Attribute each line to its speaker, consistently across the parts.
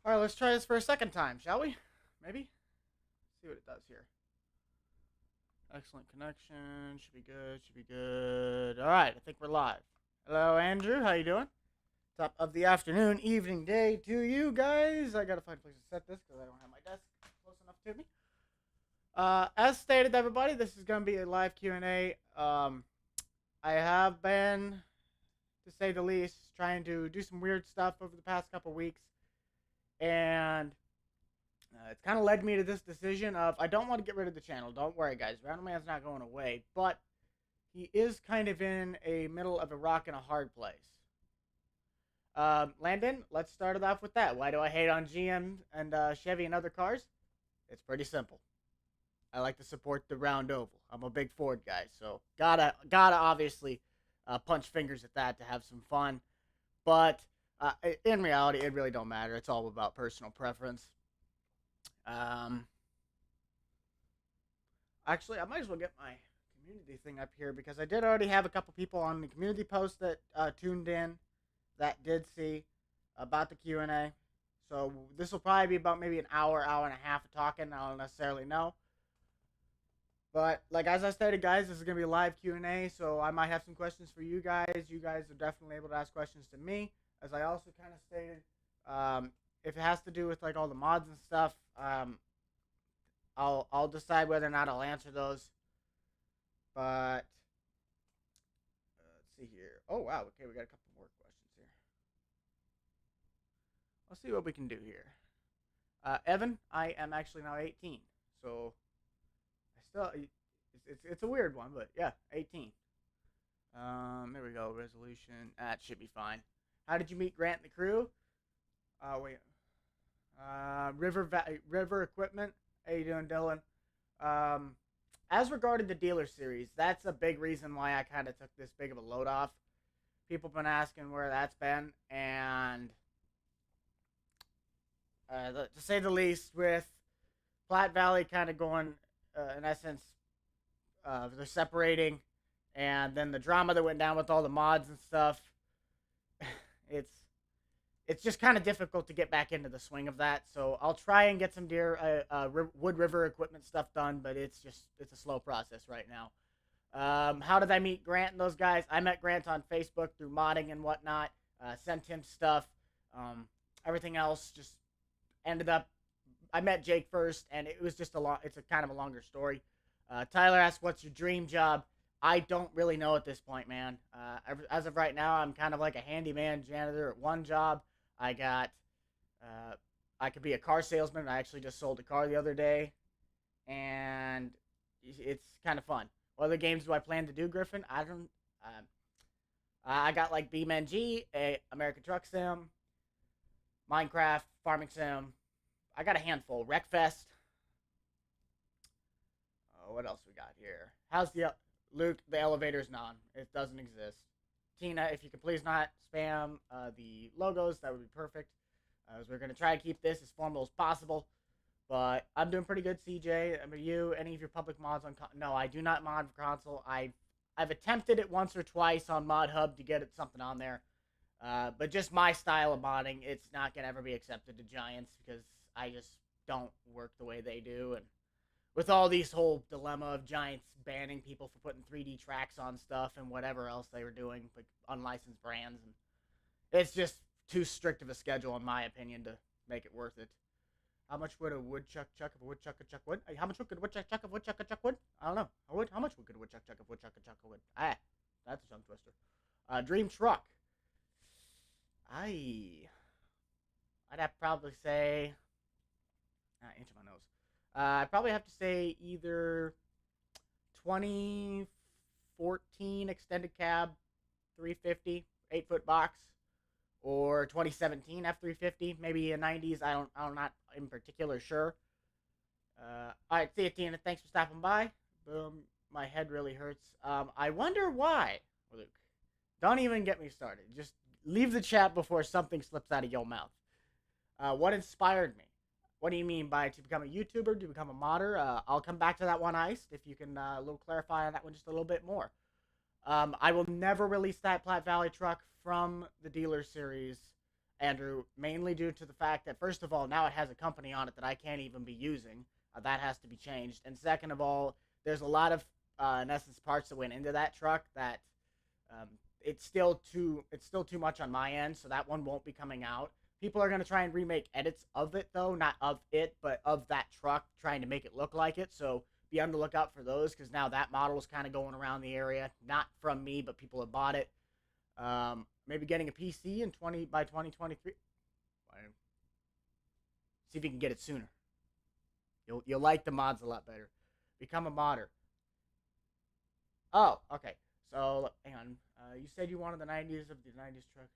Speaker 1: All right, let's try this for a second time, shall we? Maybe. See what it does here. Excellent connection. Should be good. Should be good. All right, I think we're live. Hello, Andrew. How you doing? Top of the afternoon, evening, day to you guys. I gotta find a place to set this because I don't have my desk close enough to me. As stated, everybody, this is gonna be a live Q&A. I have been, to say the least, trying to do some weird stuff over the past couple weeks, and it's kind of led me to this decision of I don't want to get rid of the channel. Don't worry, guys. Random Man's not going away, but he is kind of in a middle of a rock and a hard place. Landon, let's start it off with that. Why do I hate on GM and Chevy and other cars? It's pretty simple. I like to support the round oval. I'm a big Ford guy, so gotta obviously punch fingers at that to have some fun. But in reality, it really don't matter. It's all about personal preference. Actually, I might as well get my community thing up here because I did already have a couple people on the community post that tuned in that did see about the Q&A. So this will probably be about maybe an hour and a half of talking. I don't necessarily know. But like as I stated, guys, this is gonna be a live Q&A, so I might have some questions for you guys. You guys are definitely able to ask questions to me. As I also kind of stated, if it has to do with like all the mods and stuff, I'll decide whether or not I'll answer those. But let's see here. Oh wow, okay, we got a couple more questions here. Let's see what we can do here. Evan, I am actually now 18, so I still it's a weird one, but yeah, 18. There we go. Resolution. That should be fine. How did you meet Grant and the crew? Wait. River Equipment. How you doing, Dylan? As regarded the dealer series, that's a big reason why I kind of took this big of a load off. People have been asking where that's been, and to say the least, with Platte Valley kind of going, in essence, they're separating, and then the drama that went down with all the mods and stuff, it's it's just kind of difficult to get back into the swing of that. So I'll try and get some Wood River equipment stuff done, but it's a slow process right now. How did I meet Grant and those guys? I met Grant on Facebook through modding and whatnot. Sent him stuff. Everything else just ended up. I met Jake first, and it was just it's a kind of a longer story. Tyler asked, "What's your dream job?" I don't really know at this point, man. As of right now, I'm kind of like a handyman janitor at one job. I got, I could be a car salesman. I actually just sold a car the other day, and it's kind of fun. What other games do I plan to do, Griffin? I don't. I got like BeamNG, American Truck Sim, Minecraft, Farming Sim. I got a handful. Wreckfest. What else we got here? How's the Luke? The elevator's non. It doesn't exist. Tina, if you could please not spam the logos, that would be perfect. As we're gonna try to keep this as formal as possible. But I'm doing pretty good, CJ. I mean, you, any of your public mods on? No, I do not mod for console. I've attempted it once or twice on Mod Hub to get it something on there. But just my style of modding, it's not gonna ever be accepted to Giants because I just don't work the way they do. And with all these whole dilemma of Giants banning people for putting 3D tracks on stuff and whatever else they were doing, like unlicensed brands, and it's just too strict of a schedule, in my opinion, to make it worth it. How much would a woodchuck chuck if a woodchuck chuck wood? How much would a woodchuck chuck if a woodchuck chuck wood? I don't know. How much would a woodchuck chuck if a woodchuck chuck wood? Ah, that's a tongue twister. Dream truck. I'd have to probably say. Inch of my nose. I'd probably have to say either 2014 extended cab 350 8-foot box, or 2017 F350, maybe a 90s. I'm not in particular sure. All right, see you, Tina. Thanks for stopping by. Boom, my head really hurts. I wonder why, Luke. Don't even get me started. Just leave the chat before something slips out of your mouth. What inspired me? What do you mean by to become a YouTuber, to become a modder? I'll come back to that one, Iced, if you can a little clarify on that one just a little bit more. I will never release that Platte Valley truck from the dealer series Andrew, mainly due to the fact that, first of all, now it has a company on it that I can't even be using. That has to be changed. And second of all, there's a lot of, in essence, parts that went into that truck that um, it's still too much on my end, so that one won't be coming out. People are gonna try and remake edits of it though, not of it, but of that truck, trying to make it look like it. So be on the lookout for those because now that model is kind of going around the area, not from me, but people have bought it. Maybe getting a PC in 2023. See if you can get it sooner. You'll like the mods a lot better. Become a modder. Oh, okay. So hang on. You said you wanted the '90s of the '90s truck.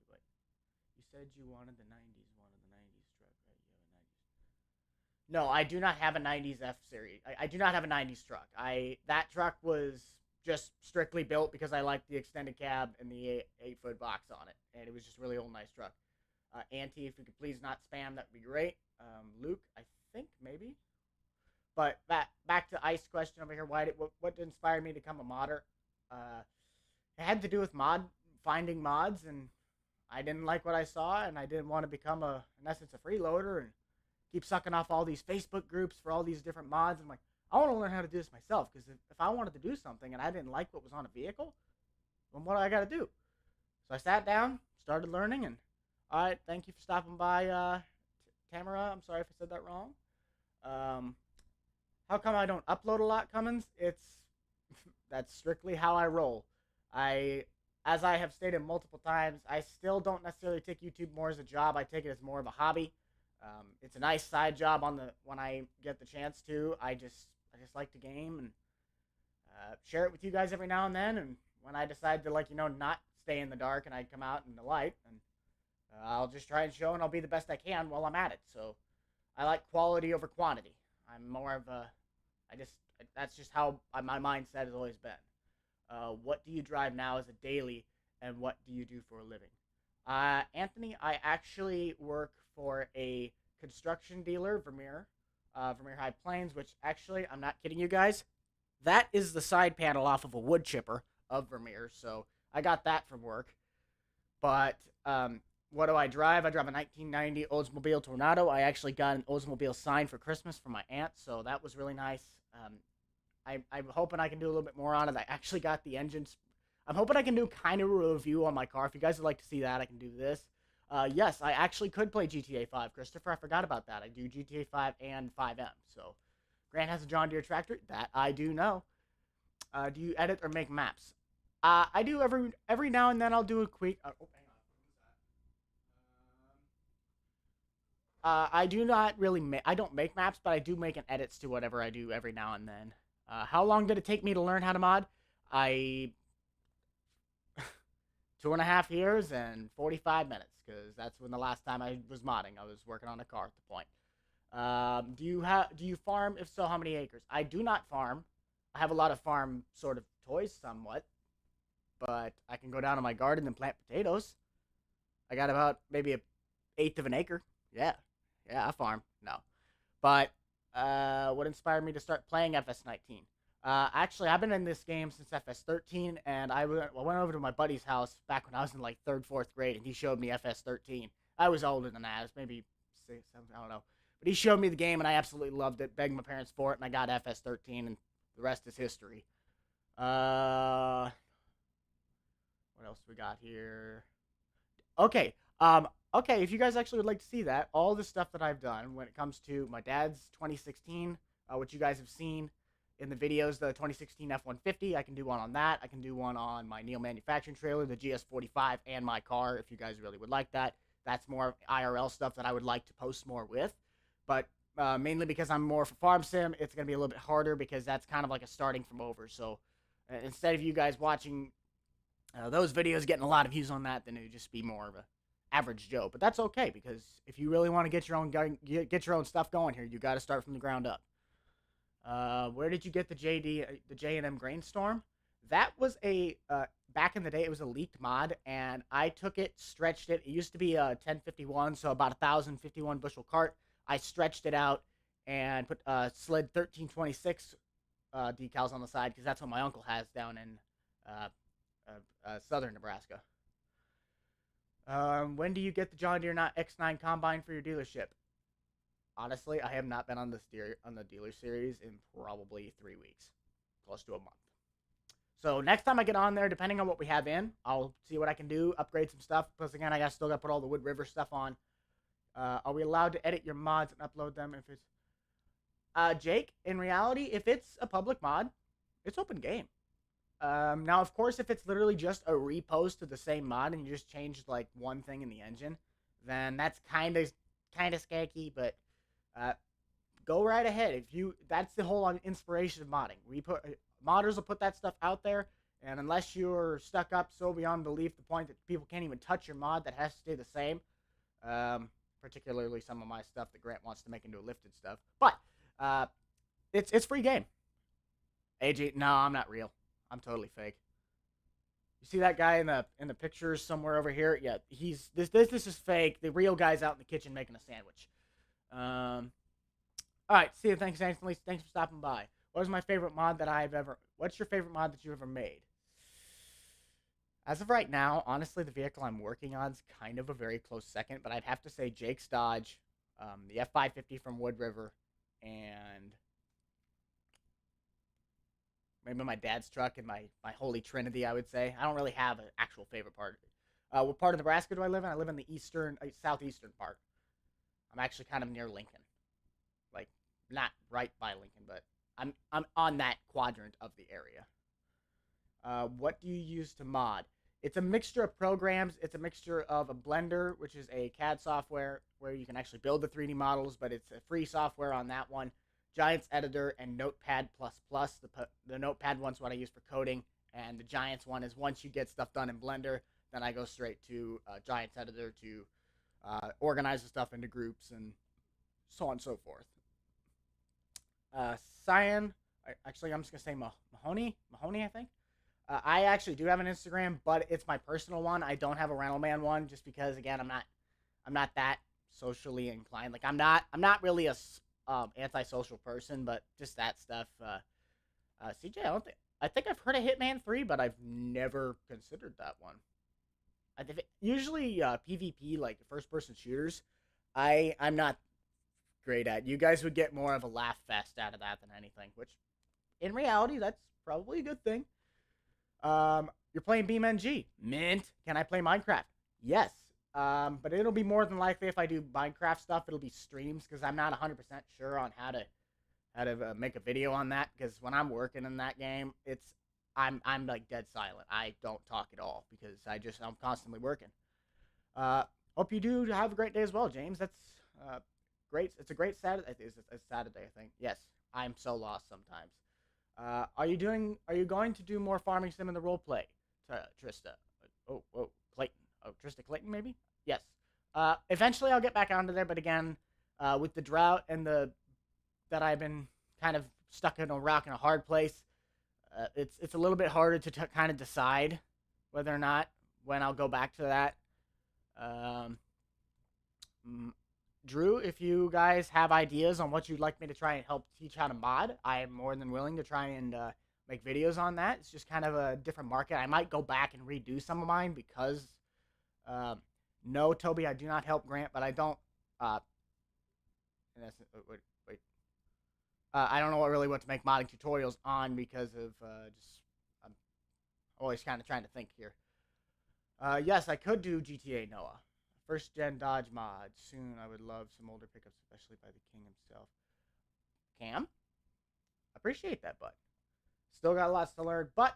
Speaker 1: Wait. You said you wanted the '90s one of the '90s truck, right? You have a '90s. No, I do not have a '90s F series. I do not have a '90s truck. That truck was just strictly built because I liked the extended cab and the 8-foot box on it, and it was just a really old, nice truck. Auntie, if you could please not spam, that would be great. Luke, I think maybe. But back to Ice question over here. What inspired me to become a modder? Uh, it had to do with finding mods, and I didn't like what I saw, and I didn't want to become in essence, a freeloader and keep sucking off all these Facebook groups for all these different mods. I'm like, I want to learn how to do this myself because if I wanted to do something and I didn't like what was on a vehicle, then what do I got to do? So I sat down, started learning, and all right, thank you for stopping by, Tamara. I'm sorry if I said that wrong. Um, how come I don't upload a lot, Cummins? It's that's strictly how I roll. I, as I have stated multiple times, I still don't necessarily take YouTube more as a job. I take it as more of a hobby. It's a nice side job when I get the chance to. I just like to game and share it with you guys every now and then. And when I decide to not stay in the dark and I come out in the light, and I'll just try and show and I'll be the best I can while I'm at it. So I like quality over quantity. I'm more of a I just that's just how my mindset has always been. What do you drive now as a daily, and what do you do for a living? Anthony, I actually work for a construction dealer, Vermeer High Plains, which actually, I'm not kidding you guys, that is the side panel off of a wood chipper of Vermeer, so I got that from work. But what do I drive? I drive a 1990 Oldsmobile Tornado. I actually got an Oldsmobile sign for Christmas from my aunt, so that was really nice. I'm hoping I can do a little bit more on it. I actually got the engines. I'm hoping I can do kind of a review on my car. If you guys would like to see that, I can do this. Yes, I actually could play GTA 5. Christopher, I forgot about that. I do GTA 5 and 5M. So, Grant has a John Deere tractor. That I do know. Do you edit or make maps? I do every now and then. I'll do a quick. Hang on. I do not really I don't make maps, but I do make an edits to whatever I do every now and then. How long did it take me to learn how to mod? I 2.5 years and 45 minutes, because that's when the last time I was modding. I was working on a car at the point. Do you farm? If so, how many acres? I do not farm. I have a lot of farm sort of toys, somewhat, but I can go down to my garden and plant potatoes. I got about maybe a eighth of an acre. Yeah, yeah, I farm. No, but what inspired me to start playing FS19? Actually, I've been in this game since FS13, and I went over to my buddy's house back when I was in like third, fourth grade, and he showed me FS13. I was older than that. I was maybe 6, 7, I don't know. But he showed me the game, and I absolutely loved it. Begged my parents for it, and I got FS13, and the rest is history. What else we got here? Okay. Okay, if you guys actually would like to see that, all the stuff that I've done when it comes to my dad's 2016, which you guys have seen in the videos, the 2016 F-150, I can do one on that. I can do one on my Neil manufacturing trailer, the GS45, and my car, if you guys really would like that. That's more IRL stuff that I would like to post more with. But mainly because I'm more for farm sim, it's going to be a little bit harder because that's kind of like a starting from over. So instead of you guys watching those videos getting a lot of views on that, then it would just be more of a average Joe. But that's okay, because if you really want to get your own stuff going here, you got to start from the ground up. Where did you get the J&M Grainstorm? That was back in the day, it was a leaked mod, and I took it, stretched it. It used to be a 1051, so about 1,051 bushel cart. I stretched it out and put slid 1326 decals on the side, because that's what my uncle has down in southern Nebraska. When do you get the John Deere X9 combine for your dealership? Honestly, I have not been on the dealer series in probably 3 weeks, close to a month. So next time I get on there, depending on what we have in, I'll see what I can do, upgrade some stuff. Plus, again, still got to put all the Wood River stuff on. Are we allowed to edit your mods and upload them if it's... Jake, in reality, if it's a public mod, it's open game. Now, of course, if it's literally just a repost of the same mod and you just changed, like, one thing in the engine, then that's kind of skanky, but go right ahead. That's the whole inspiration of modding. Modders will put that stuff out there, and unless you're stuck up so beyond belief, the point that people can't even touch your mod, that has to stay the same. Particularly some of my stuff that Grant wants to make into a lifted stuff. But it's free game. AJ, no, I'm not real. I'm totally fake. You see that guy in the pictures somewhere over here? Yeah, this is fake. The real guy's out in the kitchen making a sandwich. All right, see you. Thanks, Anthony. Thanks for stopping by. What's your favorite mod that you've ever made? As of right now, honestly, the vehicle I'm working on is kind of a very close second, but I'd have to say Jake's Dodge, the F550 from Wood River, and maybe my dad's truck and my holy trinity, I would say. I don't really have an actual favorite part. What part of Nebraska do I live in? I live in the southeastern part. I'm actually kind of near Lincoln. Like, not right by Lincoln, but I'm on that quadrant of the area. What do you use to mod? It's a mixture of programs. It's a mixture of a Blender, which is a CAD software where you can actually build the 3D models, but it's a free software on that one. Giants Editor and Notepad++. The Notepad one's what I use for coding, and the Giants one is once you get stuff done in Blender, then I go straight to Giants Editor to organize the stuff into groups and so on and so forth. Cyan, actually I'm just going to say Mahoney, I think. I actually do have an Instagram, but it's my personal one. I don't have a Rental Man one just because, again, I'm not that socially inclined. Like, I'm not really a antisocial person, but just that stuff. CJ, I think I've heard of Hitman 3, but I've never considered that one. Usually PvP, like first-person shooters, I'm not great at. You guys would get more of a laugh fest out of that than anything, which, in reality, that's probably a good thing. You're playing BeamNG. Mint. Can I play Minecraft? Yes. But it'll be more than likely if I do Minecraft stuff, it'll be streams because I'm not 100% sure on how to make a video on that. Because when I'm working in that game, I'm like dead silent. I don't talk at all because I'm constantly working. Hope you do have a great day as well, James. That's great. It's a great Saturday. It's Saturday, I think. Yes. I'm so lost sometimes. Are you going to do more farming sim in the role play, Trista? Clayton. Oh, Trista Clayton, maybe? Yes. Eventually I'll get back onto there, but again, with the drought and that I've been kind of stuck in a rock and a hard place, it's a little bit harder to kind of decide whether or not when I'll go back to that. Drew, if you guys have ideas on what you'd like me to try and help teach how to mod, I am more than willing to try and make videos on that. It's just kind of a different market. I might go back and redo some of mine because, no, Toby, I do not help Grant, but I don't, wait. I don't know what to make modding tutorials on because of I'm always kind of trying to think here. Yes, I could do GTA Noah. First gen Dodge mod. Soon I would love some older pickups, especially by the king himself. Cam? Appreciate that, bud. Still got lots to learn, but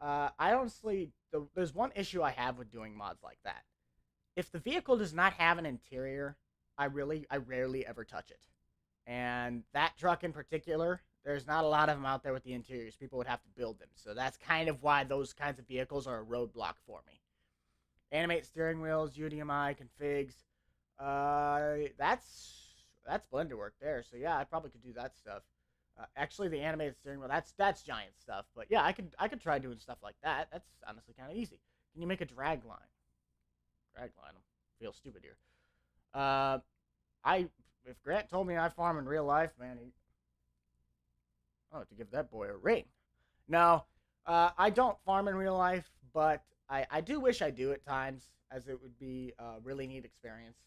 Speaker 1: I honestly, there's one issue I have with doing mods like that. If the vehicle does not have an interior, I rarely ever touch it. And that truck in particular, there's not a lot of them out there with the interiors. People would have to build them. So that's kind of why those kinds of vehicles are a roadblock for me. Animate steering wheels, UDMI, configs. That's Blender work there. So yeah, I probably could do that stuff. Actually, the animated steering wheel, that's giant stuff. But yeah, I could try doing stuff like that. That's honestly kind of easy. Can you make a drag line? Drag line. I feel stupid here. If Grant told me I farm in real life, man, I'll have to give that boy a ring. No, I don't farm in real life, but I do wish I do at times, as it would be a really neat experience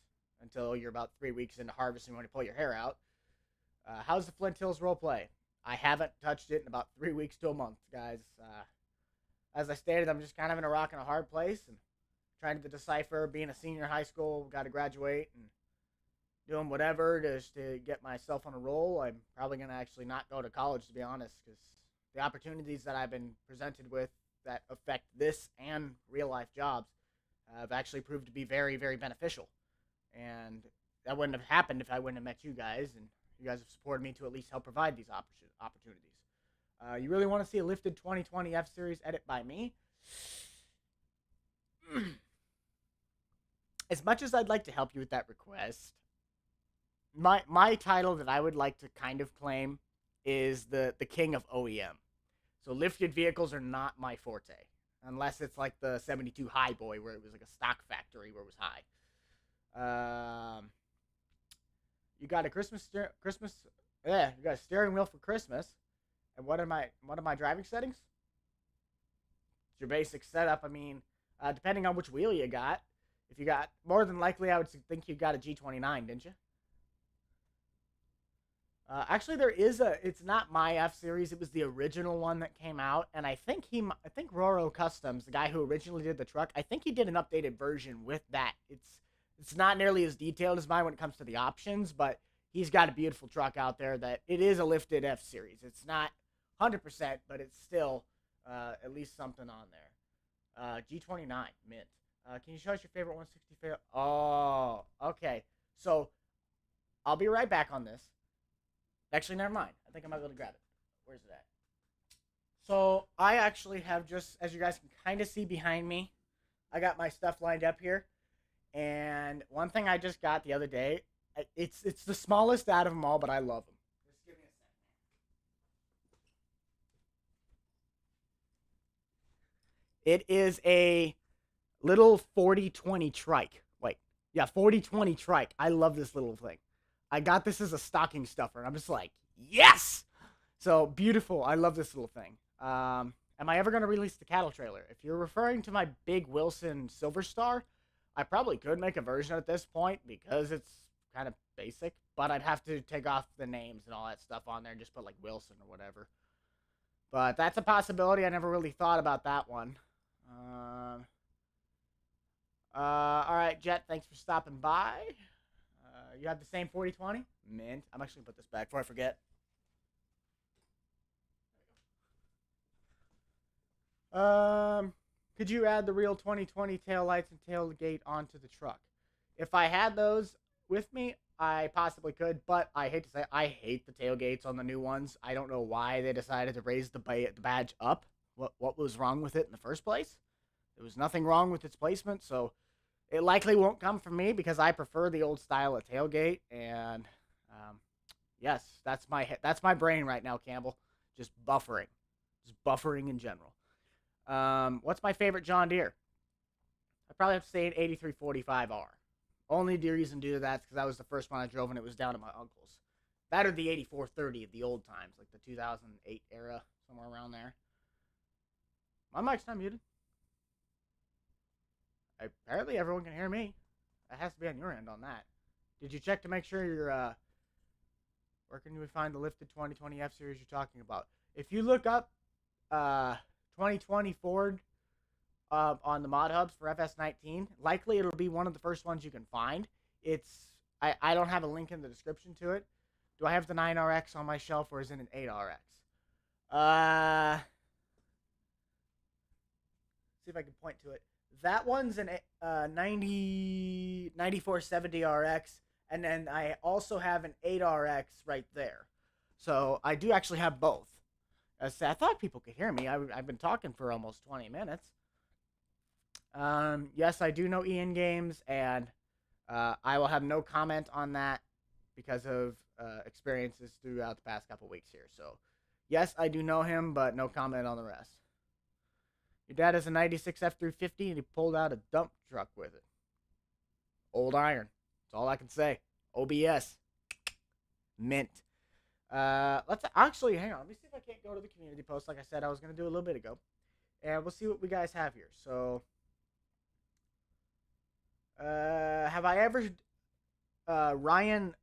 Speaker 1: until you're about 3 weeks into harvesting when you pull your hair out. How's the Flint Hills role play? I haven't touched it in about 3 weeks to a month, guys. As I stated, I'm just kind of in a rock and a hard place and trying to decipher being a senior in high school, got to graduate, and doing whatever just to get myself on a roll. I'm probably going to actually not go to college, to be honest, because the opportunities that I've been presented with that affect this and real life jobs have actually proved to be very, very beneficial. And that wouldn't have happened if I wouldn't have met you guys, and you guys have supported me to at least help provide these opportunities. You really want to see a lifted 2020 F Series edit by me? As much as I'd like to help you with that request, my title that I would like to kind of claim is the king of OEM. So lifted vehicles are not my forte, unless it's like the 72 High Boy where it was like a stock factory where it was high. You got a you got a steering wheel for Christmas. And what are my driving settings? It's your basic setup. I mean, depending on which wheel you got, if you got more than likely, I would think you got a G29, didn't you? Actually, there is it's not my F series. It was the original one that came out, and I think Roro Customs, the guy who originally did the truck, I think he did an updated version with that. It's not nearly as detailed as mine when it comes to the options, but he's got a beautiful truck out there that it is a lifted F series. It's not 100%, but it's still at least something on there. G29 mint. Can you show us your favorite 160 fail? Oh, okay. So I'll be right back on this. Actually, never mind. I think I might be able to grab it. Where's it at? So I actually have just, as you guys can kind of see behind me, I got my stuff lined up here. And one thing I just got the other day, it's the smallest out of them all, but I love them. Just give me a second. It is a little 4020 trike. Wait, yeah, 4020 trike. I love this little thing. I got this as a stocking stuffer, and I'm just like, yes! So beautiful. I love this little thing. Am I ever going to release the cattle trailer? If you're referring to my big Wilson Silver Star, I probably could make a version at this point because it's kind of basic, but I'd have to take off the names and all that stuff on there and just put like Wilson or whatever. But that's a possibility. I never really thought about that one. All right, Jet, thanks for stopping by. You have the same 4020? Mint. I'm actually going to put this back before I forget. Could you add the real 2020 taillights and tailgate onto the truck? If I had those with me, I possibly could, but I hate to say, I hate the tailgates on the new ones. I don't know why they decided to raise the badge up. What was wrong with it in the first place? There was nothing wrong with its placement, so it likely won't come from me because I prefer the old style of tailgate. And yes, that's my brain right now, Campbell. Just buffering in general. What's my favorite John Deere? I probably have to say an 8345R. Only reason due to that is because that was the first one I drove and it was down at my uncle's. That or the 8430 of the old times, like the 2008 era, somewhere around there. My mic's not muted. Apparently everyone can hear me. That has to be on your end on that. Did you check to make sure you're, where can we find the lifted 2020 F Series you're talking about? If you look up, 2020 Ford on the mod hubs for FS19, likely it'll be one of the first ones you can find. I don't have a link in the description to it. Do I have the 9RX on my shelf or is it an 8RX? See if I can point to it. That one's an 9470 RX, and then I also have an 8RX right there. So I do actually have both. I thought people could hear me. I've been talking for almost 20 minutes. Yes, I do know Ian Games, and I will have no comment on that because of experiences throughout the past couple weeks here. So, yes, I do know him, but no comment on the rest. Your dad has a 96 F350, and he pulled out a dump truck with it. Old iron. That's all I can say. OBS. Mint. Let's actually, hang on. Let me see if I can't go to the community post like I said I was going to do a little bit ago. And we'll see what we guys have here. So, Have I ever Ryan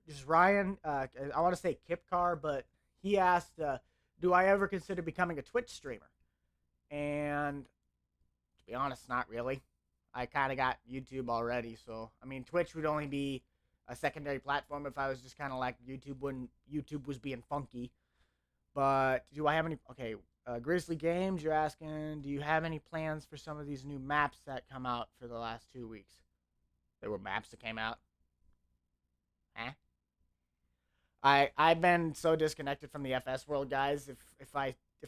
Speaker 1: just Ryan I want to say Kipcar, but he asked, do I ever consider becoming a Twitch streamer? And to be honest, not really. I kind of got YouTube already, so I mean, Twitch would only be a secondary platform if I was just kind of like YouTube when YouTube was being funky. But do I have any? Okay, Grizzly Games, you're asking, do you have any plans for some of these new maps that come out for the last 2 weeks? There were maps that came out. Eh? I've been so disconnected from the FS world, guys. If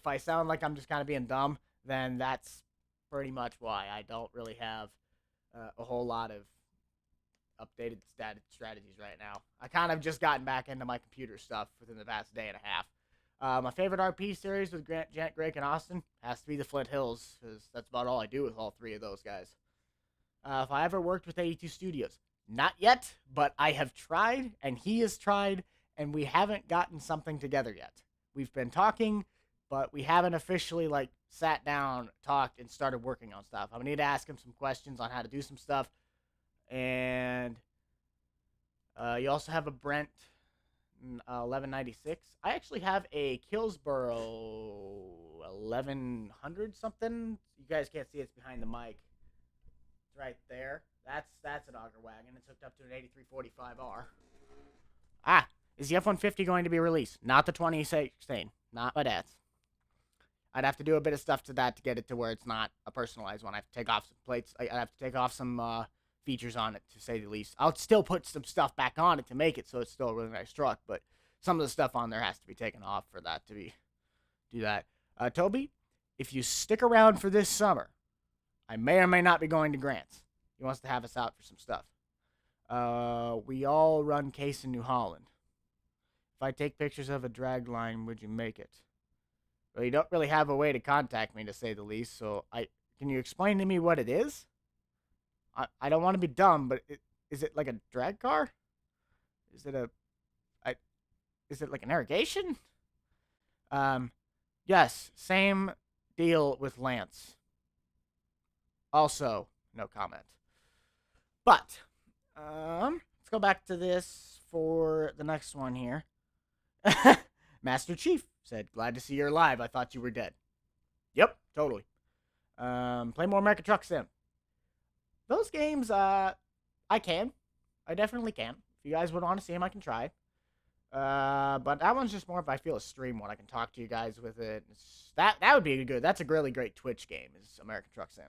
Speaker 1: I sound like I'm just kind of being dumb, then that's pretty much why. I don't really have a whole lot of updated strategies right now. I kind of just gotten back into my computer stuff within the past day and a half. My favorite RP series with Grant, Greg, and Austin has to be the Flint Hills, because that's about all I do with all three of those guys. If I ever worked with 82 Studios, not yet, but I have tried, and he has tried, and we haven't gotten something together yet. We've been talking, but we haven't officially like sat down, talked, and started working on stuff. I need to ask him some questions on how to do some stuff. And you also have a Brent 1196. I actually have a Killsborough 1100 something. You guys can't see it's behind the mic. It's right there. That's an auger wagon. It's hooked up to an 8345R. Ah, is the F-150 going to be released? Not the 2016. Not my dad's. I'd have to do a bit of stuff to that to get it to where it's not a personalized one. I have to take off some plates. I have to take off some features on it, to say the least. I'll still put some stuff back on it to make it so it's still a really nice truck, but some of the stuff on there has to be taken off for that to do that. Toby, if you stick around for this summer, I may or may not be going to Grant's. He wants to have us out for some stuff. We all run Case in New Holland. If I take pictures of a drag line, would you make it? Well, you don't really have a way to contact me, to say the least, so can you explain to me what it is? I don't want to be dumb, but is it like a drag car? Is it is it like an irrigation? Yes, same deal with Lance. Also, no comment. But, let's go back to this for the next one here. Master Chief said, glad to see you're alive. I thought you were dead. Yep, totally. Play more American Truck Sim. Those games, I can. I definitely can. If you guys would want to see them, I can try. But that one's just more if I feel a stream one. I can talk to you guys with it. That would be good. That's a really great Twitch game, is American Truck Sim.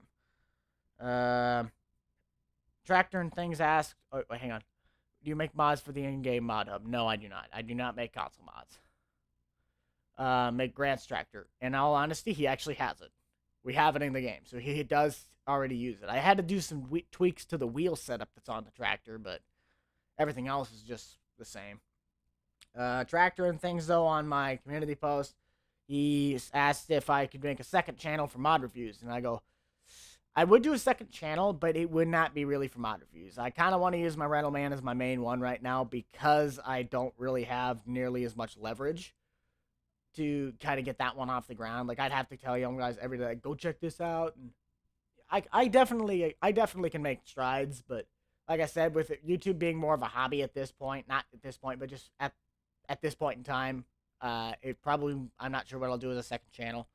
Speaker 1: Tractor and Things asked, oh, wait, hang on. Do you make mods for the in-game mod hub? No, I do not. I do not make console mods. Make Grant's tractor. In all honesty, he actually has it. We have it in the game, so he does already use it. I had to do some tweaks to the wheel setup that's on the tractor, but everything else is just the same. Tractor and Things, though, on my community post, he asked if I could make a second channel for mod reviews, and I go, I would do a second channel, but it would not be really for mod reviews. I kind of want to use my Rental Man as my main one right now because I don't really have nearly as much leverage to kind of get that one off the ground. Like, I'd have to tell young guys every day, go check this out. And I definitely can make strides, but like I said, with YouTube being more of a hobby at this point, not at this point, but just at this point in time, it probably, I'm not sure what I'll do as a second channel.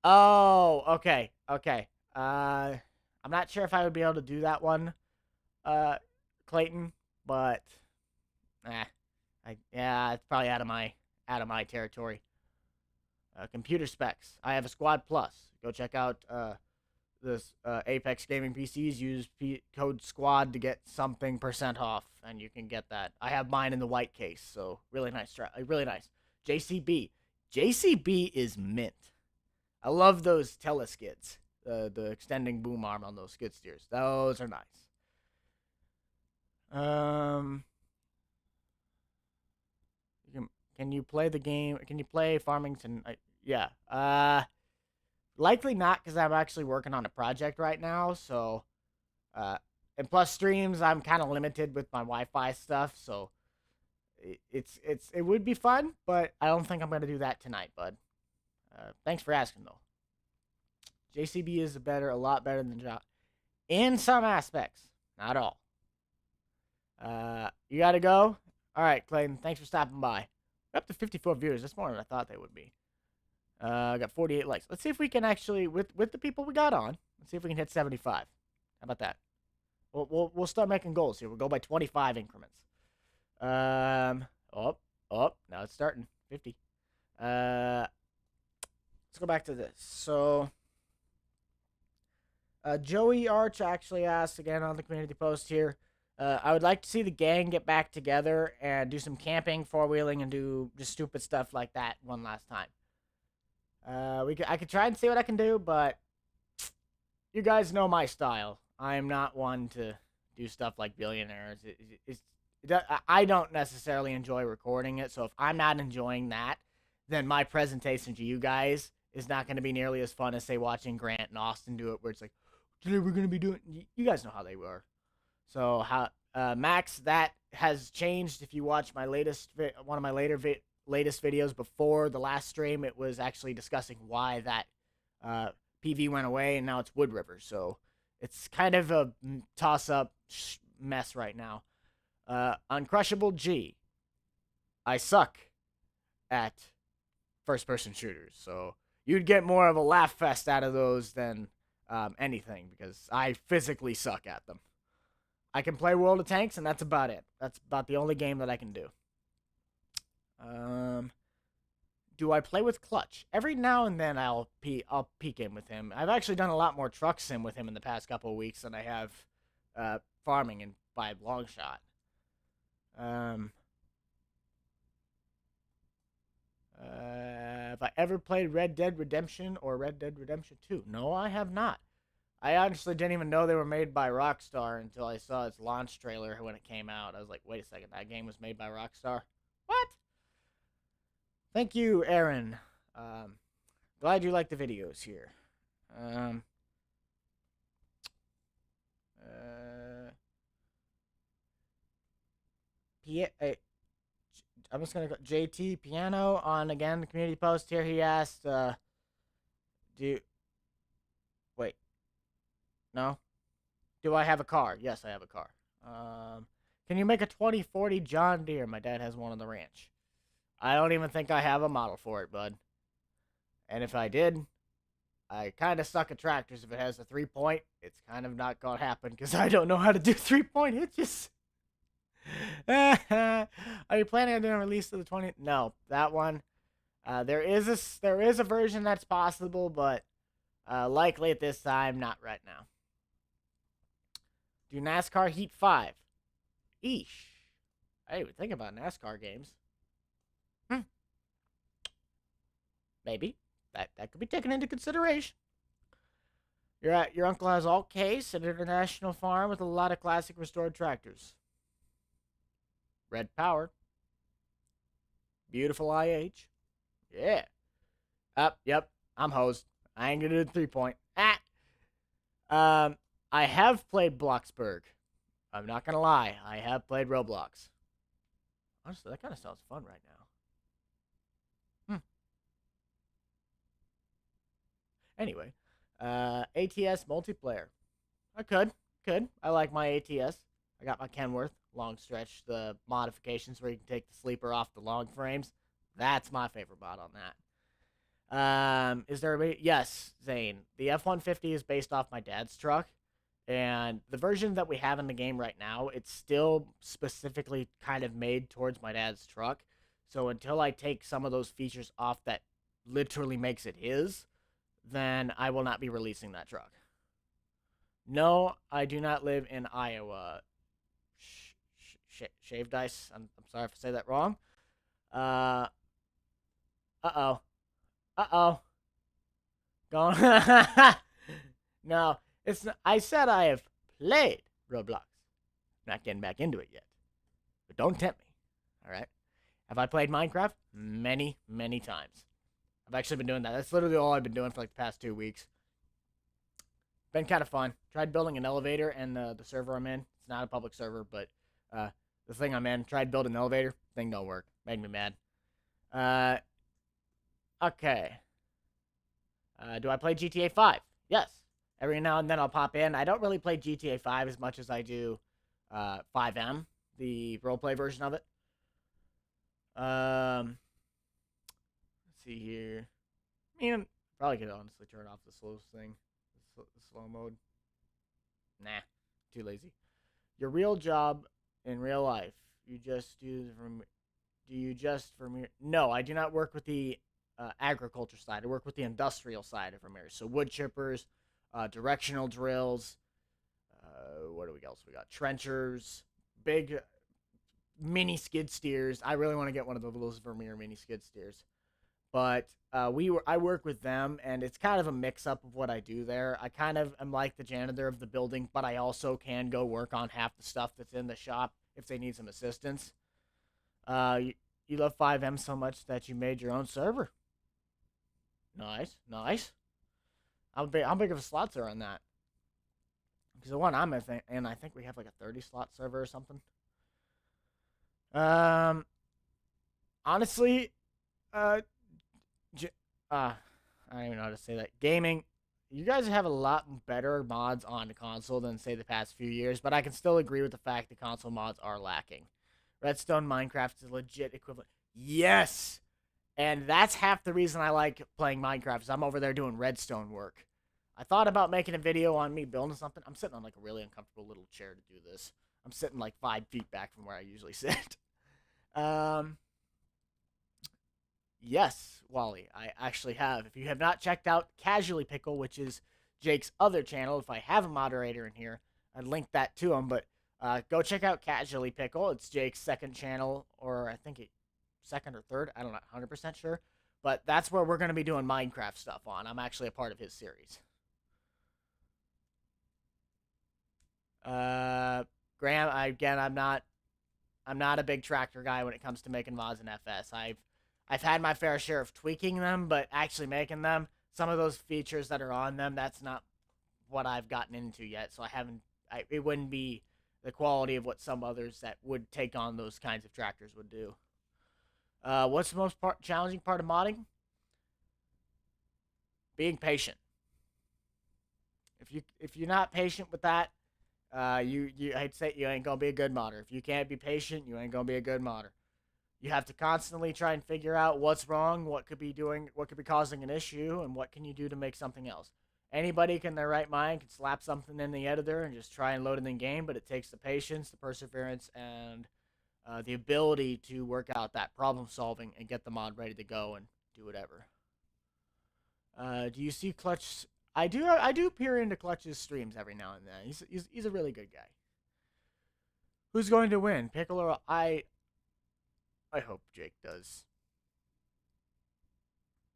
Speaker 1: Oh, okay. I'm not sure if I would be able to do that one, Clayton, but yeah, it's probably out of my territory. Computer specs. I have a Squad Plus. Go check out this Apex Gaming PCs. Use code SQUAD to get something % off, and you can get that. I have mine in the white case, so really nice. Really nice. JCB is mint. I love those teleskids. The extending boom arm on those skid steers. Those are nice. Can you play the game? Can you play Farmington? Yeah. Likely not, because I'm actually working on a project right now. So, and plus streams, I'm kind of limited with my Wi-Fi stuff. So, it would be fun, but I don't think I'm gonna do that tonight, bud. Thanks for asking, though. JCB is a lot better than Java. In some aspects. Not all. You gotta go? Alright, Clayton. Thanks for stopping by. We're up to 54 viewers. That's more than I thought they would be. I got 48 likes. Let's see if we can actually, with the people we got on, let's see if we can hit 75. How about that? We'll start making goals here. We'll go by 25 increments. Now it's starting. 50. Let's go back to this. So, Joey Arch actually asked again on the community post here. I would like to see the gang get back together and do some camping, four-wheeling, and do just stupid stuff like that one last time. I could try and see what I can do, but you guys know my style. I am not one to do stuff like billionaires. I don't necessarily enjoy recording it, so if I'm not enjoying that, then my presentation to you guys is not going to be nearly as fun as, say, watching Grant and Austin do it, where it's like, today we're going to be doing... You guys know how they were. So, Max, that has changed. If you watch my latest... one of my latest videos before the last stream, it was actually discussing why that PV went away, and now it's Wood River. So, it's kind of a toss-up mess right now. Uncrushable G. I suck at first-person shooters, so you'd get more of a laugh fest out of those than anything, because I physically suck at them. I can play World of Tanks, and that's about it. That's about the only game that I can do. Do I play with Clutch? Every now and then I'll peek in with him. I've actually done a lot more truck sim with him in the past couple of weeks than I have farming and by a long shot. Have I ever played Red Dead Redemption or Red Dead Redemption 2? No, I have not. I honestly didn't even know they were made by Rockstar until I saw its launch trailer when it came out. I was like, wait a second, that game was made by Rockstar? What? Thank you, Aaron. Glad you like the videos here. I'm just gonna go JT Piano on again the community post here. He asked, no? Do I have a car? Yes, I have a car. Can you make a 2040 John Deere? My dad has one on the ranch. I don't even think I have a model for it, bud. And if I did, I kind of suck at tractors. If it has a 3-point, it's kind of not gonna happen because I don't know how to do 3-point hitches. Are you planning on doing a release of the 20? No, that one. There is a version that's possible, but likely at this time, not right now. Do NASCAR Heat 5? Eesh. I didn't even think about NASCAR games. Maybe. That could be taken into consideration. Your uncle has all case at an international farm with a lot of classic restored tractors. Red Power. Beautiful IH. Yeah. Yep. I'm hosed. I ain't gonna do the 3-point. I have played Bloxburg. I'm not gonna lie. I have played Roblox. Honestly, that kind of sounds fun right now. Anyway, ATS multiplayer. I could. I like my ATS. I got my Kenworth, long stretch, the modifications where you can take the sleeper off the long frames. That's my favorite mod on that. Is there a... Yes, Zane. The F-150 is based off my dad's truck. And the version that we have in the game right now, it's still specifically kind of made towards my dad's truck. So until I take some of those features off that literally makes it his, then I will not be releasing that truck. No, I do not live in Iowa. Shave dice. I'm sorry if I say that wrong. Going. No, it's not, I said I have played Roblox. Not getting back into it yet. But don't tempt me. All right. Have I played Minecraft? Many, many times. I've actually been doing that. That's literally all I've been doing for like the past 2 weeks. Been kind of fun. Tried building an elevator and the server I'm in. It's not a public server, but the thing I'm in. Tried building an elevator. Thing don't work. Made me mad. Okay. Do I play GTA 5? Yes. Every now and then I'll pop in. I don't really play GTA 5 as much as I do 5M, the roleplay version of it. Let's see here. I mean, probably could honestly turn off the slow thing, the slow mode. Nah, too lazy. Your real job in real life, you just do from. Do you just Vermeer? No, I do not work with the agriculture side. I work with the industrial side of Vermeer. So wood chippers, directional drills. What do we else? We got trenchers, big mini skid steers. I really want to get one of those Vermeer mini skid steers. But I work with them, and it's kind of a mix up of what I do there. I kind of am like the janitor of the building, but I also can go work on half the stuff that's in the shop if they need some assistance. You love 5M so much that you made your own server. Nice, nice. How big of a slots are on that? Because the one I'm in, I think we have like a 30 slot server or something. Um, honestly, uh, I don't even know how to say that. Gaming, you guys have a lot better mods on the console than say the past few years, but I can still agree with the fact the console mods are lacking. Redstone Minecraft is a legit equivalent. Yes, and that's half the reason I like playing Minecraft is I'm over there doing redstone work. I thought about making a video on me building something. I'm sitting on like a really uncomfortable little chair to do this. I'm sitting like 5 feet back from where I usually sit. Um, yes, Wally, I actually have. If you have not checked out Casually Pickle, which is Jake's other channel, if I have a moderator in here, I'd link that to him. But go check out Casually Pickle. It's Jake's second channel, or I think second or third. I don't know, 100% sure. But that's where we're going to be doing Minecraft stuff on. I'm actually a part of his series. Graham, I'm not a big tractor guy when it comes to making mods in FS. I've had my fair share of tweaking them, but actually making them, some of those features that are on them, that's not what I've gotten into yet. So it wouldn't be the quality of what some others that would take on those kinds of tractors would do. What's the most challenging part of modding? Being patient. If you're not patient with that, I'd say you ain't gonna be a good modder. If you can't be patient, you ain't gonna be a good modder. You have to constantly try and figure out what's wrong, what could be causing an issue, and what can you do to make something else. Anybody in their right mind can slap something in the editor and just try and load it in game, but it takes the patience, the perseverance, and the ability to work out that problem solving and get the mod ready to go and do whatever. Do you see Clutch? I do peer into Clutch's streams every now and then. He's a really good guy. Who's going to win, Pickle or I hope Jake does.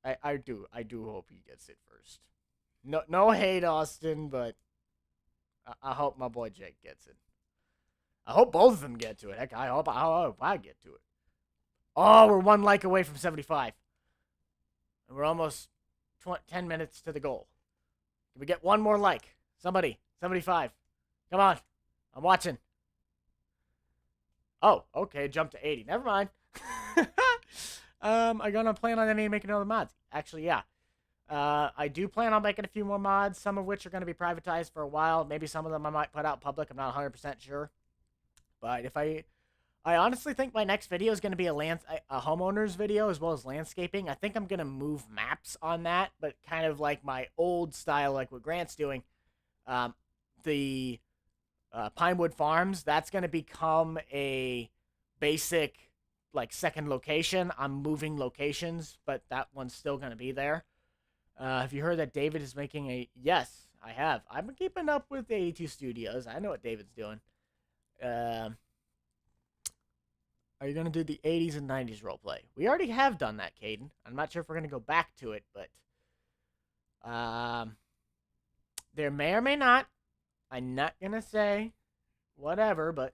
Speaker 1: I do hope he gets it first. No hate, Austin, but I hope my boy Jake gets it. I hope both of them get to it. Heck, I hope I get to it. Oh, we're 1 like away from 75. And we're almost 10 minutes to the goal. Can we get one more like? Somebody, 75. Come on. I'm watching. Oh, okay, jump to 80. Never mind. I'm gonna plan on making other mods. Actually, yeah. I do plan on making a few more mods, some of which are going to be privatized for a while. Maybe some of them I might put out public. I'm not 100% sure. But if I honestly think my next video is going to be a homeowner's video as well as landscaping. I think I'm going to move maps on that, but kind of like my old style, like what Grant's doing. The Pinewood Farms, that's going to become a basic, like, second location. I'm moving locations, but that one's still going to be there. Have you heard that David is making a... Yes, I have. I've been keeping up with 82 Studios. I know what David's doing. Are you going to do the 80s and 90s roleplay? We already have done that, Caden. I'm not sure if we're going to go back to it, but... there may or may not. I'm not going to say whatever, but...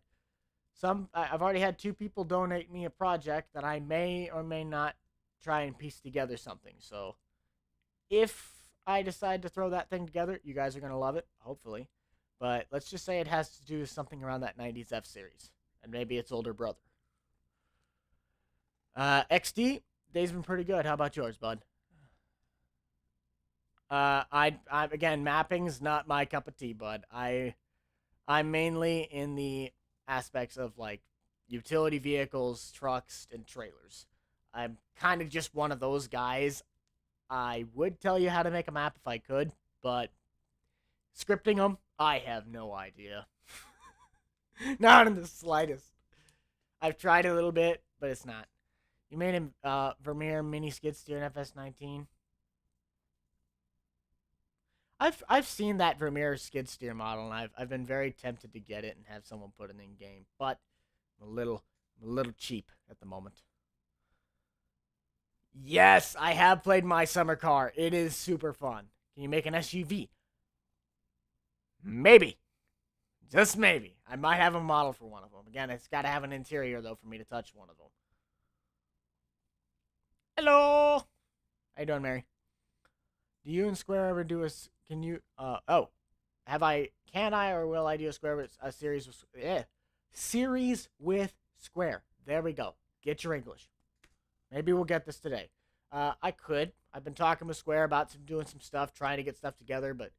Speaker 1: I've already had 2 people donate me a project that I may or may not try and piece together something, so... If I decide to throw that thing together, you guys are going to love it, hopefully. But let's just say it has to do with something around that 90s F series. And maybe its older brother. XD, day's been pretty good. How about yours, bud? Again, mapping's not my cup of tea, bud. I'm mainly in the aspects of like utility vehicles, trucks, and trailers. I'm kind of just one of those guys. I would tell you how to make a map if I could, but scripting them, I have no idea. Not in the slightest. I've tried a little bit, but it's not. You made a Vermeer mini skid steer in FS19. I've seen that Vermeer skid steer model, and I've been very tempted to get it and have someone put it in game, but I'm a little cheap at the moment. Yes, I have played My Summer Car. It is super fun. Can you make an SUV? Maybe. Just maybe. I might have a model for one of them. Again, it's got to have an interior, though, for me to touch one of them. Hello! How you doing, Mary? Do you and Square ever do a... Can you... Oh. Have I... Can I or will I do a Square with a series with... Series with Square. There we go. Get your English. Maybe we'll get this today. I could. I've been talking with Square about doing some stuff, trying to get stuff together, but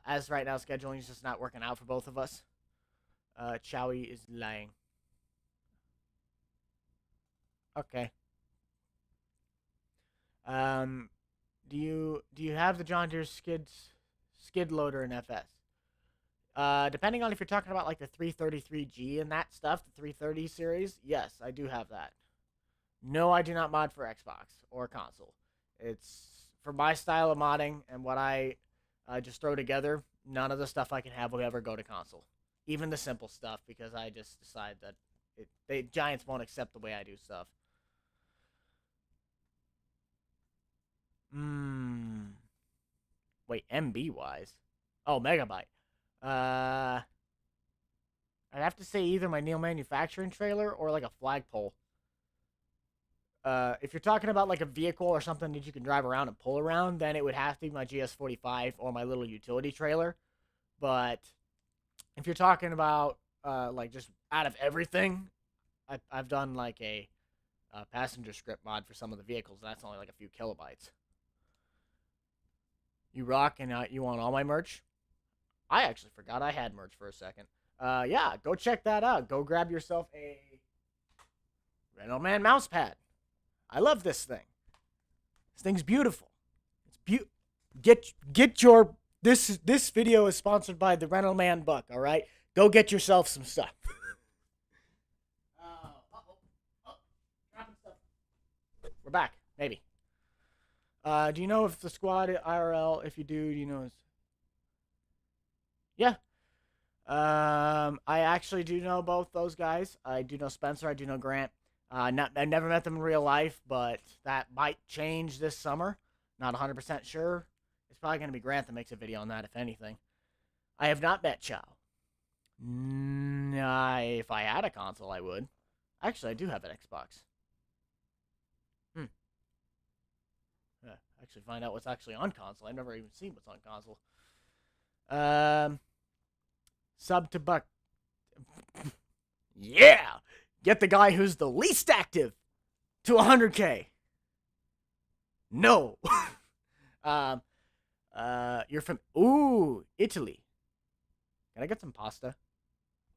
Speaker 1: as right now, scheduling is just not working out for both of us. Chowie is lying. Okay. Do you have the John Deere skid loader in FS? Depending on if you're talking about like the 333G and that stuff, the 330 series, yes, I do have that. No, I do not mod for Xbox or console. It's for my style of modding and what I just throw together. None of the stuff I can have will ever go to console, even the simple stuff, because I just decide that Giants won't accept the way I do stuff. Wait, MB wise? Oh, megabyte. I'd have to say either my Neil manufacturing trailer or like a flagpole. If you're talking about like a vehicle or something that you can drive around and pull around, then it would have to be my GS45 or my little utility trailer. But if you're talking about like just out of everything, I've done like a passenger script mod for some of the vehicles. And that's only like a few kilobytes. You rock, and you want all my merch? I actually forgot I had merch for a second. Yeah, go check that out. Go grab yourself a Renault mouse pad. I love this thing. This thing's beautiful. It's get your this video is sponsored by the Renault Man Buck. All right, go get yourself some stuff. Dropping stuff. We're back. Maybe. Do you know if the squad IRL? If you do you know? Yeah. I actually do know both those guys. I do know Spencer. I do know Grant. I never met them in real life, but that might change this summer. Not 100% sure. It's probably going to be Grant that makes a video on that, if anything. I have not met Chow. If I had a console, I would. Actually, I do have an Xbox. Actually find out what's actually on console. I've never even seen what's on console. Sub to Buck. Yeah! Get the guy who's the least active to 100K. No. You're from Italy. Can I get some pasta?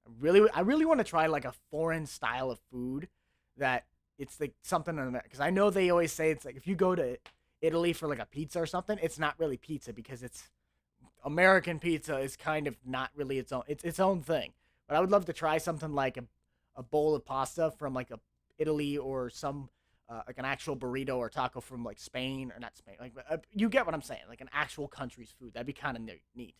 Speaker 1: I really want to try like a foreign style of food that it's like something because I know they always say it's like if you go to Italy for like a pizza or something, it's not really pizza because it's American pizza is kind of not really its own thing. But I would love to try something like a bowl of pasta from like a Italy or some like an actual burrito or taco from like Spain or not Spain. Like you get what I'm saying, like an actual country's food. That'd be kind of neat.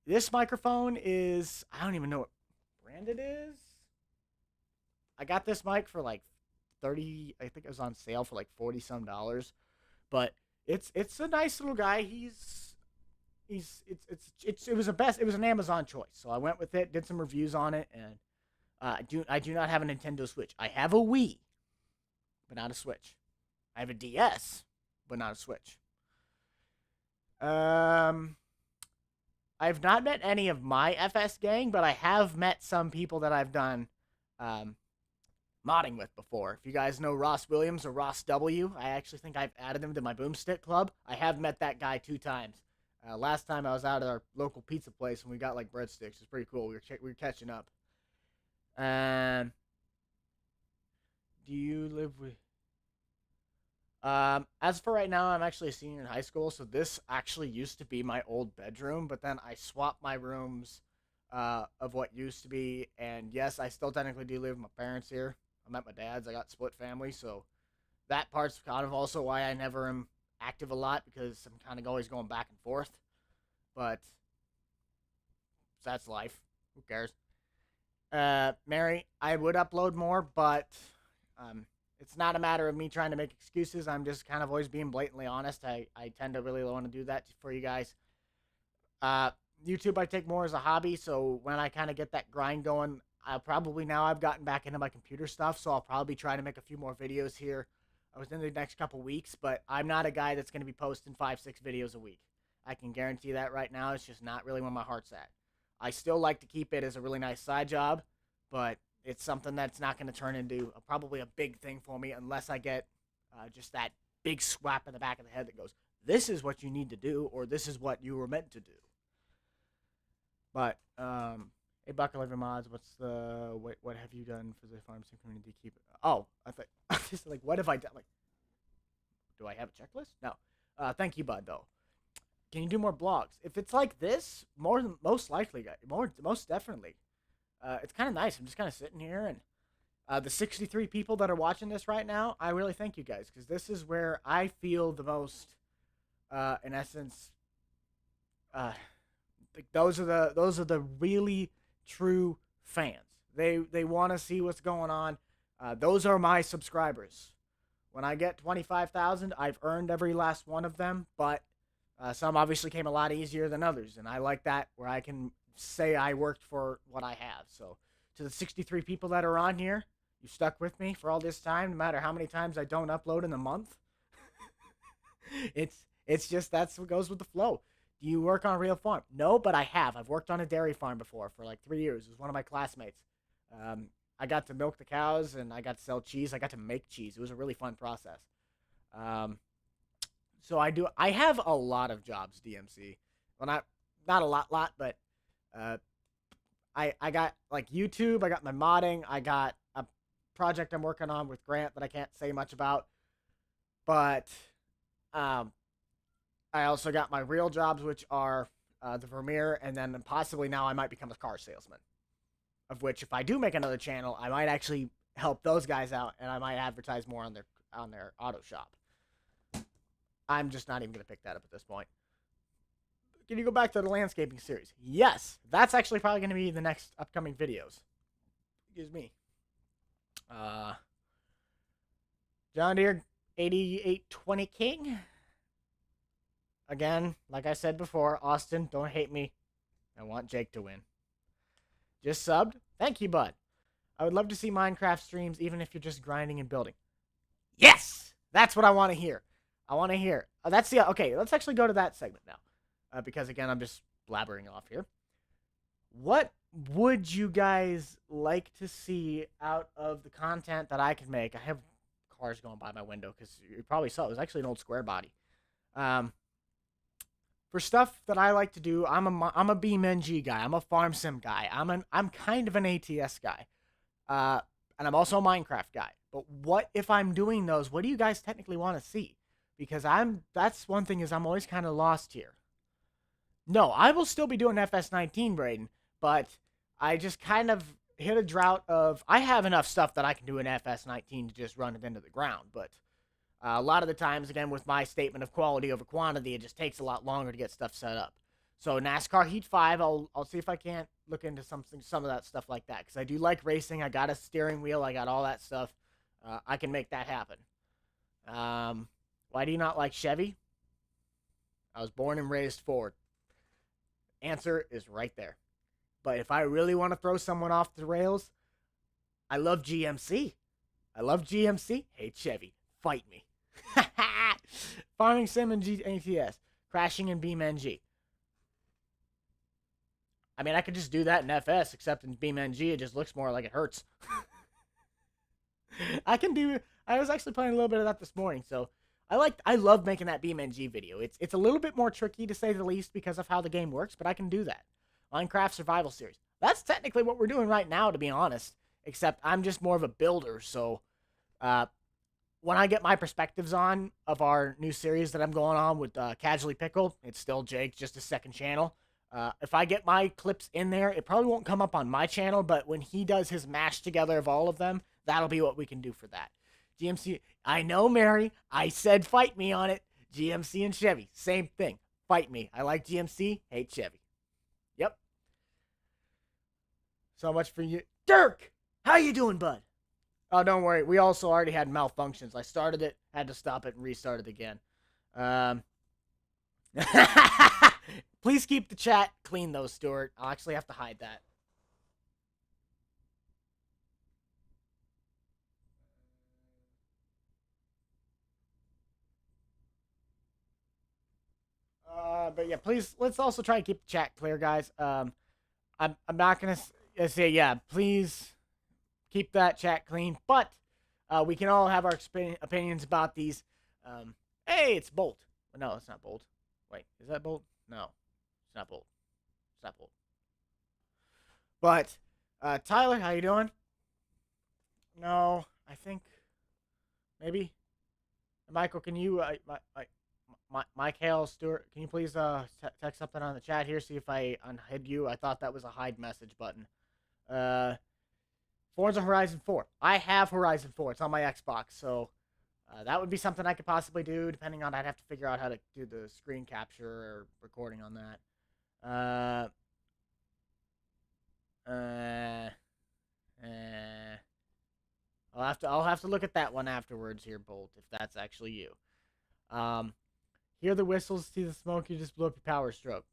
Speaker 1: This microphone is I don't even know what brand it is. I got this mic for like 30. I think it was on sale for like 40 some dollars, but it's a nice little guy. It was an Amazon choice, so I went with it, did some reviews on it, and I do not have a Nintendo Switch. I have a Wii, but not a Switch. I have a DS, but not a Switch. I've not met any of my FS gang, but I have met some people that I've done modding with before. If you guys know Ross Williams or Ross W, I actually think I've added him to my Boomstick club. I have met that guy 2 times. Last time I was out at our local pizza place and we got like breadsticks. It's pretty cool. We were catching up. Do you live with? As for right now, I'm actually a senior in high school, so this actually used to be my old bedroom, but then I swapped my rooms of what used to be, and yes, I still technically do live with my parents here. I'm at my dad's. I got split family, so that part's kind of also why I never am active a lot, because I'm kind of always going back and forth. But that's life. Who cares? Mary, I would upload more, but it's not a matter of me trying to make excuses. I'm just kind of always being blatantly honest. I tend to really want to do that for you guys. YouTube I take more as a hobby, so when I kind of get that grind going, I've gotten back into my computer stuff, so I'll probably try to make a few more videos here within the next couple weeks, but I'm not a guy that's going to be posting 5-6 videos a week. I can guarantee that right now. It's just not really where my heart's at. I still like to keep it as a really nice side job, but it's something that's not going to turn into probably a big thing for me unless I get just that big swap in the back of the head that goes, this is what you need to do, or this is what you were meant to do. But, hey, Bucket Living Mods, what have you done for the farm sim community to keep it? Oh, I thought, just like, what have I done? Like, do I have a checklist? No. Thank you, bud, though. Can you do more blogs? If it's like this, most likely, most definitely. It's kind of nice. I'm just kind of sitting here, and the 63 people that are watching this right now, I really thank you guys, because this is where I feel the most, in essence, those are the really true fans. They want to see what's going on. Those are my subscribers. When I get 25,000, I've earned every last one of them, but some obviously came a lot easier than others, and I like that, where I can say I worked for what I have. So to the 63 people that are on here, you stuck with me for all this time, no matter how many times I don't upload in a month. It's just, that's what goes with the flow. Do you work on a real farm? No, but I have. I've worked on a dairy farm before for like 3 years. It was one of my classmates. I got to milk the cows, and I got to sell cheese. I got to make cheese. It was a really fun process. So I have a lot of jobs, DMC. Well, not a lot, but I got like YouTube. I got my modding. I got a project I'm working on with Grant that I can't say much about. But I also got my real jobs, which are the Vermeer, and then possibly now I might become a car salesman. Of which, if I do make another channel, I might actually help those guys out, and I might advertise more on their auto shop. I'm just not even going to pick that up at this point. Can you go back to the landscaping series? Yes, that's actually probably going to be the next upcoming videos. Excuse me. John Deere 8820 King. Again, like I said before, Austin, don't hate me. I want Jake to win. Just subbed? Thank you, bud. I would love to see Minecraft streams, even if you're just grinding and building. Yes! That's what I want to hear. I want to hear. Okay, let's actually go to that segment now. Because, again, I'm just blabbering off here. What would you guys like to see out of the content that I can make? I have cars going by my window, because you probably saw it was actually an old square body. For stuff that I like to do, I'm a BeamNG guy. I'm a farm sim guy. I'm kind of an ATS guy. And I'm also a Minecraft guy. But what if I'm doing those? What do you guys technically want to see? Because that's one thing, is I'm always kind of lost here. No, I will still be doing FS19, Braden, but I just kind of hit a drought of, I have enough stuff that I can do in FS19 to just run it into the ground, but a lot of the times, again, with my statement of quality over quantity, it just takes a lot longer to get stuff set up. So NASCAR Heat 5, I'll see if I can't look into some of that stuff like that, because I do like racing. I got a steering wheel. I got all that stuff. I can make that happen. Why do you not like Chevy? I was born and raised Ford. Answer is right there. But if I really want to throw someone off the rails, I love GMC. I love GMC. Hate Chevy. Fight me. Farming Sim and ATS. Crashing in BeamNG. I mean, I could just do that in FS, except in BeamNG, it just looks more like it hurts. I can do. I was actually playing a little bit of that this morning, so I love making that BeamNG video. It's a little bit more tricky to say the least because of how the game works, but I can do that. Minecraft Survival Series. That's technically what we're doing right now, to be honest. Except I'm just more of a builder, so uh, when I get my perspectives on of our new series that I'm going on with Casually Pickled, it's still Jake, just a second channel. If I get my clips in there, it probably won't come up on my channel, but when he does his mash together of all of them, that'll be what we can do for that. GMC, I know, Mary. I said fight me on it. GMC and Chevy, same thing. Fight me. I like GMC, hate Chevy. Yep. So much for you. Dirk, how you doing, bud? Oh, don't worry. We also already had malfunctions. I started it, had to stop it, and restart it again. Please keep the chat clean, though, Stuart. I'll actually have to hide that. But yeah, please, let's also try and keep the chat clear, guys. I'm not going to say, yeah, please keep that chat clean, but we can all have our opinions about these. Hey, it's Bolt. No, it's not Bolt. Wait, is that Bolt? No, it's not Bolt. It's not Bolt. But Tyler, how you doing? No, I think maybe. Michael, can you Mike Hale Stewart, can you please text something on the chat here? See if I unhid you. I thought that was a hide message button. Forza Horizon 4. I have Horizon 4. It's on my Xbox, so that would be something I could possibly do. Depending on, I'd have to figure out how to do the screen capture or recording on that. I'll have to look at that one afterwards here, Bolt, if that's actually you. Hear the whistles, see the smoke, you just blew up your power stroke.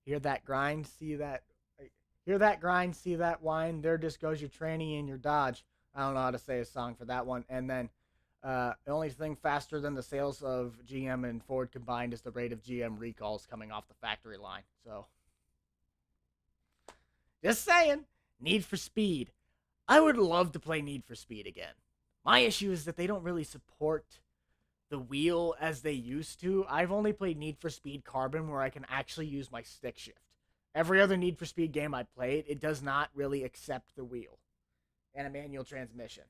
Speaker 1: Hear that grind, see that. Hear that grind, see that whine. There just goes your tranny and your Dodge. I don't know how to say a song for that one. And then the only thing faster than the sales of GM and Ford combined is the rate of GM recalls coming off the factory line. So, just saying. Need for Speed. I would love to play Need for Speed again. My issue is that they don't really support the wheel as they used to. I've only played Need for Speed Carbon where I can actually use my stick shift. Every other Need for Speed game I played, it does not really accept the wheel and a manual transmission.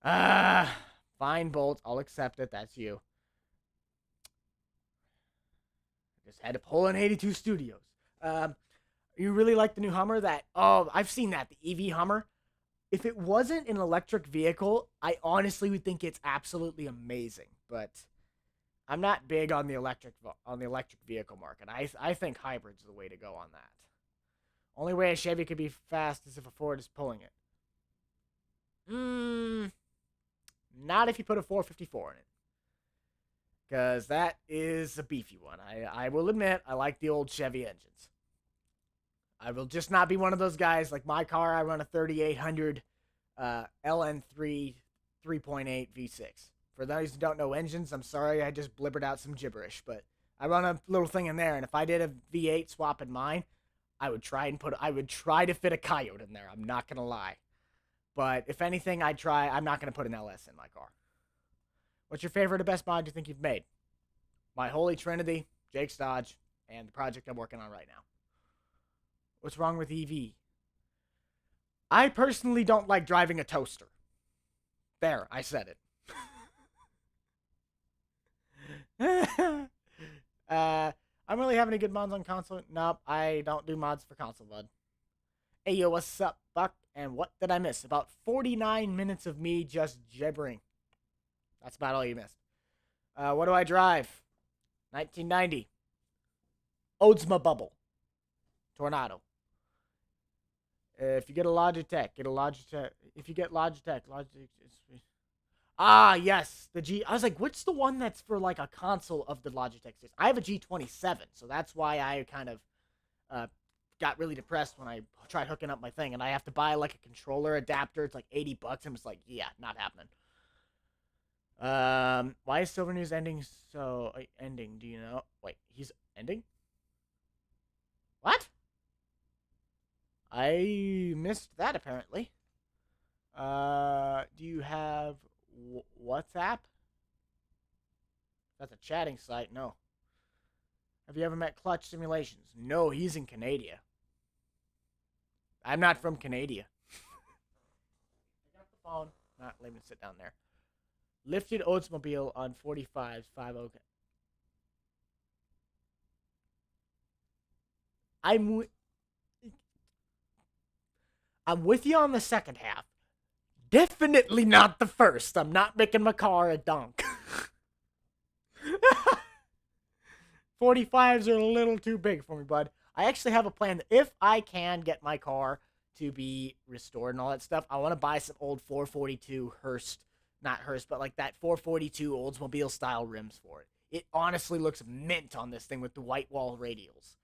Speaker 1: Fine, Bolt. I'll accept it. That's you. Just had to pull in 82 Studios. You really like the new Hummer? I've seen that. The EV Hummer. If it wasn't an electric vehicle, I honestly would think it's absolutely amazing. But I'm not big on the electric vehicle market. I think hybrid's the way to go on that. Only way a Chevy could be fast is if a Ford is pulling it. Not if you put a 454 in it. Because that is a beefy one. I will admit, I like the old Chevy engines. I will just not be one of those guys. Like my car, I run a 3800 LN3 3.8 V6. For those who don't know engines, I'm sorry, I just blibbered out some gibberish, but I run a little thing in there, and if I did a V8 swap in mine, I would try to fit a Coyote in there. I'm not gonna lie. But if anything, I'm not gonna put an LS in my car. What's your favorite or best mod you think you've made? My Holy Trinity, Jake's Dodge, and the project I'm working on right now. What's wrong with EV? I personally don't like driving a toaster. There, I said it. I'm really having a good mods on console. Nope, I don't do mods for console, bud. Hey, yo, what's up, Buck? And what did I miss? About 49 minutes of me just gibbering. That's about all you missed. What do I drive? 1990. Oldsma Bubble. Tornado. If you get a Logitech, get a Logitech. If you get Logitech, yes, the G. I was like, what's the one that's for like a console of the Logitech system? I have a G27, so that's why I kind of got really depressed when I tried hooking up my thing, and I have to buy like a controller adapter. It's like $80. I'm just like, yeah, not happening. Why is Silver News ending? Do you know? Wait, he's ending? What? I missed that apparently. Do you have WhatsApp? That's a chatting site. No. Have you ever met Clutch Simulations? No, he's in Canada. I'm not from Canada. Pick up the phone. Not letting me sit down there. Lifted Oldsmobile on 45s, 50. I'm I'm with you on the second half. Definitely not the first. I'm not making my car a donk. 45s are a little too big for me, bud. I actually have a plan that if I can get my car to be restored and all that stuff, I want to buy some old 442 Hearst, not Hearst, but like that 442 Oldsmobile style rims for it. It honestly looks mint on this thing with the white wall radials.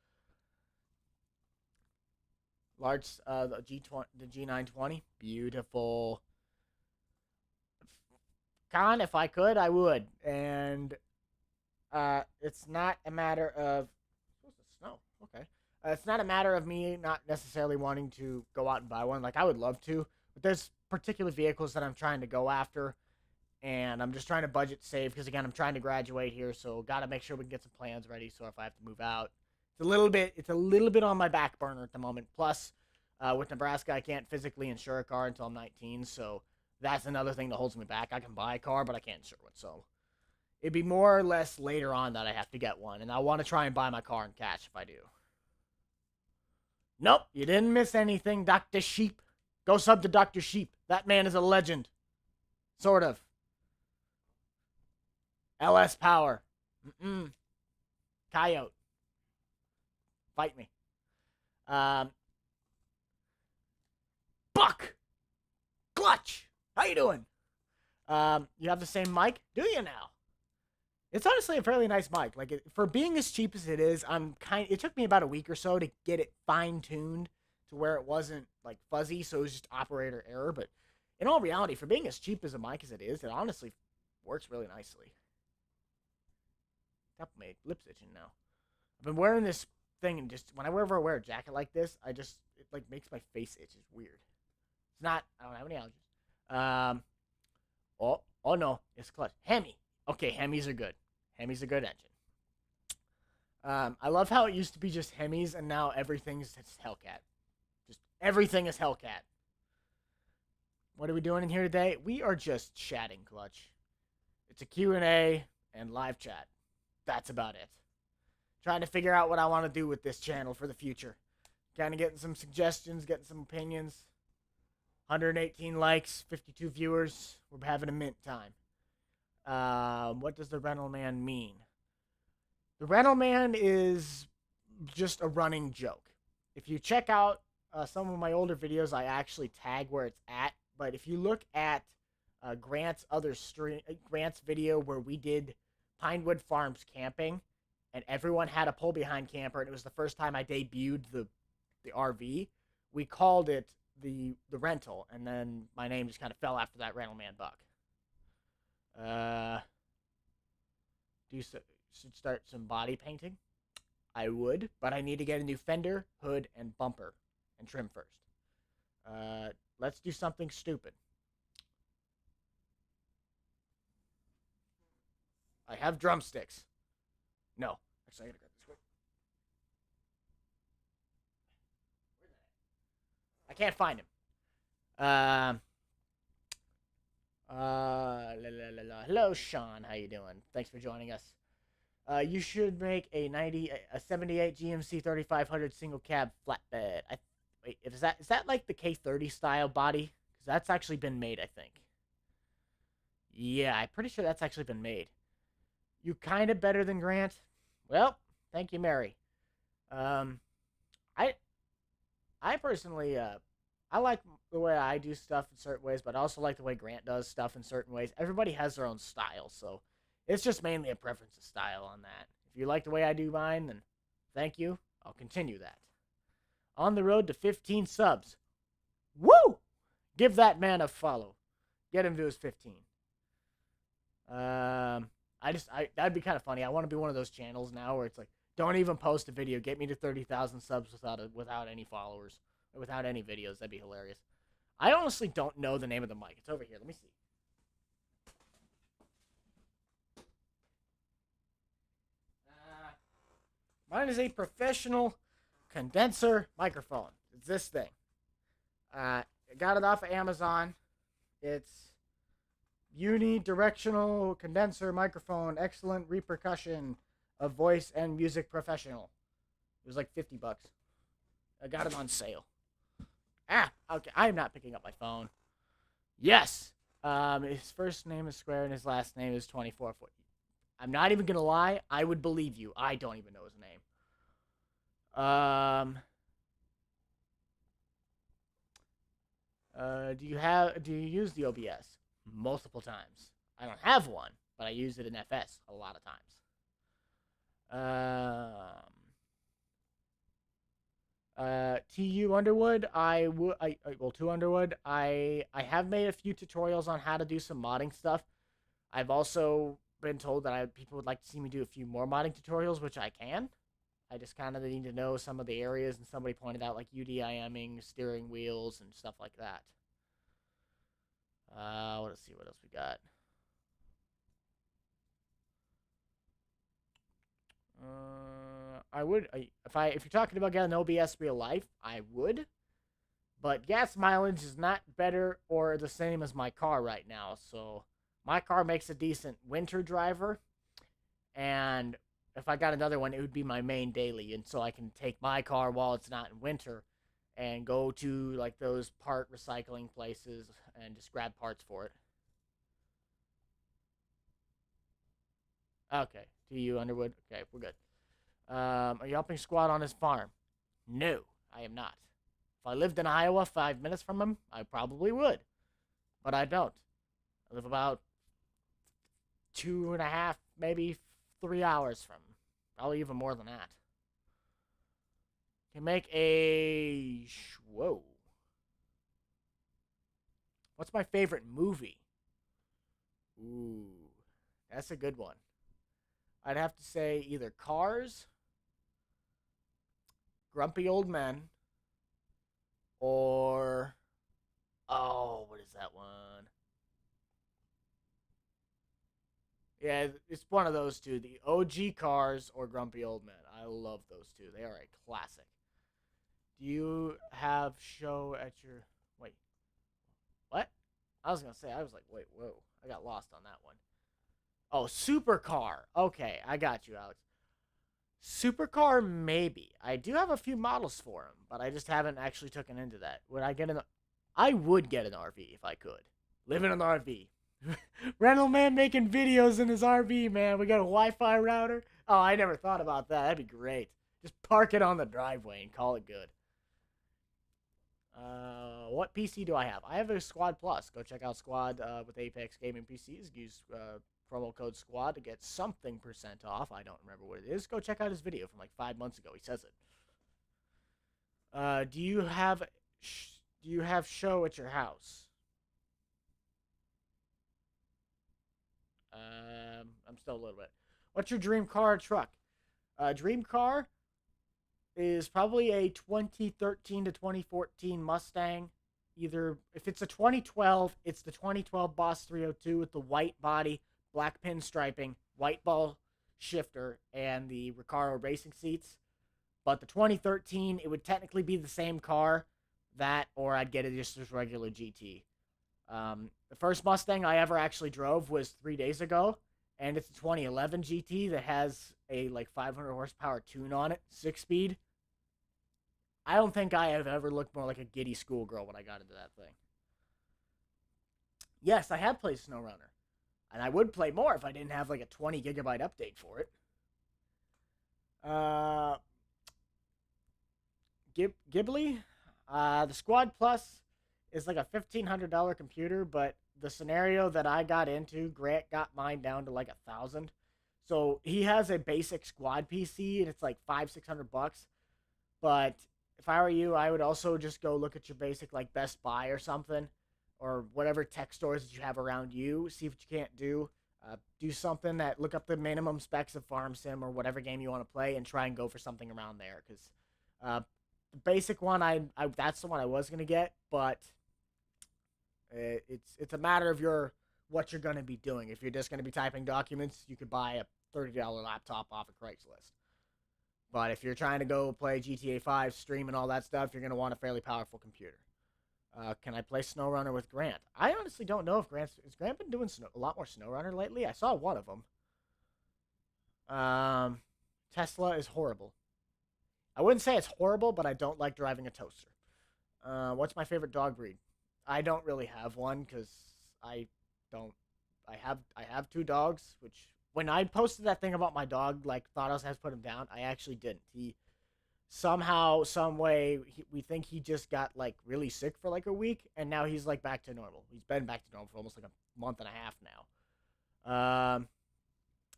Speaker 1: Large, the G20, the G920, beautiful. Con, if I could, I would. And it's not a matter of it's supposed to snow. Okay. It's not a matter of me not necessarily wanting to go out and buy one. Like I would love to, but there's particular vehicles that I'm trying to go after, and I'm just trying to budget save because again I'm trying to graduate here, so got to make sure we can get some plans ready. So if I have to move out, it's a little bit on my back burner at the moment. Plus, with Nebraska, I can't physically insure a car until I'm 19, so that's another thing that holds me back. I can buy a car, but I can't insure it. So it'd be more or less later on that I have to get one, and I want to try and buy my car in cash if I do. Nope, you didn't miss anything, Dr. Sheep. Go sub to Dr. Sheep. That man is a legend. Sort of. LS Power. Coyote. Fight me. Buck. Clutch. How you doing? You have the same mic? Do you now? It's honestly a fairly nice mic. Like for being as cheap as it is, it took me about a week or so to get it fine-tuned to where it wasn't like fuzzy, so it was just operator error. But in all reality, for being as cheap as a mic as it is, it honestly works really nicely. Top of my lips itching now. I've been wearing this thing, and just whenever I wear a jacket like this, it like makes my face itch. It's weird. It's not. I don't have any allergies. Oh no, it's Clutch. Hemi. Okay, Hemis are good. Hemi's a good engine. I love how it used to be just Hemis, and now everything's just Hellcat. Just everything is Hellcat. What are we doing in here today? We are just chatting, Clutch. It's a Q&A and live chat. That's about it. Trying to figure out what I want to do with this channel for the future. Kind of getting some suggestions, getting some opinions. 118 likes, 52 viewers. We're having a mint time. What does the rental man mean? The rental man is just a running joke. If you check out some of my older videos, I actually tag where it's at. But if you look at Grant's video where we did Pinewood Farms camping, and everyone had a pull behind camper, and it was the first time I debuted the RV. We called it the rental, and then my name just kind of fell after that, rental man Buck. Should start some body painting. I would, but I need to get a new fender, hood, and bumper, and trim first. Let's do something stupid. I have drumsticks. No, actually, I gotta grab this quick. I can't find him. Hello, Sean. How you doing? Thanks for joining us. You should make a 78 GMC 3500 single cab flatbed. Wait, is that like the K30 style body? Because that's actually been made, I think. Yeah, I'm pretty sure that's actually been made. You kind of better than Grant? Well, thank you, Mary. I personally, I like the way I do stuff in certain ways, but I also like the way Grant does stuff in certain ways. Everybody has their own style, so it's just mainly a preference of style on that. If you like the way I do mine, then thank you. I'll continue that. On the road to 15 subs. Woo! Give that man a follow. Get him to his 15. That'd be kind of funny. I want to be one of those channels now where it's like, don't even post a video. Get me to 30,000 subs without any followers. without any videos. That'd be hilarious. I honestly don't know the name of the mic. It's over here. Let me see. Mine is a professional condenser microphone. It's this thing. I got it off of Amazon. It's unidirectional condenser microphone, excellent repercussion of voice and music professional. It was like $50. I got it on sale. Okay. I'm not picking up my phone. Yes. His first name is Square and his last name is 24. I'm not even gonna lie. I would believe you. I don't even know his name. Do you use the OBS? Multiple times. I don't have one, but I use it in FS a lot of times. TU Underwood, to Underwood, I have made a few tutorials on how to do some modding stuff. I've also been told that people would like to see me do a few more modding tutorials, which I can. I just kind of need to know some of the areas, and somebody pointed out like UDIMing, steering wheels, and stuff like that. Let's see what else we got. If you're talking about getting an OBS real life, I would. But gas mileage is not better or the same as my car right now. So my car makes a decent winter driver, and if I got another one, it would be my main daily, and so I can take my car while it's not in winter and go to like those part recycling places and just grab parts for it. Okay, to you, Underwood. Okay, we're good. Are you helping Squad on his farm? No, I am not. If I lived in Iowa 5 minutes from him, I probably would. But I don't. I live about 2.5, maybe 3 hours from him. Probably even more than that. Can make a... Whoa. What's my favorite movie? Ooh, that's a good one. I'd have to say either Cars, Grumpy Old Men, or... Oh, what is that one? Yeah, it's one of those two. The OG Cars or Grumpy Old Men. I love those two. They are a classic. Do you have show at your... Wait. What? I was going to say, I was like, wait, whoa. I got lost on that one. Oh, Supercar. Okay, I got you, Alex. Supercar, maybe. I do have a few models for him, but I just haven't actually taken into that. Would I get an... I would get an RV if I could. Live in an RV. Rental man making videos in his RV, man. We got a Wi-Fi router. Oh, I never thought about that. That'd be great. Just park it on the driveway and call it good. What PC do I have? I have a Squad Plus. Go check out Squad with Apex Gaming PCs. Use promo code SQUAD to get something % off. I don't remember what it is. Go check out his video from like 5 months ago. He says it. Do you have show at your house? I'm still a little bit. What's your dream car or truck? Dream car is probably a 2013 to 2014 Mustang. Either, if it's a 2012, it's the 2012 Boss 302 with the white body, black pinstriping, white ball shifter, and the Recaro racing seats. But the 2013, it would technically be the same car, that, or I'd get it just as regular GT. The first Mustang I ever actually drove was 3 days ago, and it's a 2011 GT that has a like 500 horsepower tune on it, 6-speed. I don't think I have ever looked more like a giddy schoolgirl when I got into that thing. Yes, I have played SnowRunner, and I would play more if I didn't have like a 20 gigabyte update for it. Ghibli, the Squad Plus is like a $1,500 computer, but the scenario that I got into, Grant got mine down to like 1,000. So he has a basic Squad PC, and it's like $500-600. But if I were you, I would also just go look at your basic like Best Buy or something, or whatever tech stores that you have around you. See what you can't do. Do something that look up the minimum specs of Farm Sim or whatever game you want to play, and try and go for something around there. Because The basic one, I that's the one I was gonna get, but it's a matter of your what you're gonna be doing. If you're just gonna be typing documents, you could buy a $30 laptop off of Craigslist. But if you're trying to go play GTA 5, stream, and all that stuff, you're gonna want a fairly powerful computer. Can I play SnowRunner with Grant? I honestly don't know if Grant been doing a lot more SnowRunner lately. I saw one of them. Tesla is horrible. I wouldn't say it's horrible, but I don't like driving a toaster. What's my favorite dog breed? I don't really have one because I don't. I have two dogs, which when I posted that thing about my dog, like thought I was have to put him down, I actually didn't. He somehow, some way, we think he just got like really sick for like a week, and now he's like back to normal. He's been back to normal for almost like a month and a half now.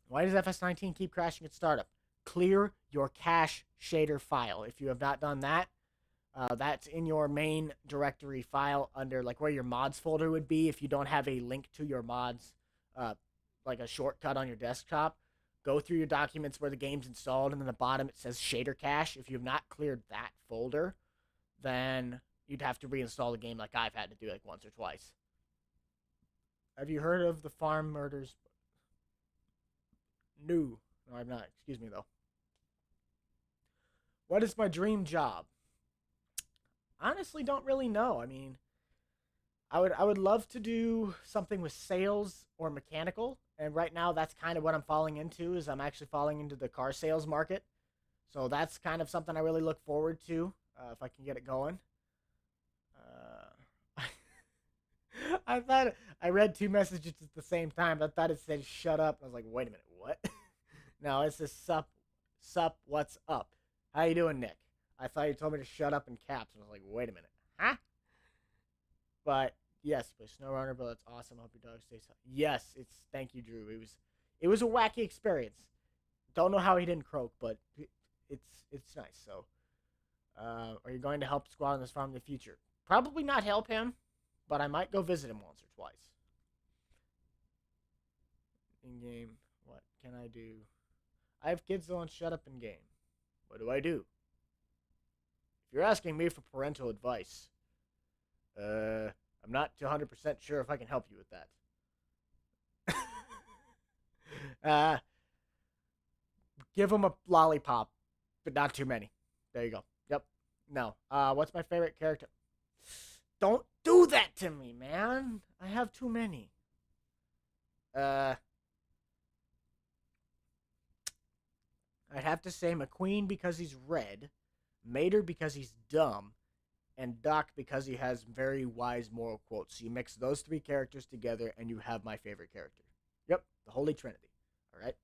Speaker 1: Why does FS19 keep crashing at startup? Clear your cache shader file. If you have not done that, that's in your main directory file under like where your mods folder would be. If you don't have a link to your mods, like a shortcut on your desktop, go through your documents where the game's installed, and then the bottom it says shader cache. If you have not cleared that folder, then you'd have to reinstall the game like I've had to do like once or twice. Have you heard of the farm murders? No, I've not. Excuse me though. What is my dream job? Honestly, don't really know. I mean, I would love to do something with sales or mechanical, and right now that's kind of what I'm falling into. Is I'm actually falling into the car sales market, so that's kind of something I really look forward to if I can get it going. I thought I read two messages at the same time. I thought it said "shut up." I was like, "Wait a minute, what?" No, it says "sup, what's up? How you doing, Nick?" I thought you told me to shut up in caps, and I was like, "Wait a minute, huh?" But yes, but SnowRunner, but that's awesome. I hope your dog stays healthy. Yes, it's thank you, Drew. It was a wacky experience. Don't know how he didn't croak, but it's nice. So, are you going to help Squad on this farm in the future? Probably not help him, but I might go visit him once or twice. In game, what can I do? I have kids that won't shut up in game. What do I do? If you're asking me for parental advice, I'm not 100% sure if I can help you with that. Give them a lollipop, but not too many. There you go. Yep. No. What's my favorite character? Don't do that to me, man. I have too many. I'd have to say McQueen because he's red, Mater because he's dumb, and Doc because he has very wise moral quotes. So you mix those three characters together, and you have my favorite character. Yep, the Holy Trinity. All right.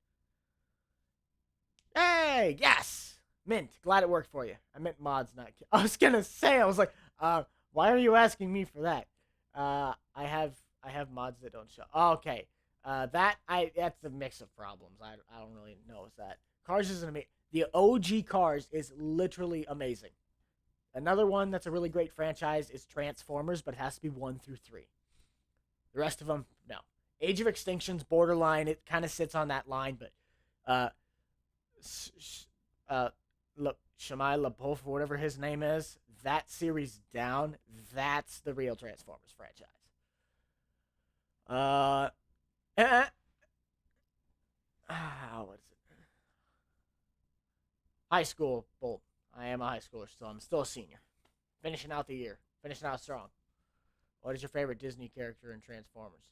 Speaker 1: Hey, yes, Mint. Glad it worked for you. I meant mods, not. I was gonna say. I was like, why are you asking me for that? I have mods that don't show. Oh, okay. That's a mix of problems. I don't really know what's that. Cars isn't amazing. The OG Cars is literally amazing. Another one that's a really great franchise is Transformers, but it has to be 1 through 3. The rest of them, no. Age of Extinction's borderline. It kind of sits on that line, but uh, look, Shemai LaBeouf, or whatever his name is, that series down, that's the real Transformers franchise. What is it? High school. Well, I am a high schooler still. I'm still a senior. Finishing out the year. Finishing out strong. What is your favorite Disney character in Transformers?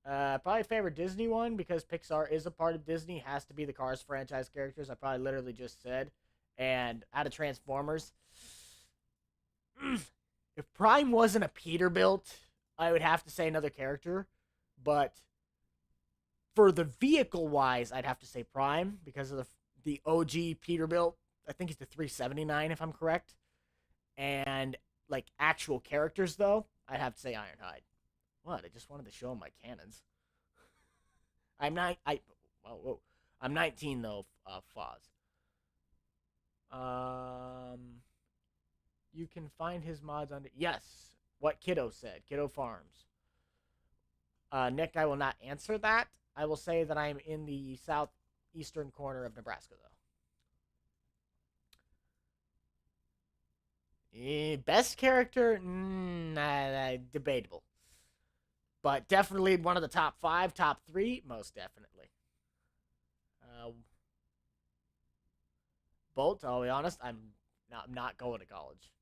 Speaker 1: Probably favorite Disney one because Pixar is a part of Disney. Has to be the Cars franchise characters. I probably literally just said. And out of Transformers, if Prime wasn't a Peterbilt, I would have to say another character. But for the vehicle wise, I'd have to say Prime because of the OG Peterbilt. I think it's the 379 if I'm correct. And like actual characters though, I'd have to say Ironhide. What? I just wanted to show him my cannons. I'm not. Whoa. I'm 19 though. Foz. You can find his mods under. Yes. What Kiddo said. Kiddo Farms. Nick, I will not answer that. I will say that I am in the southeastern corner of Nebraska though. Best character, debatable, but definitely one of the top five, top three, most definitely. Uh, Bolt, I'll be honest, I'm not going to college,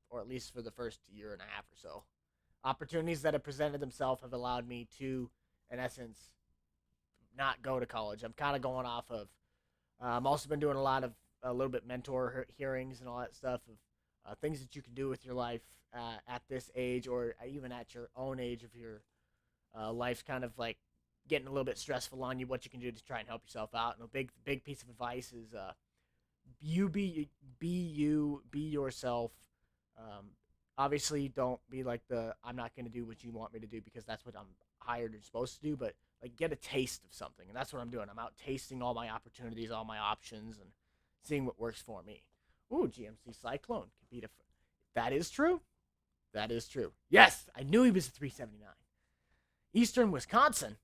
Speaker 1: or at least for the first year and a half or so. Opportunities that have presented themselves have allowed me to, in essence, not go to college. I'm kind of going off of. I'm also been doing a little bit mentor hearings and all that stuff of things that you can do with your life at this age, or even at your own age, if your life's kind of like getting a little bit stressful on you. What you can do to try and help yourself out. And a big piece of advice is you be yourself. Um, Obviously, don't be like the I'm not going to do what you want me to do because that's what I'm hired and supposed to do. But like, get a taste of something, and that's what I'm doing. I'm out tasting all my opportunities, all my options, and seeing what works for me. Ooh, GMC Cyclone could beat a. That is true. That is true. Yes, I knew he was a 379. Eastern Wisconsin.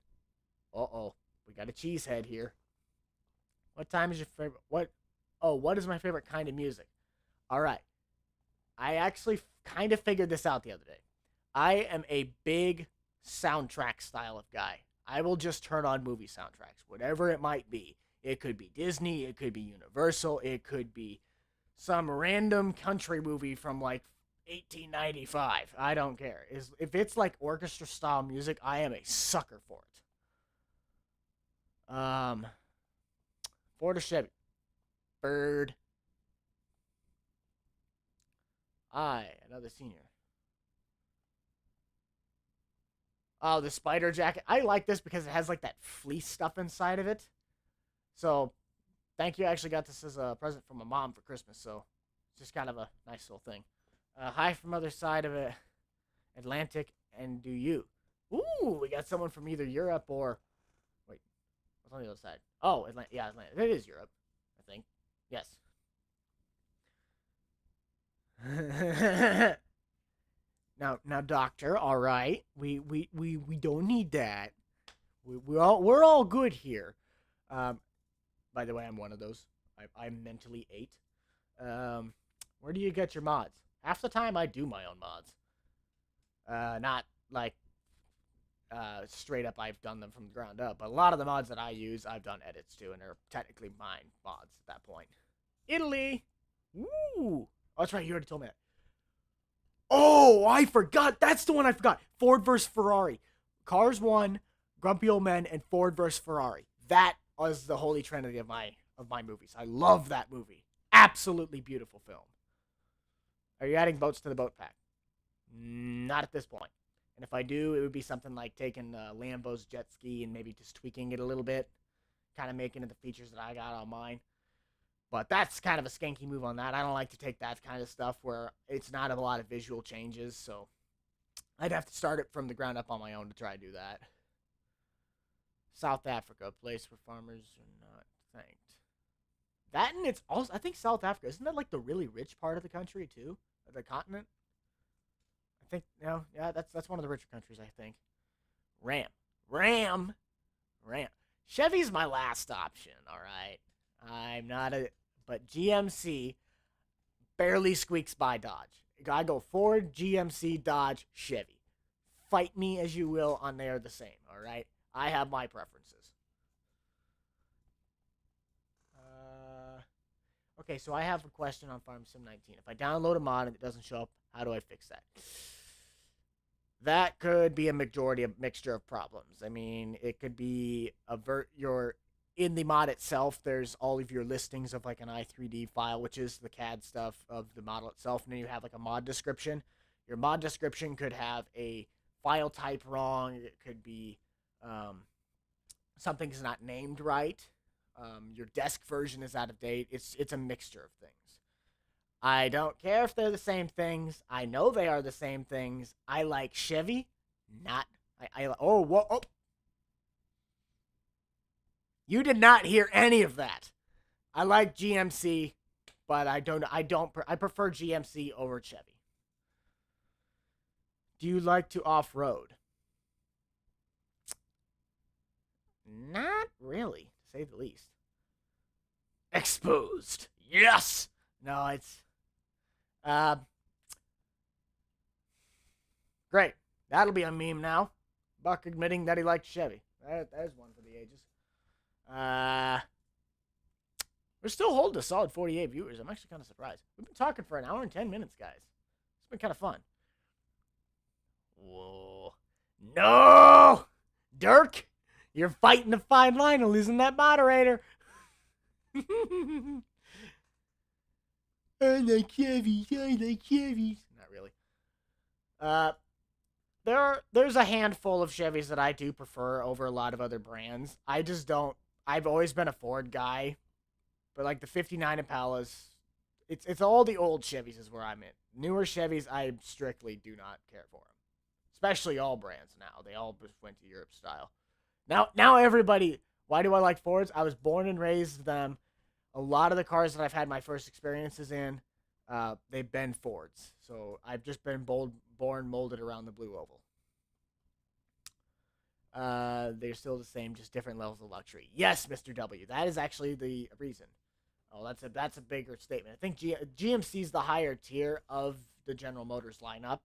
Speaker 1: Uh-oh, we got a cheesehead here. What time is your favorite? What? Oh, what is my favorite kind of music? All right. I actually kind of figured this out the other day. I am a big soundtrack style of guy. I will just turn on movie soundtracks, whatever it might be. It could be Disney, it could be Universal, it could be some random country movie from like 1895. I don't care. If it's like orchestra style music, I am a sucker for it. Ford or Chevy? Bird. Another senior. Oh, the spider jacket. I like this because it has like that fleece stuff inside of it. So, thank you. I actually got this as a present from my mom for Christmas. So, it's just kind of a nice little thing. Hi from other side of it, Atlantic, and do you? Ooh, we got someone from either Europe or wait, what's on the other side? Oh, Atlantic. Yeah, Atlantic. It is Europe, I think. Yes. Now, doctor. All right, we don't need that. We're all good here. Um, by the way, I'm one of those. I'm mentally 8. Um, where do you get your mods? Half the time, I do my own mods. Not like straight up. I've done them from the ground up, but a lot of the mods that I use, I've done edits to, and they're technically mine mods at that point. Italy. Ooh. Oh, that's right. You already told me that. Oh, I forgot. That's the one I forgot. Ford versus Ferrari. Cars 1, Grumpy Old Men, and Ford versus Ferrari. That was the holy trinity of my movies. I love that movie. Absolutely beautiful film. Are you adding boats to the boat pack? Not at this point. And if I do, it would be something like taking Lambo's jet ski and maybe just tweaking it a little bit, kind of making it the features that I got on mine. But that's kind of a skanky move on that. I don't like to take that kind of stuff where it's not a lot of visual changes, so I'd have to start it from the ground up on my own to try to do that. South Africa, a place where farmers are not thanked. That and it's also, I think South Africa, isn't that like the really rich part of the country too? The continent? I think, no, yeah, that's one of the richer countries, I think. Ram. Ram. Ram. Chevy's my last option, all right? I'm not a, but GMC barely squeaks by Dodge. I go Ford, GMC, Dodge, Chevy. Fight me as you will on they are the same, all right? I have my preferences. Okay, so I have a question on Farm Sim 19. If I download a mod and it doesn't show up, how do I fix that? That could be a mixture of problems. I mean, it could be your in the mod itself. There's all of your listings of like an i3D file, which is the CAD stuff of the model itself, and then you have like a mod description. Your mod description could have a file type wrong. It could be something's not named right. Your desk version is out of date. It's a mixture of things. I don't care if they're the same things. I know they are the same things. I like Chevy, not oh, whoa, oh. You did not hear any of that. I like GMC, but I prefer GMC over Chevy. Do you like to off-road? Not really, to say the least. Exposed. Yes. No, it's Great. That'll be a meme now. Buck admitting that he liked Chevy. There's one for the ages. We're still holding a solid 48 viewers. I'm actually kind of surprised. We've been talking for an hour and 10 minutes, guys. It's been kind of fun. Whoa. No! Dirk, you're fighting the fine line of losing that moderator. I like Chevys. I like Chevys. Not really. There's a handful of Chevys that I do prefer over a lot of other brands. I just don't. I've always been a Ford guy, but like the '59 Impalas, it's all the old Chevys is where I'm in. Newer Chevys, I strictly do not care for them, especially all brands now. They all just went to Europe style. Now everybody. Why do I like Fords? I was born and raised them. A lot of the cars that I've had my first experiences in, they've been Fords. So I've just been born molded around the blue oval. They're still the same, just different levels of luxury. Yes, Mr. W. That is actually the reason. Oh, that's a bigger statement. I think GMC's the higher tier of the General Motors lineup,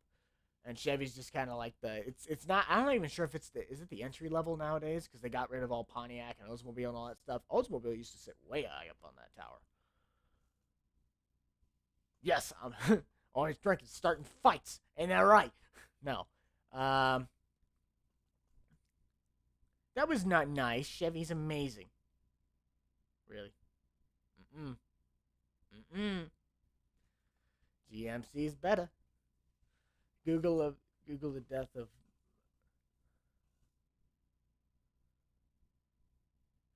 Speaker 1: and Chevy's just kind of like it's not. I'm not even sure if is it the entry level nowadays because they got rid of all Pontiac and Oldsmobile and all that stuff. Oldsmobile used to sit way high up on that tower. Yes, I'm always drinking, starting fights. Ain't that right? No. That was not nice. Chevy's amazing. Really? Mm-mm. GMC's better. Google the death of.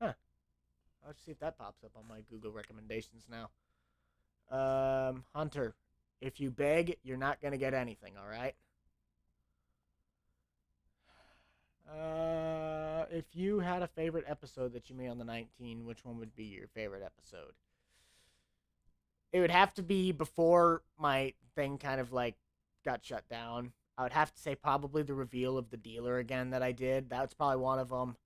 Speaker 1: Huh. I'll see if that pops up on my Google recommendations now. Hunter, if you beg, you're not gonna get anything. All right. If you had a favorite episode that you made on the 19, which one would be your favorite episode? It would have to be before my thing kind of like got shut down. I would have to say probably the reveal of the dealer again that I did. That's probably one of them.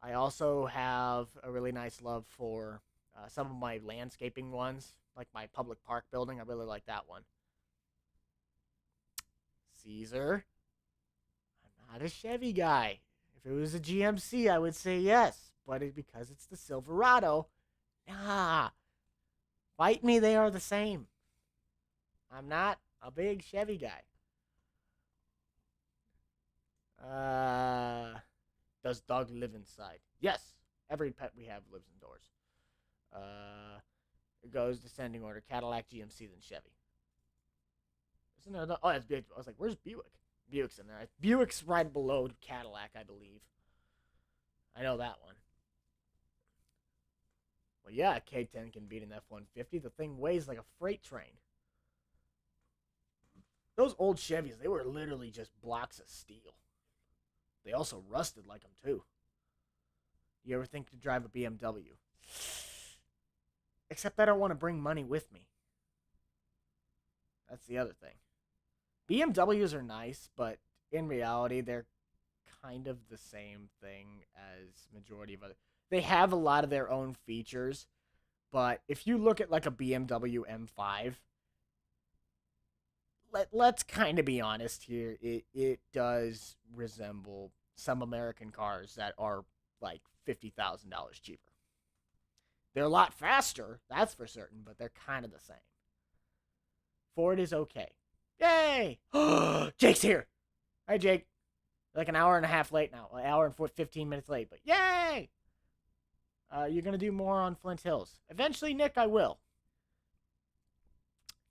Speaker 1: I also have a really nice love for some of my landscaping ones, like my public park building. I really like that one. Caesar, I'm not a Chevy guy. If it was a GMC, I would say yes, but because it's the Silverado, nah. Fight me, they are the same. I'm not a big Chevy guy. Does Doug live inside? Yes. Every pet we have lives indoors. It goes descending order: Cadillac, GMC, then Chevy. Isn't there? Oh, that's Buick. I was like, where's Buick? Buick's in there. Buick's right below Cadillac, I believe. I know that one. Well, yeah, K10 can beat an F-150. The thing weighs like a freight train. Those old Chevys, they were literally just blocks of steel. They also rusted like them, too. You ever think to drive a BMW? Except I don't want to bring money with me. That's the other thing. BMWs are nice, but in reality, they're kind of the same thing as majority of other. They have a lot of their own features, but if you look at like a BMW M5, let's kind of be honest here. It does resemble some American cars that are like $50,000 cheaper. They're a lot faster, that's for certain, but they're kind of the same. Ford is okay. Yay! Jake's here. Hi, Jake. Like an hour and a half late now. An hour and 15 minutes late, but yay! You're going to do more on Flint Hills. Eventually, Nick, I will.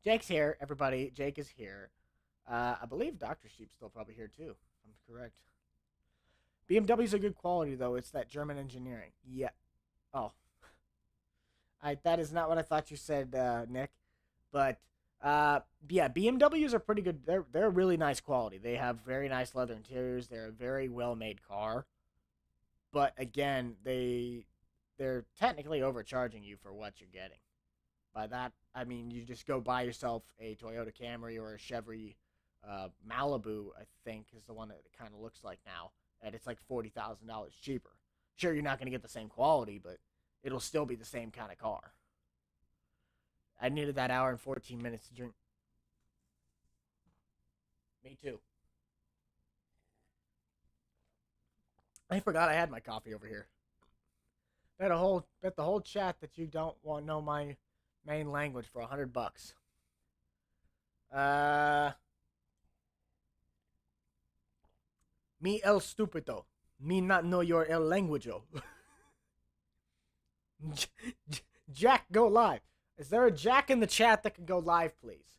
Speaker 1: Jake's here, everybody. Jake is here. I believe Dr. Sheep's still probably here, too, if I'm correct. BMW's a good quality, though. It's that German engineering. Yeah. Oh. That is not what I thought you said, Nick. But, yeah, BMWs are pretty good. They're really nice quality. They have very nice leather interiors. They're a very well-made car. But, again, they're technically overcharging you for what you're getting. By that, I mean you just go buy yourself a Toyota Camry or a Chevy Malibu, I think, is the one that it kind of looks like now. And it's like $40,000 cheaper. Sure, you're not going to get the same quality, but it'll still be the same kind of car. I needed that hour and 14 minutes to drink. Me too. I forgot I had my coffee over here. Bet the whole chat that you don't want to know my main language for $100. Uh, me el stupido. Me not know your el languageo. Jack, go live. Is there a Jack in the chat that can go live, please?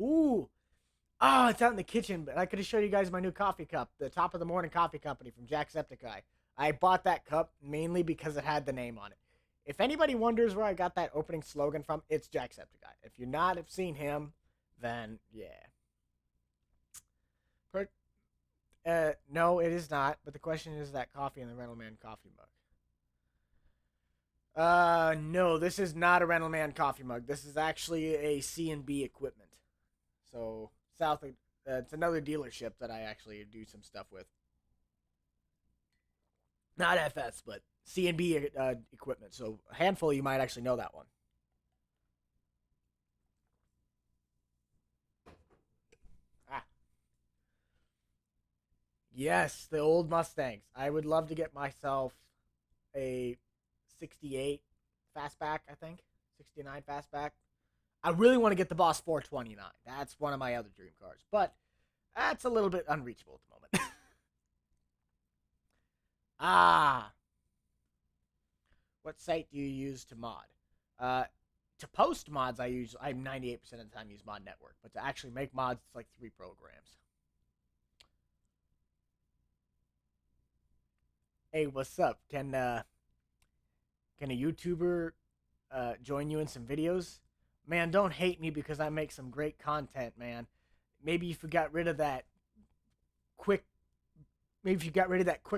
Speaker 1: Ooh. Oh, it's out in the kitchen, but I could have showed you guys my new coffee cup, the Top of the Morning Coffee Company from Jacksepticeye. I bought that cup mainly because it had the name on it. If anybody wonders where I got that opening slogan from, it's Jacksepticeye. If you not have seen him, then yeah. No, it is not. But the question is that coffee in the Rental Man coffee mug. No, this is not a Rental Man coffee mug. This is actually a C&B equipment. So South, it's another dealership that I actually do some stuff with. Not FS, but C&B equipment. So a handful of you might actually know that one. Ah. Yes, the old Mustangs. I would love to get myself a 68 fastback, I think. 69 fastback. I really want to get the Boss 429. That's one of my other dream cars. But that's a little bit unreachable at the moment. Ah. What site do you use to mod? To post mods, I'm 98% of the time use Mod Network. But to actually make mods, it's like 3 programs. Hey, what's up? Can a YouTuber join you in some videos? Man, don't hate me because I make some great content, man. Maybe if you got rid of that quick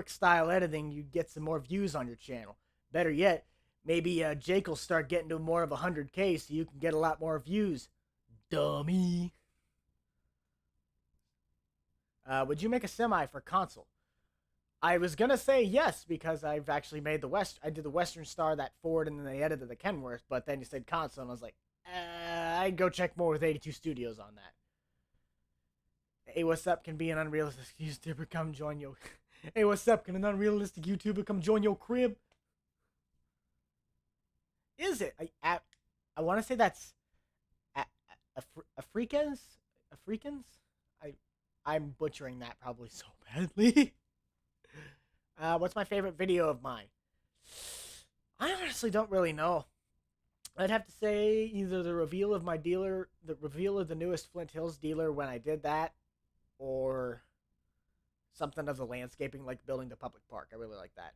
Speaker 1: style editing, you'd get some more views on your channel. Better yet, maybe Jake will start getting to more of 100K so you can get a lot more views. Dummy. Would you make a semi for console? I was gonna say yes because I've actually made I did the Western Star, that Ford, and then they edited the Kenworth. But then you said console, and I was like, I'd go check more with 82 Studios on that. Hey, what's up? Can be an unrealistic YouTuber come join your. Hey, what's up? Can an unrealistic YouTuber come join your crib? Is it? I want to say that's Africans. Africans. I'm butchering that probably so badly. What's my favorite video of mine? I honestly don't really know. I'd have to say either the reveal of the newest Flint Hills dealer when I did that, or something of the landscaping, like building the public park. I really like that.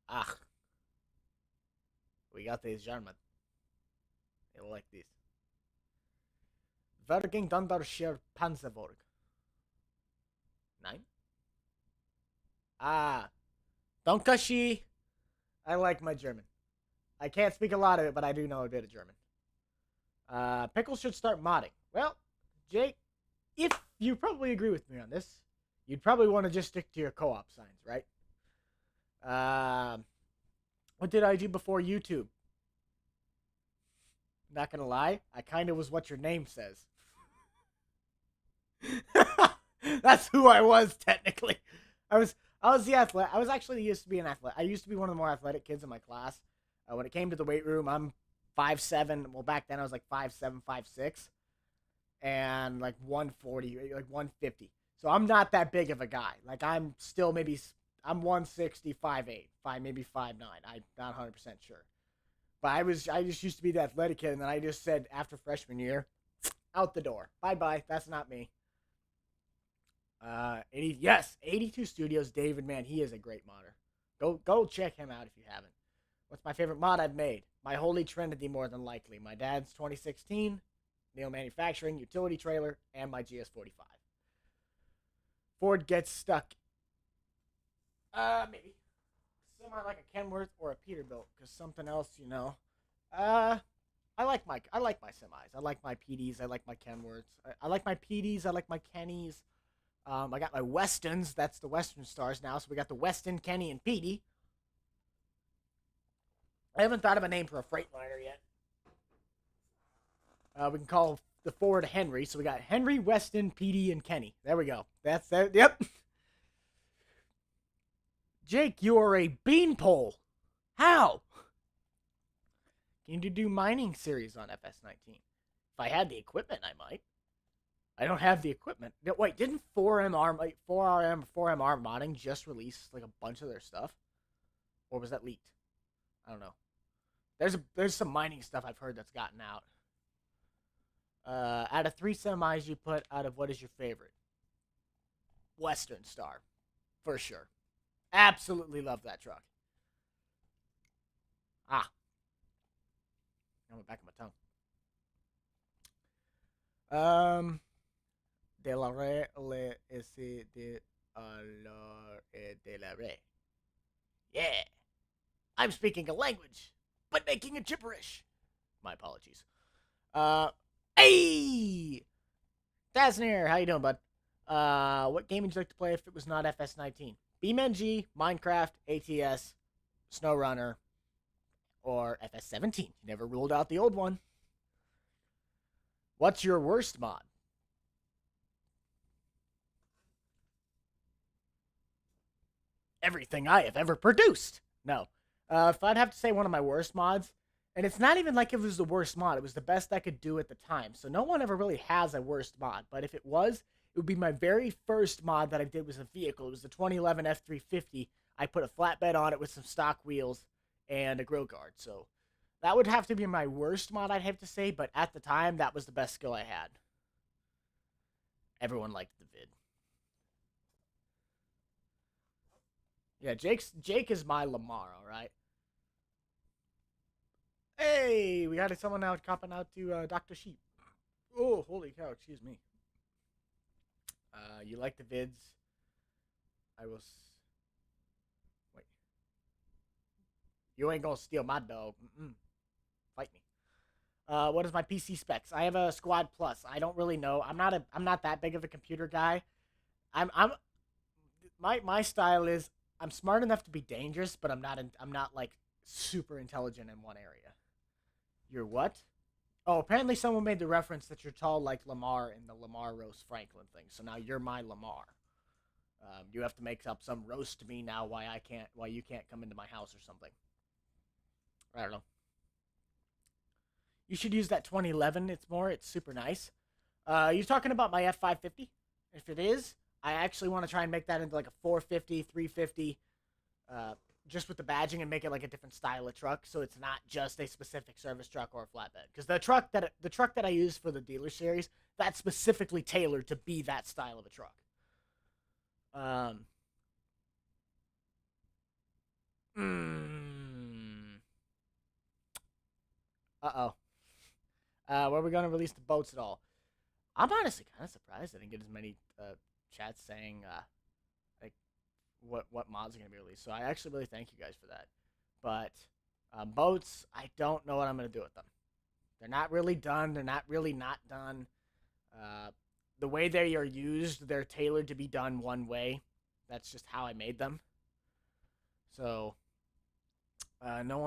Speaker 1: Ah, we got these German. You'll like these. Verging Dundershire Panzervorg. 9? Ah, Donkashi. I like my German. I can't speak a lot of it, but I do know a bit of German. Pickles should start modding. Well, Jake, if you probably agree with me on this, you'd probably want to just stick to your co-op signs, right? What did I do before YouTube? Not gonna lie, I kind of was what your name says. That's who I was technically. I was the athlete. I was actually used to be an athlete. I used to be one of the more athletic kids in my class. When it came to the weight room, I'm 5'7". Well, back then I was like 5'7", 5'6", and like 140, like 150. So I'm not that big of a guy. Like I'm 160, 5'8", maybe 5'9". I'm not 100% sure. But I just used to be the athletic kid, and then I just said after freshman year, out the door. Bye. That's not me. 82 Studios, David, man, he is a great modder. Go check him out if you haven't. What's my favorite mod I've made? My Holy Trinity, more than likely. My dad's 2016, Neil Manufacturing, utility trailer, and my GS45. Ford gets stuck. Maybe. Semi like a Kenworth or a Peterbilt, because something else, you know. I like my semis. I like my PDs. I like my Kenworths. I like my PDs. I like my Kennys. I got my Westons. That's the Western Stars now. So we got the Weston, Kenny, and PD. I haven't thought of a name for a Freightliner yet. We can call the forward Henry. So we got Henry, Weston, PD, and Kenny. There we go. That's that. Yep. Jake, you are a beanpole. How? Can you do mining series on FS19? If I had the equipment, I might. I don't have the equipment. Wait, didn't 4MR, 4MR modding just release like a bunch of their stuff? Or was that leaked? I don't know. There's some mining stuff I've heard that's gotten out. Out of 3 semis you put, out of what is your favorite? Western Star. For sure. Absolutely love that truck. Ah. I went back in my tongue. De la re le esse de alors et de la re. Yeah. I'm speaking a language, but making it gibberish. My apologies. Hey! Dasnir, how you doing, bud? What game would you like to play if it was not FS19? BeamNG, Minecraft, ATS, SnowRunner, or FS17. You never ruled out the old one. What's your worst mod? Everything I have ever produced. No. If I'd have to say one of my worst mods, and it's not even like it was the worst mod, it was the best I could do at the time. So no one ever really has a worst mod, but if it was, it would be my very first mod that I did was a vehicle. It was the 2011 F350. I put a flatbed on it with some stock wheels and a grill guard. So that would have to be my worst mod, I'd have to say, but at the time, that was the best skill I had. Everyone liked the vid. Yeah, Jake is my Lamar, all right? Hey, we got someone out copping out to Dr. Sheep. Oh, holy cow, excuse me. You like the vids? I will... Wait. You ain't gonna steal my dog. Fight me. What is my PC specs? I have a Squad Plus. I don't really know. I'm not that big of a computer guy. My style is I'm smart enough to be dangerous, but I'm not like super intelligent in one area. You're what? Oh, apparently someone made the reference that you're tall like Lamar in the Lamar roast Franklin thing. So now you're my Lamar. You have to make up some roast to me now why you can't come into my house or something. I don't know. You should use that 2011. It's super nice. You talking about my F550? If it is, I actually want to try and make that into like a 450, 350, just with the badging and make it like a different style of truck, so it's not just a specific service truck or a flatbed. Because the truck that I use for the dealer series, that's specifically tailored to be that style of a truck. Were we gonna release the boats at all? I'm honestly kind of surprised I didn't get as many chats saying like what mods are gonna be released. So I actually really thank you guys for that. But boats, I don't know what I'm gonna do with them. They're not really done. They're not really not done. The way they are used, they're tailored to be done one way. That's just how I made them. So no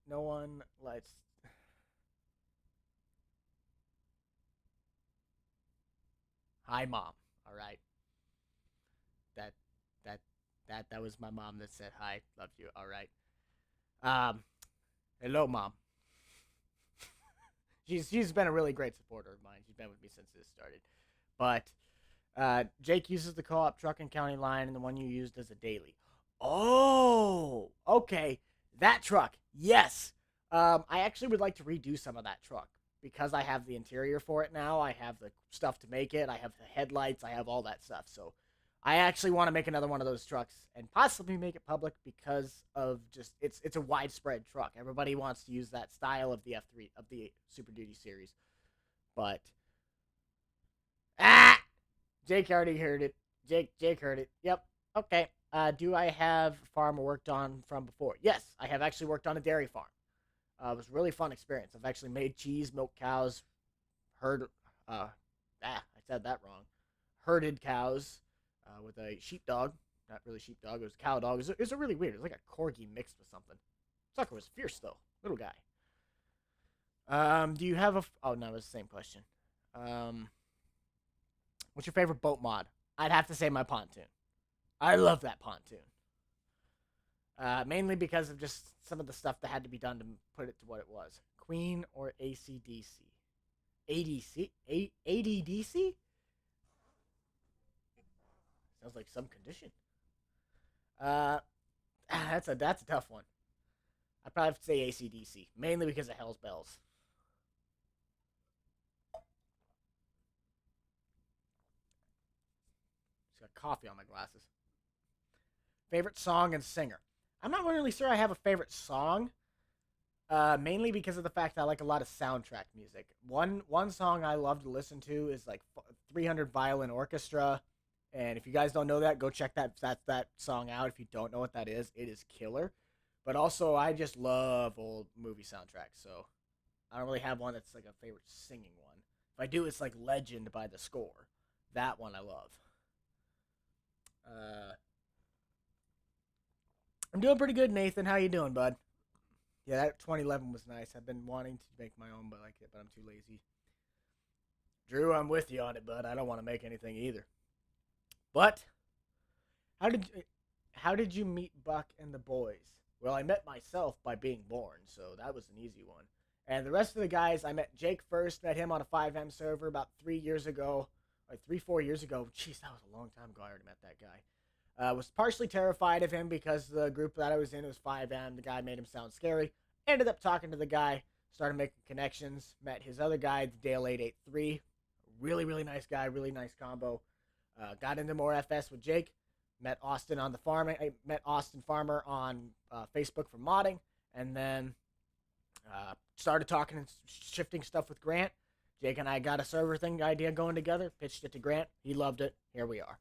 Speaker 1: one lets. Hi, Mom. All right. That was my mom that said hi. Love you. All right. Hello, Mom. She's been a really great supporter of mine. She's been with me since this started. But Jake uses the co-op truck and county line, and the one you used as a daily. Oh, okay. That truck. Yes. I actually would like to redo some of that truck. Because I have the interior for it now, I have the stuff to make it, I have the headlights, I have all that stuff. So I actually want to make another one of those trucks and possibly make it public because of just it's a widespread truck. Everybody wants to use that style of the F3 of the Super Duty series. But Jake already heard it. Jake heard it. Yep. Okay. Do I have a farm I worked on from before? Yes, I have actually worked on a dairy farm. It was a really fun experience. I've actually made cheese, milked cows, I said that wrong. Herded cows with a sheepdog. Not really sheepdog, it was a cow dog. It was a really weird. It was like a corgi mixed with something. Sucker was fierce, though. Little guy. Do you have a... Oh, no, it was the same question. Um, what's your favorite boat mod? I'd have to say my pontoon. I love that pontoon. Mainly because of just some of the stuff that had to be done to put it to what it was. Queen or ACDC? ADC? ADDC? Sounds like some condition. Uh, that's a tough one. I'd probably have to say ACDC, mainly because of Hell's Bells. Just got coffee on my glasses. Favorite song and singer? I'm not really sure I have a favorite song. Mainly because of the fact that I like a lot of soundtrack music. One song I love to listen to is like 300 Violin Orchestra, and if you guys don't know that, go check that song out. If you don't know what that is, it is killer. But also, I just love old movie soundtracks, so I don't really have one that's like a favorite singing one. If I do, it's like Legend by the Score. That one I love. Uh, I'm doing pretty good, Nathan. How you doing, bud? Yeah, that 2011 was nice. I've been wanting to make my own, but I'm too lazy. Drew, I'm with you on it, bud. I don't want to make anything either. But how did how did you meet Buck and the boys? Well, I met myself by being born, so that was an easy one. And the rest of the guys, I met Jake first. Met him on a 5M server about 3 years ago, like 3, 4 years ago. Jeez, that was a long time ago. I already met that guy. Was partially terrified of him because the group that I was in was 5M. The guy made him sound scary. Ended up talking to the guy, started making connections. Met his other guy, the Dale 883. Really, really nice guy, really nice combo. Got into more FS with Jake. Met Austin on the farming. I met Austin Farmer on Facebook for modding, and then started talking and shifting stuff with Grant. Jake and I got a server thing idea going together. Pitched it to Grant. He loved it. Here we are.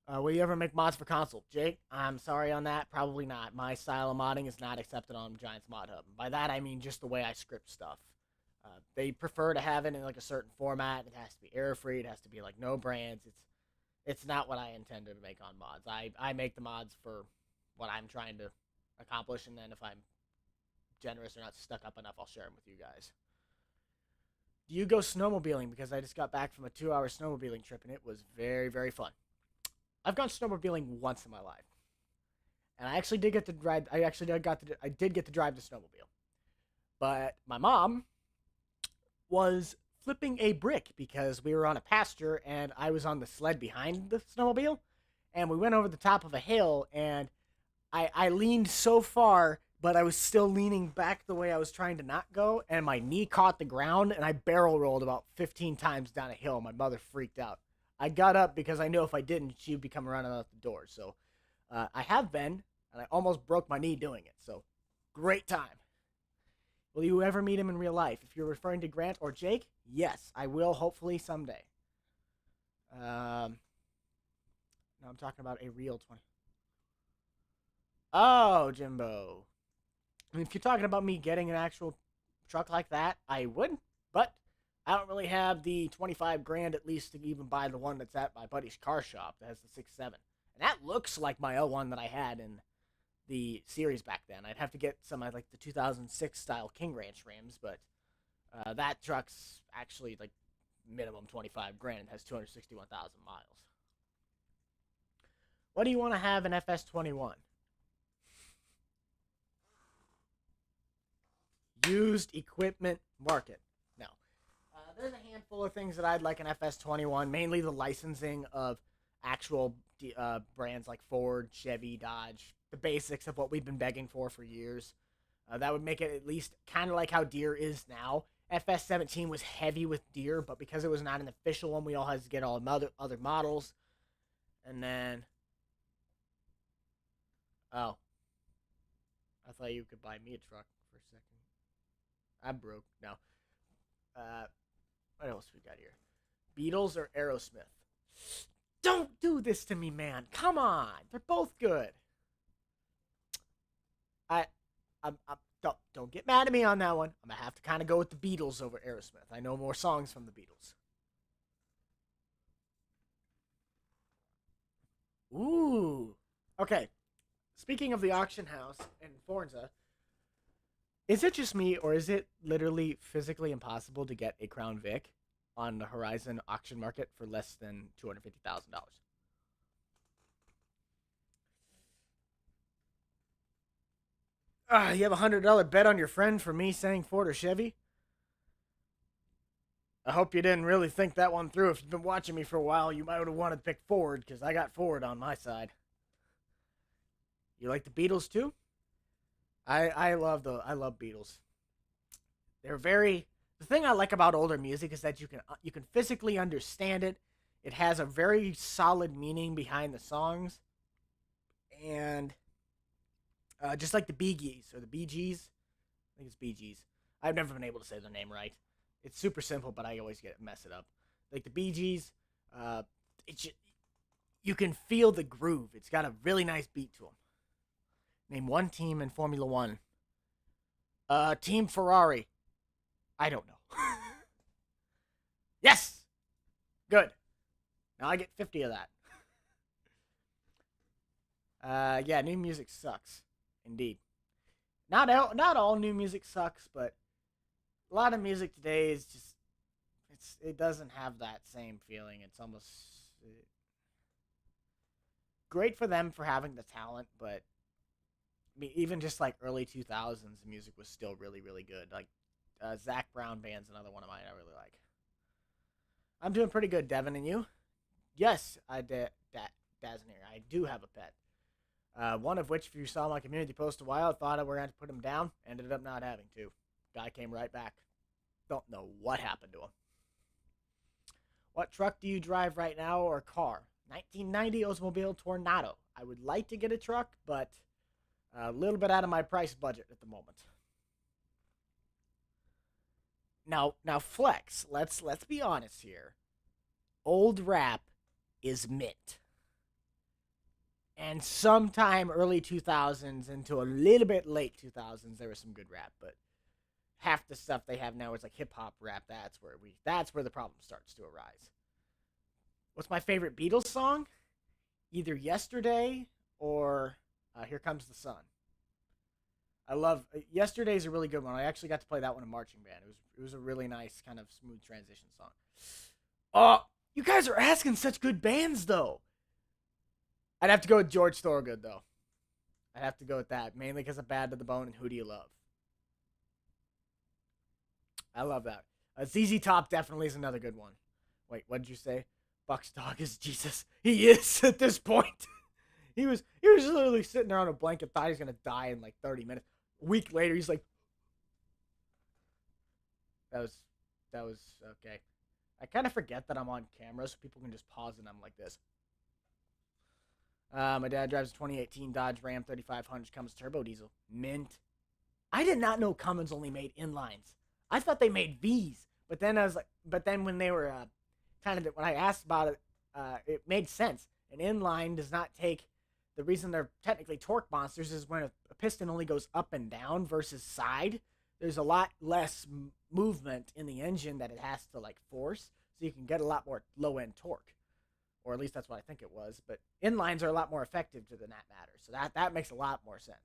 Speaker 1: Will you ever make mods for console? Jake, I'm sorry on that. Probably not. My style of modding is not accepted on Giants Mod Hub. By that, I mean just the way I script stuff. They prefer to have it in like a certain format. It has to be error free. It has to be like no brands. It's not what I intended to make on mods. I make the mods for what I'm trying to accomplish, and then if I'm generous or not stuck up enough, I'll share them with you guys. Do you go snowmobiling? Because I just got back from a 2-hour snowmobiling trip, and it was very, very fun. I've gone snowmobiling once in my life, and I actually did get to ride. I did get to drive the snowmobile, but my mom was flipping a brick because we were on a pasture and I was on the sled behind the snowmobile, and we went over the top of a hill, and I leaned so far, but I was still leaning back the way I was trying to not go, and my knee caught the ground, and I barrel rolled about 15 times down a hill. My mother freaked out. I got up because I knew if I didn't, she would be coming running out the door. So I have been, and I almost broke my knee doing it. So great time. Will you ever meet him in real life? If you're referring to Grant or Jake, yes, I will, hopefully someday. No, I'm talking about a real 20. Oh, Jimbo. I mean, if you're talking about me getting an actual truck like that, I would, but I don't really have the 25 grand at least to even buy the one that's at my buddy's car shop that has the 6.7. And that looks like my L1 that I had in the series back then. I'd have to get some like the 2006 style King Ranch rims, but that truck's actually like minimum 25 grand and has 261,000 miles. What do you want to have in FS21? Used equipment market. No. There's a handful of things that I'd like in FS21, mainly the licensing of actual brands like Ford, Chevy, Dodge, the basics of what we've been begging for years. That would make it at least kind of like how Deere is now. FS17 was heavy with Deere, but because it was not an official one, we all had to get all other models. And then, oh, I thought you could buy me a truck for a second. I'm broke. No. What else we got here? Beatles or Aerosmith? Don't do this to me, man. Come on. They're both good. Don't get mad at me on that one. I'm gonna have to kind of go with the Beatles over Aerosmith. I know more songs from the Beatles. Ooh. Okay. Speaking of the auction house in Forza, is it just me, or is it literally physically impossible to get a Crown Vic on the Horizon auction market for less than $250,000. You have $100 bet on your friend for me saying Ford or Chevy? I hope you didn't really think that one through. If you've been watching me for a while, you might have wanted to pick Ford, because I got Ford on my side. You like the Beatles too? I love Beatles. They're very The thing I like about older music is that you can physically understand it. It has a very solid meaning behind the songs, and just like the Bee Gees or the Bee Gees, I think it's Bee Gees. I've never been able to say their name right. It's super simple, but I always mess it up. Like the Bee Gees, uh, you can feel the groove. It's got a really nice beat to them. Name one team in Formula One. Team Ferrari. I don't know. Yes! Good. Now I get 50 of that. Yeah, new music sucks. Indeed. Not all new music sucks, but a lot of music today is just it doesn't have that same feeling. It's almost great for them for having the talent, but I mean, even just like early 2000s, the music was still really, really good. Like Zach Brown Band's another one of mine I really like. I'm doing pretty good, Devin, and you? Yes, I did. Daznir, I do have a pet. One of which, if you saw my community post a while, thought we were going to put him down. Ended up not having to. Guy came right back. Don't know what happened to him. What truck do you drive right now or car? 1990 Oldsmobile Tornado. I would like to get a truck, but a little bit out of my price budget at the moment. Now, Flex. Let's be honest here. Old rap is mint. And sometime early 2000s into a little bit late 2000s, there was some good rap, but half the stuff they have now is like hip hop rap. That's where the problem starts to arise. What's my favorite Beatles song? Either Yesterday or Here Comes the Sun. I love Yesterday's a really good one. I actually got to play that one in marching band. It was a really nice kind of smooth transition song. Oh, you guys are asking such good bands though. I'd have to go with George Thorogood though. I'd have to go with that mainly because of Bad to the Bone and Who Do You Love. I love that. ZZ Top definitely is another good one. Wait, what did you say? Buck's dog is Jesus. He is at this point. he was literally sitting there on a blanket, thought he was gonna die in like 30 minutes. A week later, he's like, that was okay. I kind of forget that I'm on camera, so people can just pause and I'm like this. My dad drives a 2018 Dodge Ram 3500 Cummins turbo diesel. Mint. I did not know Cummins only made inlines. I thought they made V's, but then when they were when I asked about it, it made sense. An inline does not take. The reason they're technically torque monsters is when a piston only goes up and down versus side. There's a lot less movement in the engine that it has to like force, so you can get a lot more low end torque, or at least that's what I think it was. But inlines are a lot more effective than that matter, so that makes a lot more sense.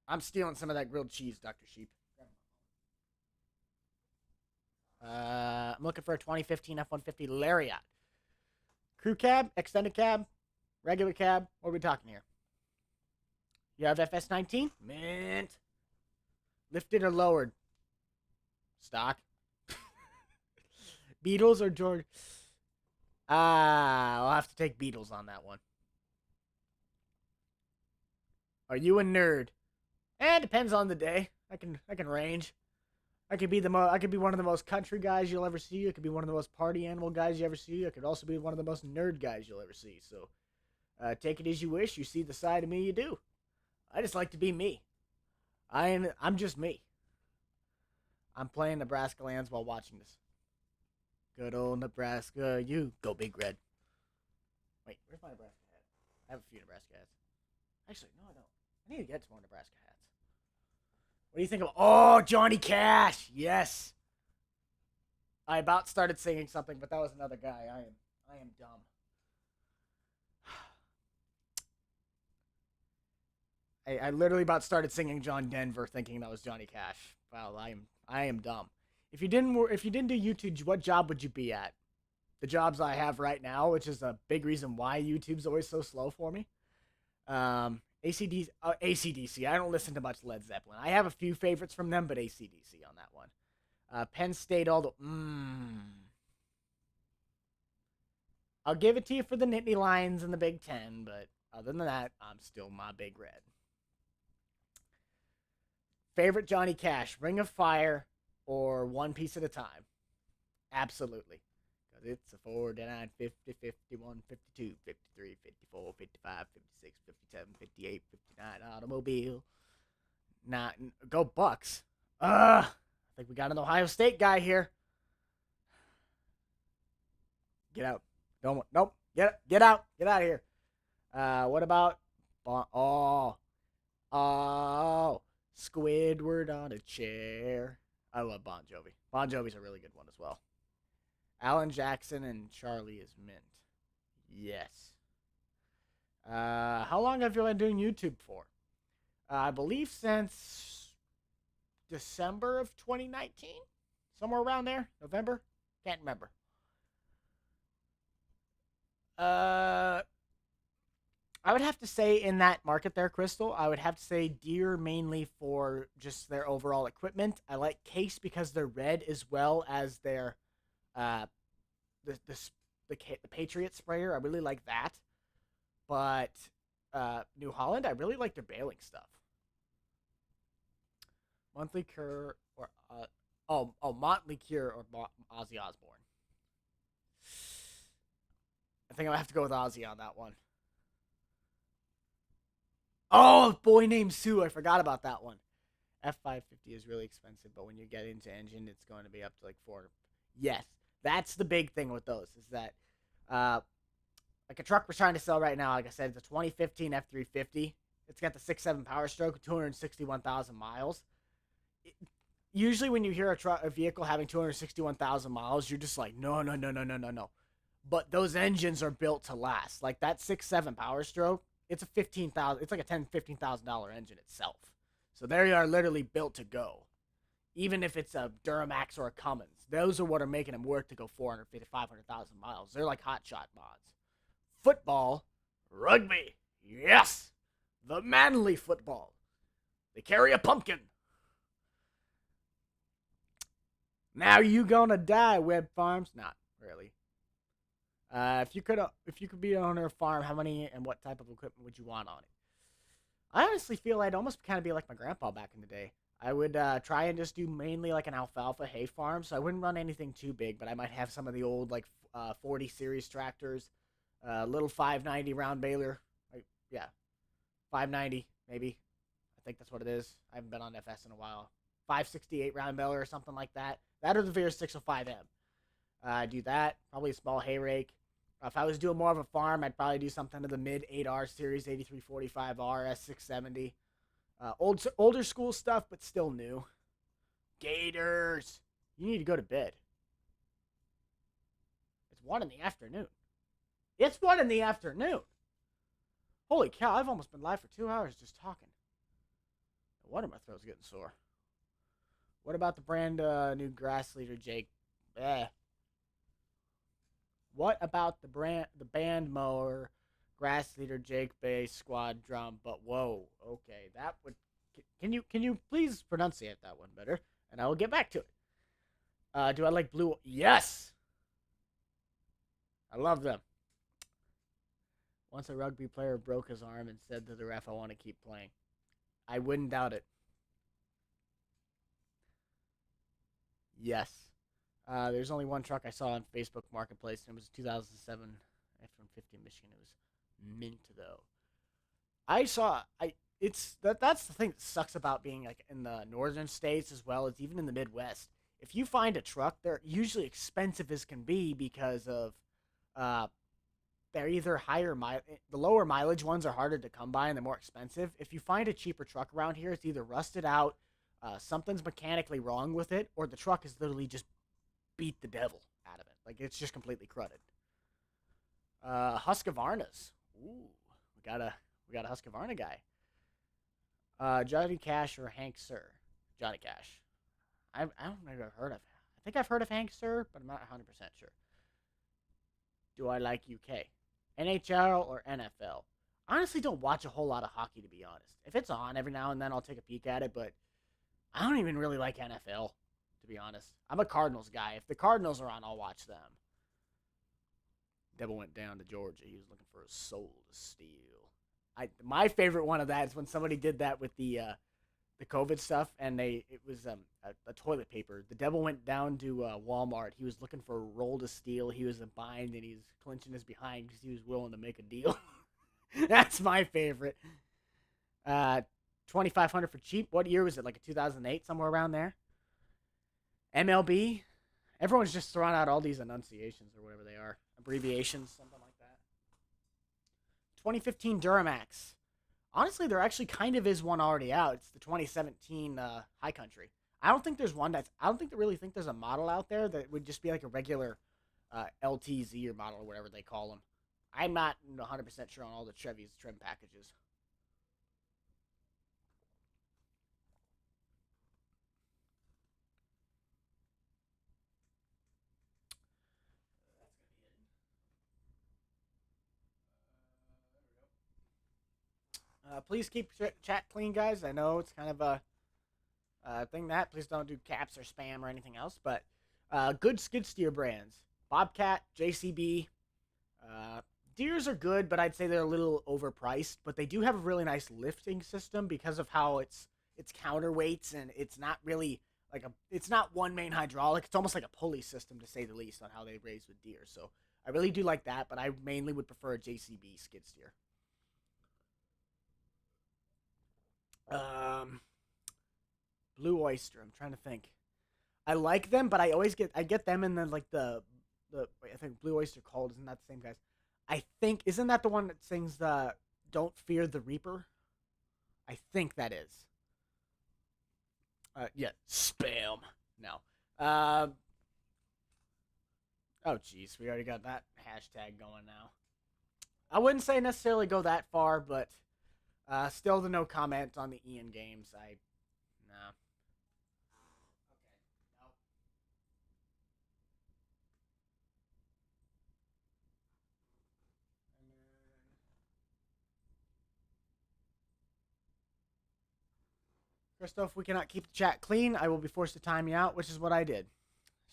Speaker 1: I'm stealing some of that grilled cheese, Dr. Sheep. I'm looking for a 2015 F-150 Lariat. Crew cab, extended cab, regular cab. What are we talking here? You have FS19? Mint. Lifted or lowered? Stock. Beatles or George? I'll have to take Beatles on that one. Are you a nerd? It depends on the day. I can range. I could be one of the most country guys you'll ever see. I could be one of the most party animal guys you ever see. I could also be one of the most nerd guys you'll ever see. So, take it as you wish. You see the side of me you do. I just like to be me. I'm just me. I'm playing Nebraska lands while watching this. Good old Nebraska, you go Big Red. Wait, where's my Nebraska hat? I have a few Nebraska hats. Actually, no, I don't. I need to get some more Nebraska hats. What do you think of? Oh, Johnny Cash. Yes. I about started singing something, but that was another guy. I am dumb. I literally about started singing John Denver, thinking that was Johnny Cash. Well, I am dumb. if you didn't do YouTube, what job would you be at? The jobs I have right now, which is a big reason why YouTube's always so slow for me. ACDC. I don't listen to much Led Zeppelin. I have a few favorites from them, but ACDC on that one. Penn State, all the. I'll give it to you for the Nittany Lions and the Big Ten, but other than that, I'm still my Big Red. Favorite Johnny Cash, Ring of Fire or One Piece at a Time? Absolutely. Because it's a 49, 50, 51, 52, 53, 54, 55, 56, 57, 58, 59 automobile. Not go Bucks. I think we got an Ohio State guy here. Get out. Don't. Nope. Get out. Get out of here. What about? Squidward on a chair. I love Bon Jovi. Bon Jovi's a really good one as well. Alan Jackson and Charlie is mint. Yes. How long have you been doing YouTube for? I believe since December of 2019. Somewhere around there. November? Can't remember. I would have to say in that market there, Crystal, I would have to say Deere mainly for just their overall equipment. I like Case because they're red as well as their the Patriot sprayer. I really like that. But New Holland, I really like their baling stuff. Monthly Cure or Motley Cure or Ozzy Osbourne. I think I have to go with Ozzy on that one. Oh, Boy Named Sue. I forgot about that one. F550 is really expensive, but when you get into engine, it's going to be up to like 400. Yes, that's the big thing with those is that, like a truck we're trying to sell right now, like I said, it's a 2015 F350. It's got the 6.7 Power Stroke, 261,000 miles. Usually when you hear a vehicle having 261,000 miles, you're just like, no. But those engines are built to last. Like that 6.7 Power Stroke, it's a $15,000. It's like a $15,000 engine itself. So they are literally built to go. Even if it's a Duramax or a Cummins, those are what are making them work to go 450, 500,000 miles. They're like hot shot mods. Football, rugby, yes, the manly football. They carry a pumpkin. Now you gonna die, Webb Farms? Not really. If you could be an owner of a farm, how many and what type of equipment would you want on it? I honestly feel I'd almost kind of be like my grandpa back in the day. I would try and just do mainly like an alfalfa hay farm, so I wouldn't run anything too big, but I might have some of the old like 40 series tractors, little 590 round baler, like, yeah, 590 maybe. I think that's what it is. I haven't been on FS in a while. 568 round baler or something like that. That or the Veer 605M. Do that. Probably a small hay rake. If I was doing more of a farm, I'd probably do something to the mid 8R series, 8345R, S670. Older school stuff, but still new. Gators. You need to go to bed. It's 1 in the afternoon. It's 1 in the afternoon. Holy cow, I've almost been live for 2 hours just talking. No wonder my throat's getting sore. What about the brand new grass leader, Jake? What about the band mower, grass leader, Jake bass, squad drum? But whoa, okay, that would. Can you please pronunciate that one better? And I will get back to it. Do I like blue? Yes, I love them. Once a rugby player broke his arm and said to the ref, "I want to keep playing." I wouldn't doubt it. Yes. There's only one truck I saw on Facebook Marketplace, and it was a 2007 F-150 Michigan. It was mint though. That's the thing that sucks about being like in the northern states as well as even in the Midwest. If you find a truck, they're usually expensive as can be because of they're either the lower mileage ones are harder to come by and they're more expensive. If you find a cheaper truck around here, it's either rusted out, something's mechanically wrong with it, or the truck is literally just beat the devil out of it. Like, it's just completely cruddy. Husqvarnas. Ooh, we got a Husqvarna guy. Johnny Cash or Hank Sir? Johnny Cash. I don't know if I've heard of think I've heard of Hank Sir, but I'm not 100% sure. Do I like UK? NHL or NFL? Honestly, don't watch a whole lot of hockey, to be honest. If it's on every now and then, I'll take a peek at it, but I don't even really like NFL, to be honest. I'm a Cardinals guy. If the Cardinals are on, I'll watch them. Devil went down to Georgia. He was looking for a soul to steal. My favorite one of that is when somebody did that with the COVID stuff, and it was a toilet paper. The devil went down to Walmart. He was looking for a roll to steal. He was in bind, and he's clenching his behind because he was willing to make a deal. That's my favorite. 2,500 for cheap. What year was it? Like a 2008, somewhere around there. MLB. Everyone's just throwing out all these enunciations or whatever they are, abbreviations, something like that. 2015 Duramax. Honestly, there actually kind of is one already out. It's the 2017 High Country. I don't think there's one I don't think they really think there's a model out there that would just be like a regular LTZ or model or whatever they call them. I'm not 100% sure on all the Chevy's trim packages. Please keep chat clean, guys. I know it's kind of a thing that. Please don't do caps or spam or anything else. But good skid steer brands: Bobcat, JCB. Deers are good, but I'd say they're a little overpriced. But they do have a really nice lifting system because of how it's counterweights, and it's not really it's not one main hydraulic. It's almost like a pulley system, to say the least, on how they raise with deer. So I really do like that, but I mainly would prefer a JCB skid steer. Um, Blue Oyster. I'm trying to think. I like them, but I get them and then like the I think Blue Oyster Cult, isn't that the same guys? I think, isn't that the one that sings the "Don't Fear the Reaper"? I think that is. Yeah, spam. No. Oh jeez, we already got that hashtag going now. I wouldn't say necessarily go that far, but still the no comment on the Ian games. No. Okay. Nope. And then Christoph, we cannot keep the chat clean. I will be forced to time you out, which is what I did.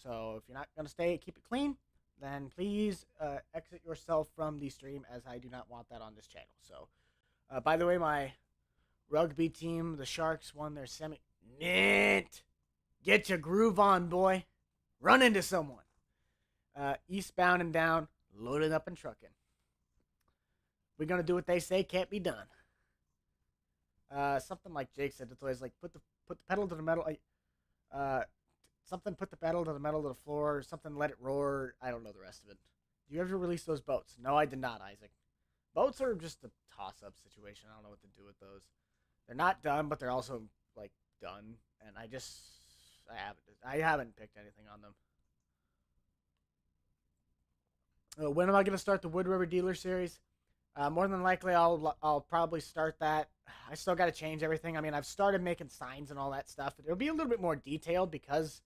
Speaker 1: So if you're not going to keep it clean, then please exit yourself from the stream, as I do not want that on this channel. So, by the way, my rugby team, the Sharks, won their semi. Nint! Get your groove on, boy. Run into someone. Eastbound and down, loaded up and trucking. We're going to do what they say can't be done. Something like Jake said, it's always like put the pedal to the metal. Something put the pedal to the metal to the floor. Something let it roar. I don't know the rest of it. Do you ever release those boats? No, I did not, Isaac. Boats are just a toss-up situation. I don't know what to do with those. They're not done, but they're also like done, and I haven't picked anything on them. When am I going to start the Wood River Dealer Series? More than likely, I'll probably start that. I still got to change everything. I mean, I've started making signs and all that stuff. It'll be a little bit more detailed because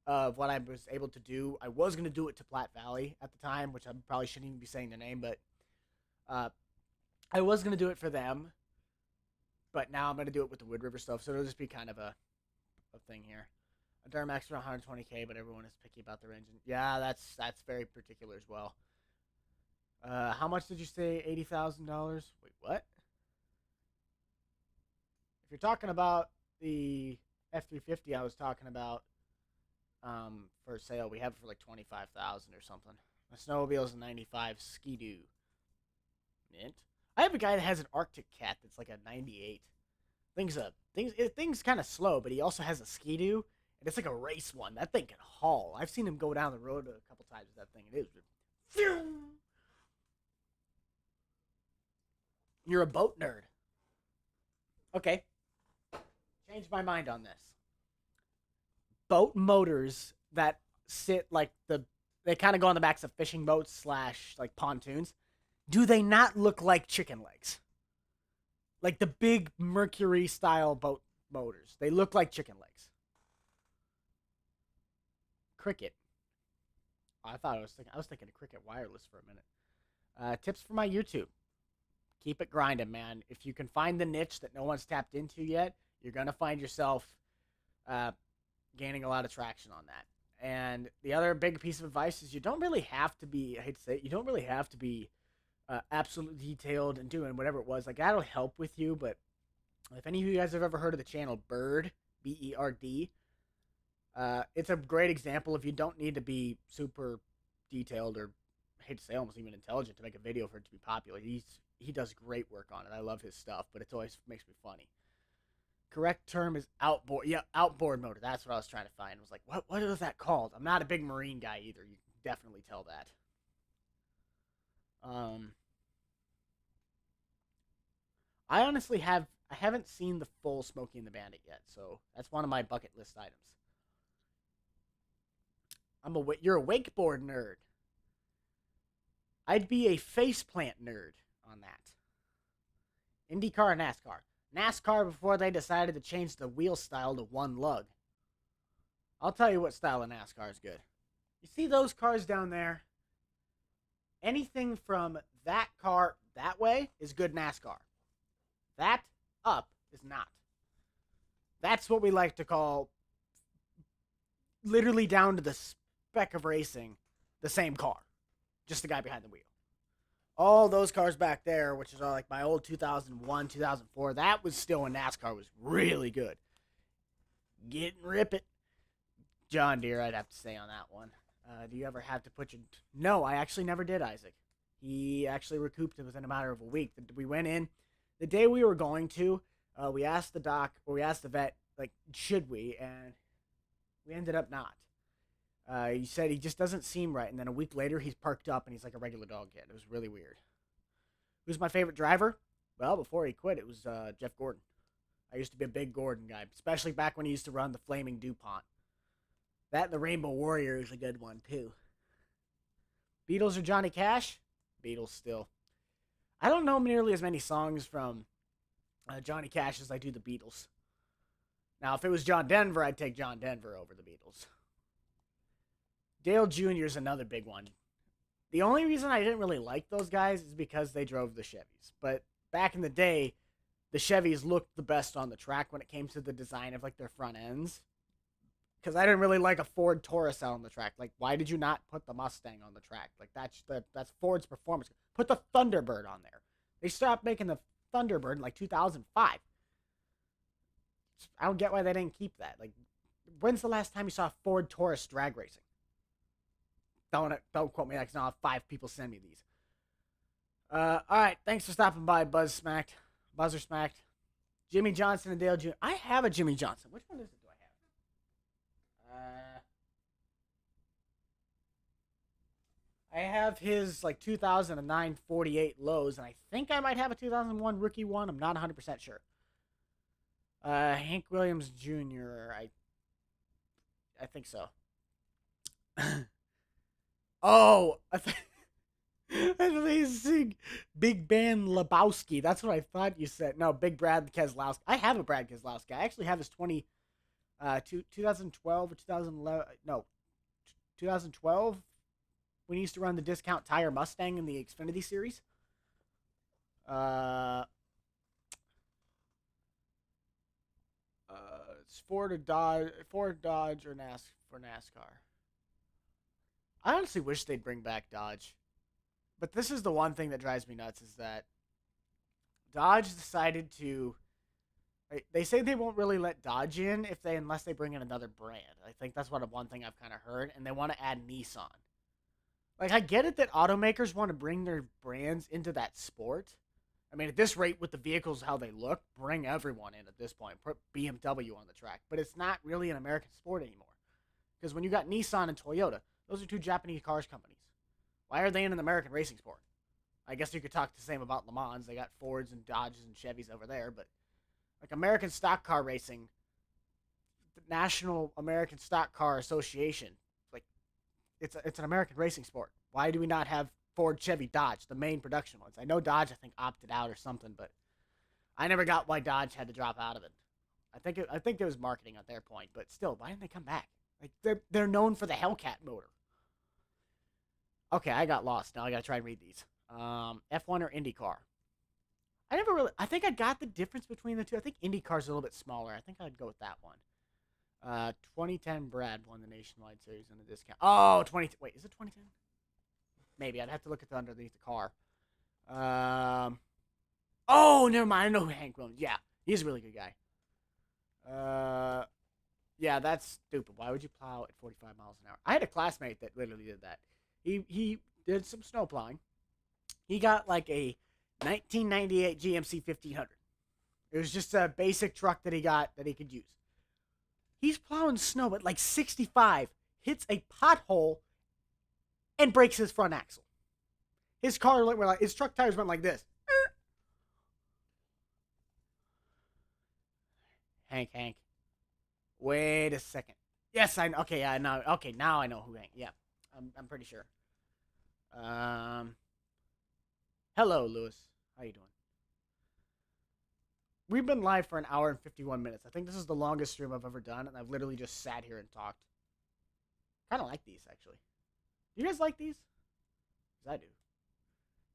Speaker 1: of what I was able to do. I was going to do it to Platte Valley at the time, which I probably shouldn't even be saying their name, but I was going to do it for them. But now I'm going to do it with the Wood River stuff, so it'll just be kind of a thing here. A Duramax for 120K, but everyone is picky about their engine. Yeah, that's very particular as well. How much did you say? $80,000? Wait, what? If you're talking about the F350 I was talking about for sale, we have it for like 25,000 or something. My snowmobile is a 95 Ski-Doo. Mint. I have a guy that has an Arctic Cat that's like a 98. Thing's kind of slow, but he also has a Ski-Doo, and it's like a race one. That thing can haul. I've seen him go down the road a couple times with that thing. It is. You're a boat nerd. Okay. Changed my mind on this. Boat motors that sit like they kind of go on the backs of fishing boats / like pontoons. Do they not look like chicken legs? Like the big Mercury style boat motors. They look like chicken legs. Cricket. Oh, I was thinking of Cricket Wireless for a minute. Tips for my YouTube. Keep it grinding, man. If you can find the niche that no one's tapped into yet, you're gonna find yourself uh, gaining a lot of traction on that. And the other big piece of advice is you don't really have to be, I hate to say it, you don't really have to be absolutely detailed and doing whatever it was. Like, that'll help with you, but if any of you guys have ever heard of the channel Bird, BERD, it's a great example of you don't need to be super detailed or, I hate to say, almost even intelligent to make a video for it to be popular. He does great work on it. I love his stuff, but it always makes me funny. Correct term is outboard. Yeah, outboard motor. That's what I was trying to find. I was like, what is that called? I'm not a big marine guy either. You can definitely tell that. I honestly I haven't seen the full Smokey and the Bandit yet, so that's one of my bucket list items. You're a wakeboard nerd. I'd be a faceplant nerd on that. IndyCar or NASCAR? NASCAR before they decided to change the wheel style to one lug. I'll tell you what style of NASCAR is good. You see those cars down there? Anything from that car that way is good NASCAR. That up is not. That's what we like to call, literally down to the spec of racing, the same car. Just the guy behind the wheel. All those cars back there, which is all like my old 2001, 2004, that was still when NASCAR was really good. Get and rip it. John Deere, I'd have to say on that one. Do you ever have to put your... No, I actually never did, Isaac. He actually recouped it within a matter of a week. We went in. The day we were going to, we asked the doc, or we asked the vet, like, should we? And we ended up not. He said he just doesn't seem right. And then a week later, he's parked up and he's like a regular dog kid. It was really weird. Who's my favorite driver? Well, before he quit, it was Jeff Gordon. I used to be a big Gordon guy, especially back when he used to run the Flaming DuPont. That and the Rainbow Warrior is a good one, too. Beatles or Johnny Cash? Beatles still. I don't know nearly as many songs from Johnny Cash as I do the Beatles. Now, if it was John Denver, I'd take John Denver over the Beatles. Dale Jr. is another big one. The only reason I didn't really like those guys is because they drove the Chevys. But back in the day, the Chevys looked the best on the track when it came to the design of like their front ends. Because I didn't really like a Ford Taurus out on the track. Like, why did you not put the Mustang on the track? Like, that's Ford's performance. Put the Thunderbird on there. They stopped making the Thunderbird in like 2005. I don't get why they didn't keep that. Like, when's the last time you saw Ford Taurus drag racing? Don't quote me, because I'll have 5 people send me these. All right, thanks for stopping by, Buzzer Smacked. Jimmy Johnson and Dale Jr. I have a Jimmy Johnson. Which one is it? I have his like 2009 48 lows, and I think I might have a 2001 rookie one. I'm not 100% sure. Hank Williams Jr. I think so. Oh, amazing. Big Ben Lebowski. That's what I thought you said. No, Big Brad Keselowski. I have a Brad Keselowski. I actually have his 2012 or 2011. No, 2012. When he used to run the discount tire Mustang in the Xfinity series. It's Ford or Dodge or NASCAR. I honestly wish they'd bring back Dodge. But this is the one thing that drives me nuts is that Dodge decided to... They say they won't really let Dodge in unless they bring in another brand. I think that's one thing I've kind of heard. And they want to add Nissan. Like, I get it that automakers want to bring their brands into that sport. I mean, at this rate, with the vehicles, how they look, bring everyone in at this point. Put BMW on the track. But it's not really an American sport anymore. Because when you got Nissan and Toyota, those are 2 Japanese cars companies. Why are they in an American racing sport? I guess you could talk the same about Le Mans. They got Fords and Dodges and Chevys over there. But, like, American stock car racing, the National American Stock Car Association, it's an American racing sport. Why do we not have Ford, Chevy, Dodge, the main production ones? I know Dodge, I think, opted out or something, but I never got why Dodge had to drop out of it. I think it was marketing at their point, but still, why didn't they come back? Like they're known for the Hellcat motor. Okay, I got lost. Now I gotta try and read these. F1 or IndyCar? I never really. I think I got the difference between the two. I think IndyCar's a little bit smaller. I think I'd go with that one. 2010 Brad won the Nationwide Series on a discount. Oh, 20. Wait, is it 2010? Maybe I'd have to look at the underneath the car. Oh, never mind. I know who Hank Williams. Yeah, he's a really good guy. Yeah, that's stupid. Why would you plow at 45 miles an hour? I had a classmate that literally did that. He did some snow plowing. He got like a 1998 GMC 1500. It was just a basic truck that he got that he could use. He's plowing snow at like 65, hits a pothole, and breaks his front axle. His car went like his truck tires went like this. Hank. Wait a second. Yes, I know. Okay, yeah, now. Okay, now I know who Hank. Yeah, I'm pretty sure. Hello, Lewis. How you doing? We've been live for an hour and 51 minutes. I think this is the longest stream I've ever done, and I've literally just sat here and talked. Kind of like these, actually. Do you guys like these? Because I do.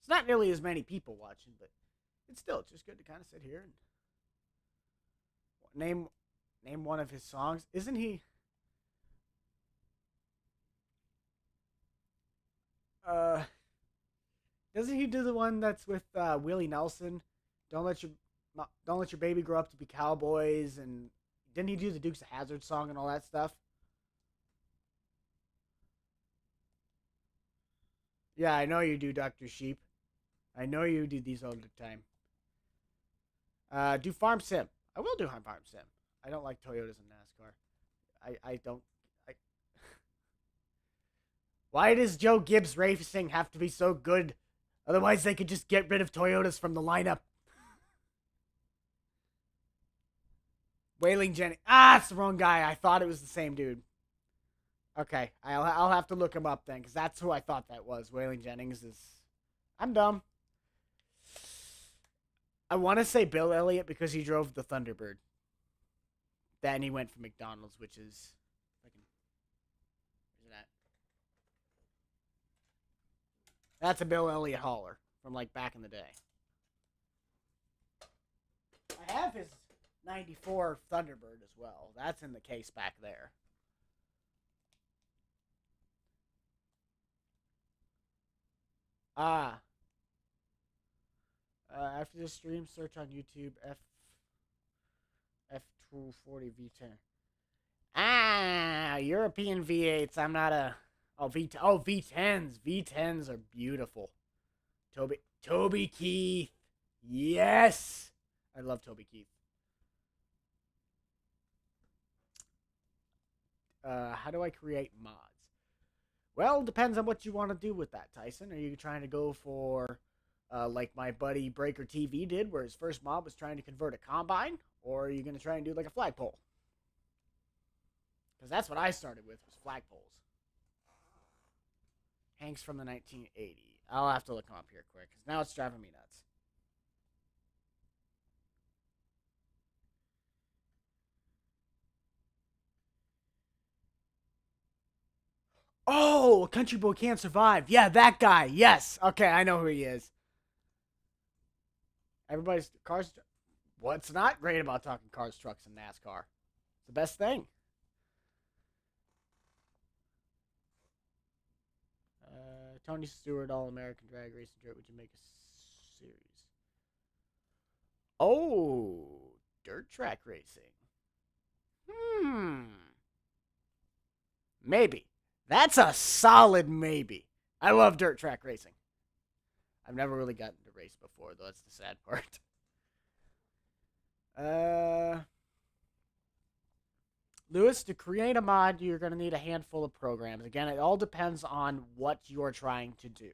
Speaker 1: It's not nearly as many people watching, but it's just good to kind of sit here and name one of his songs. Isn't he? Doesn't he do the one that's with Willie Nelson? Don't let your baby grow up to be cowboys, and didn't he do the Dukes of Hazzard song and all that stuff? Yeah, I know you do, Dr. Sheep. I know you do these all the time. Do Farm Sim. I will do Farm Sim. I don't like Toyotas and NASCAR. I don't. Why does Joe Gibbs Racing have to be so good? Otherwise, they could just get rid of Toyotas from the lineup. Wailing Jennings. Ah, it's the wrong guy. I thought it was the same dude. Okay, I'll have to look him up then, because that's who I thought that was. Wailing Jennings is... I'm dumb. I want to say Bill Elliott because he drove the Thunderbird. Then he went for McDonald's, which is... Where's it at? That's a Bill Elliott hauler from, like, back in the day. I have his 94 Thunderbird as well. That's in the case back there. After this stream, search on YouTube F240 V10. European V8s. I'm not a... V10s. V10s are beautiful. Toby Keith. Yes! I love Toby Keith. How do I create mods? Well, depends on what you want to do with that, Tyson. Are you trying to go for, like my buddy Breaker TV did, where his first mod was trying to convert a combine? Or are you going to try and do like a flagpole? Because that's what I started with, was flagpoles. Hanks from the 1980. I'll have to look him up here quick, because now it's driving me nuts. Oh, a country boy can't survive. Yeah, that guy. Yes. Okay, I know who he is. Everybody's cars. What's not great about talking cars, trucks, and NASCAR? It's the best thing. Tony Stewart, All-American Drag Racing Dirt. Would you make a series? Oh, dirt track racing. Maybe. That's a solid maybe. I love dirt track racing. I've never really gotten to race before, though. That's the sad part. Lewis, to create a mod, you're going to need a handful of programs. Again, it all depends on what you're trying to do.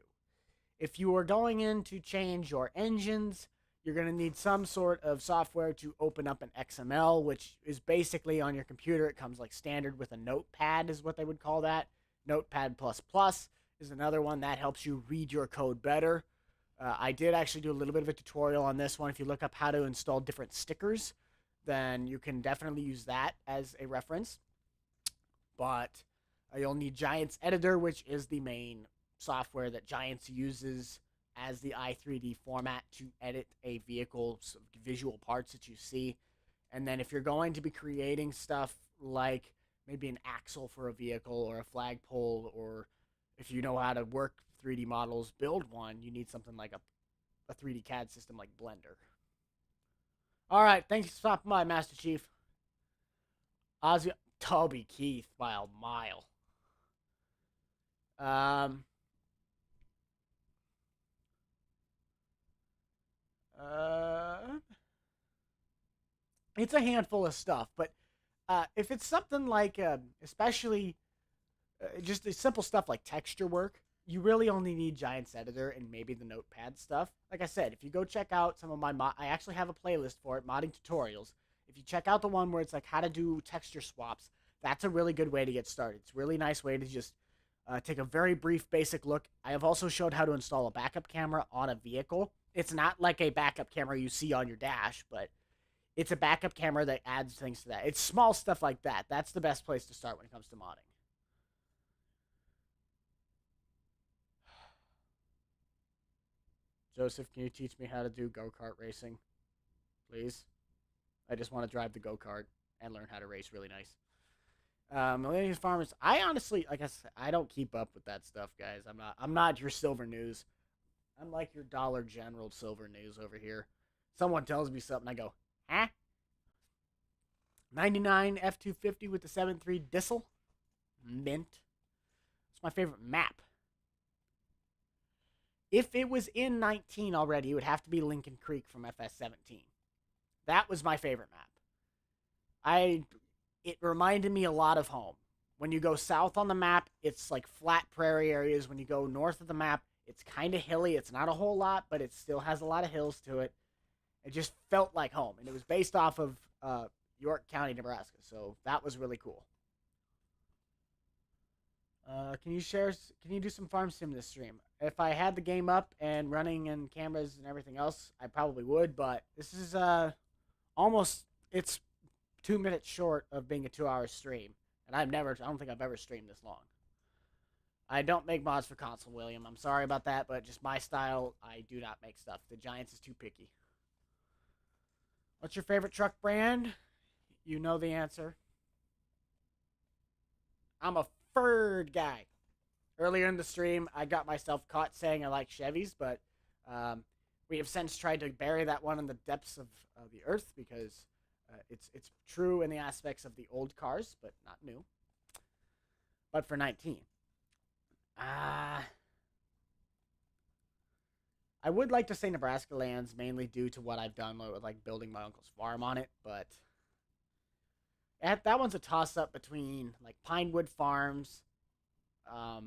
Speaker 1: If you are going in to change your engines, you're going to need some sort of software to open up an XML, which is basically on your computer. It comes like standard with a notepad is what they would call that. Notepad++ is another one that helps you read your code better. I did actually do a little bit of a tutorial on this one. If you look up how to install different stickers, then you can definitely use that as a reference. but you'll need Giants Editor, which is the main software that Giants uses as the i3D format to edit a vehicle's visual parts that you see. And then if you're going to be creating stuff like maybe an axle for a vehicle or a flagpole, or if you know how to work 3D models, build one, you need something like a 3D CAD system like Blender. All right, thanks for stopping by, Master Chief. Ozzy, Toby Keith by a mile. Um, it's a handful of stuff, but if it's something like, especially just the simple stuff like texture work, you really only need Giants Editor and maybe the Notepad stuff. Like I said, if you go check out some of my I actually have a playlist for it, modding tutorials. If you check out the one where it's like how to do texture swaps, that's a really good way to get started. It's a really nice way to just take a very brief basic look. I have also showed how to install a backup camera on a vehicle. It's not like a backup camera you see on your dash, but it's a backup camera that adds things to that. It's small stuff like that. That's the best place to start when it comes to modding. Joseph, can you teach me how to do go-kart racing? Please? I just want to drive the go-kart and learn how to race really nice. Millennium Farmers, I honestly, like I said, I don't keep up with that stuff, guys. I'm not your Silver News. I'm like your Dollar General Silver News over here. Someone tells me something, I go, huh? 99 F250 with the 7.3 Diesel. Mint. It's my favorite map. If it was in 19 already, it would have to be Lincoln Creek from FS17. That was my favorite map. It reminded me a lot of home. When you go south on the map, it's like flat prairie areas. When you go north of the map, it's kind of hilly. It's not a whole lot, but it still has a lot of hills to it. It just felt like home, and it was based off of York County, Nebraska, so that was really cool. Can you do some farm sim this stream? If I had the game up and running and cameras and everything else, I probably would, but this is it's 2 minutes short of being a 2-hour stream, and I don't think I've ever streamed this long. I don't make mods for console, William. I'm sorry about that, but just my style, I do not make stuff. The Giants is too picky. What's your favorite truck brand? You know the answer. I'm a Ford guy. Earlier in the stream, I got myself caught saying I like Chevys, but we have since tried to bury that one in the depths of the earth because it's true in the aspects of the old cars, but not new. But for 19. I would like to say Nebraska lands, mainly due to what I've done with like building my uncle's farm on it, but that one's a toss-up between like Pinewood Farms. I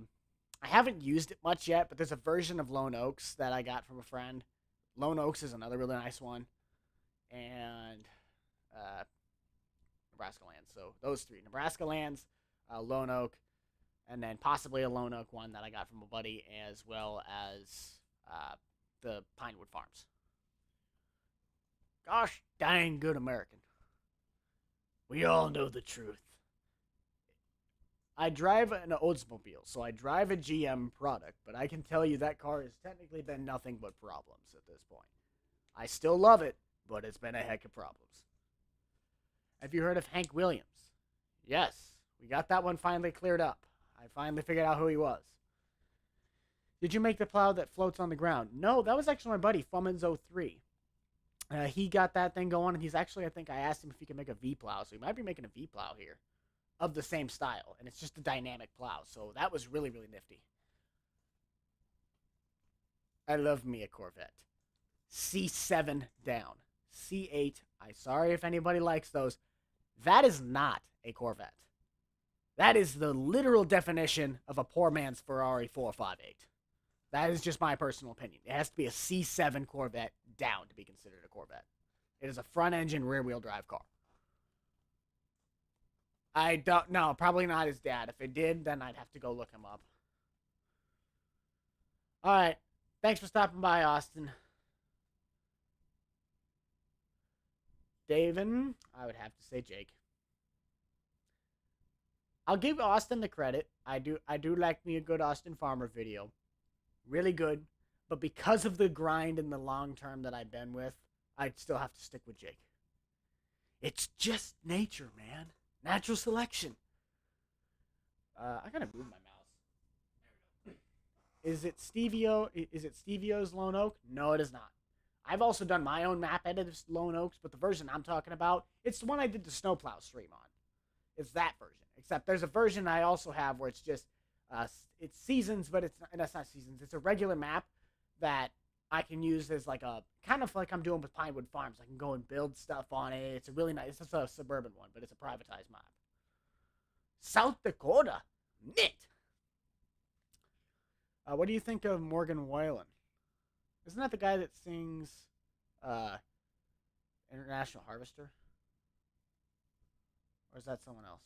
Speaker 1: haven't used it much yet, but there's a version of Lone Oaks that I got from a friend. Lone Oaks is another really nice one, and Nebraska lands. So those three: Nebraska lands, Lone Oak, and then possibly a Lone Oak one that I got from a buddy, as well as the Pinewood Farms. Gosh dang good American. We all know the truth. I drive an Oldsmobile, so I drive a GM product, but I can tell you that car has technically been nothing but problems at this point. I still love it, but it's been a heck of problems. Have you heard of Hank Williams? Yes, we got that one finally cleared up. I finally figured out who he was. Did you make the plow that floats on the ground? No, that was actually my buddy, Fummins03. He got that thing going, and he's actually, I think I asked him if he could make a V-plow, so he might be making a V-plow here of the same style, and it's just a dynamic plow, so that was really, really nifty. I love me a Corvette. C7 down. C8, I'm sorry if anybody likes those. That is not a Corvette. That is the literal definition of a poor man's Ferrari 458. That is just my personal opinion. It has to be a C7 Corvette down to be considered a Corvette. It is a front-engine, rear-wheel drive car. I don't know. Probably not his dad. If it did, then I'd have to go look him up. All right. Thanks for stopping by, Austin. Davin, I would have to say Jake. I'll give Austin the credit. I do like me a good Austin Farmer video. Really good. But because of the grind and the long term that I've been with, I'd still have to stick with Jake. It's just nature, man. Natural selection. I gotta move my mouse. Is it Stevio? Is it Stevio's Lone Oak? No, it is not. I've also done my own map edit of Lone Oaks, but the version I'm talking about, it's the one I did the snowplow stream on. It's that version. Except there's a version I also have where it's just it's seasons, but it's not, that's not seasons. It's a regular map that I can use as like a kind of like I'm doing with Pinewood Farms. I can go and build stuff on it. It's a really nice. It's a suburban one, but it's a privatized map. South Dakota, knit. What do you think of Morgan Wallen? Isn't that the guy that sings uh, International Harvester? Or is that someone else?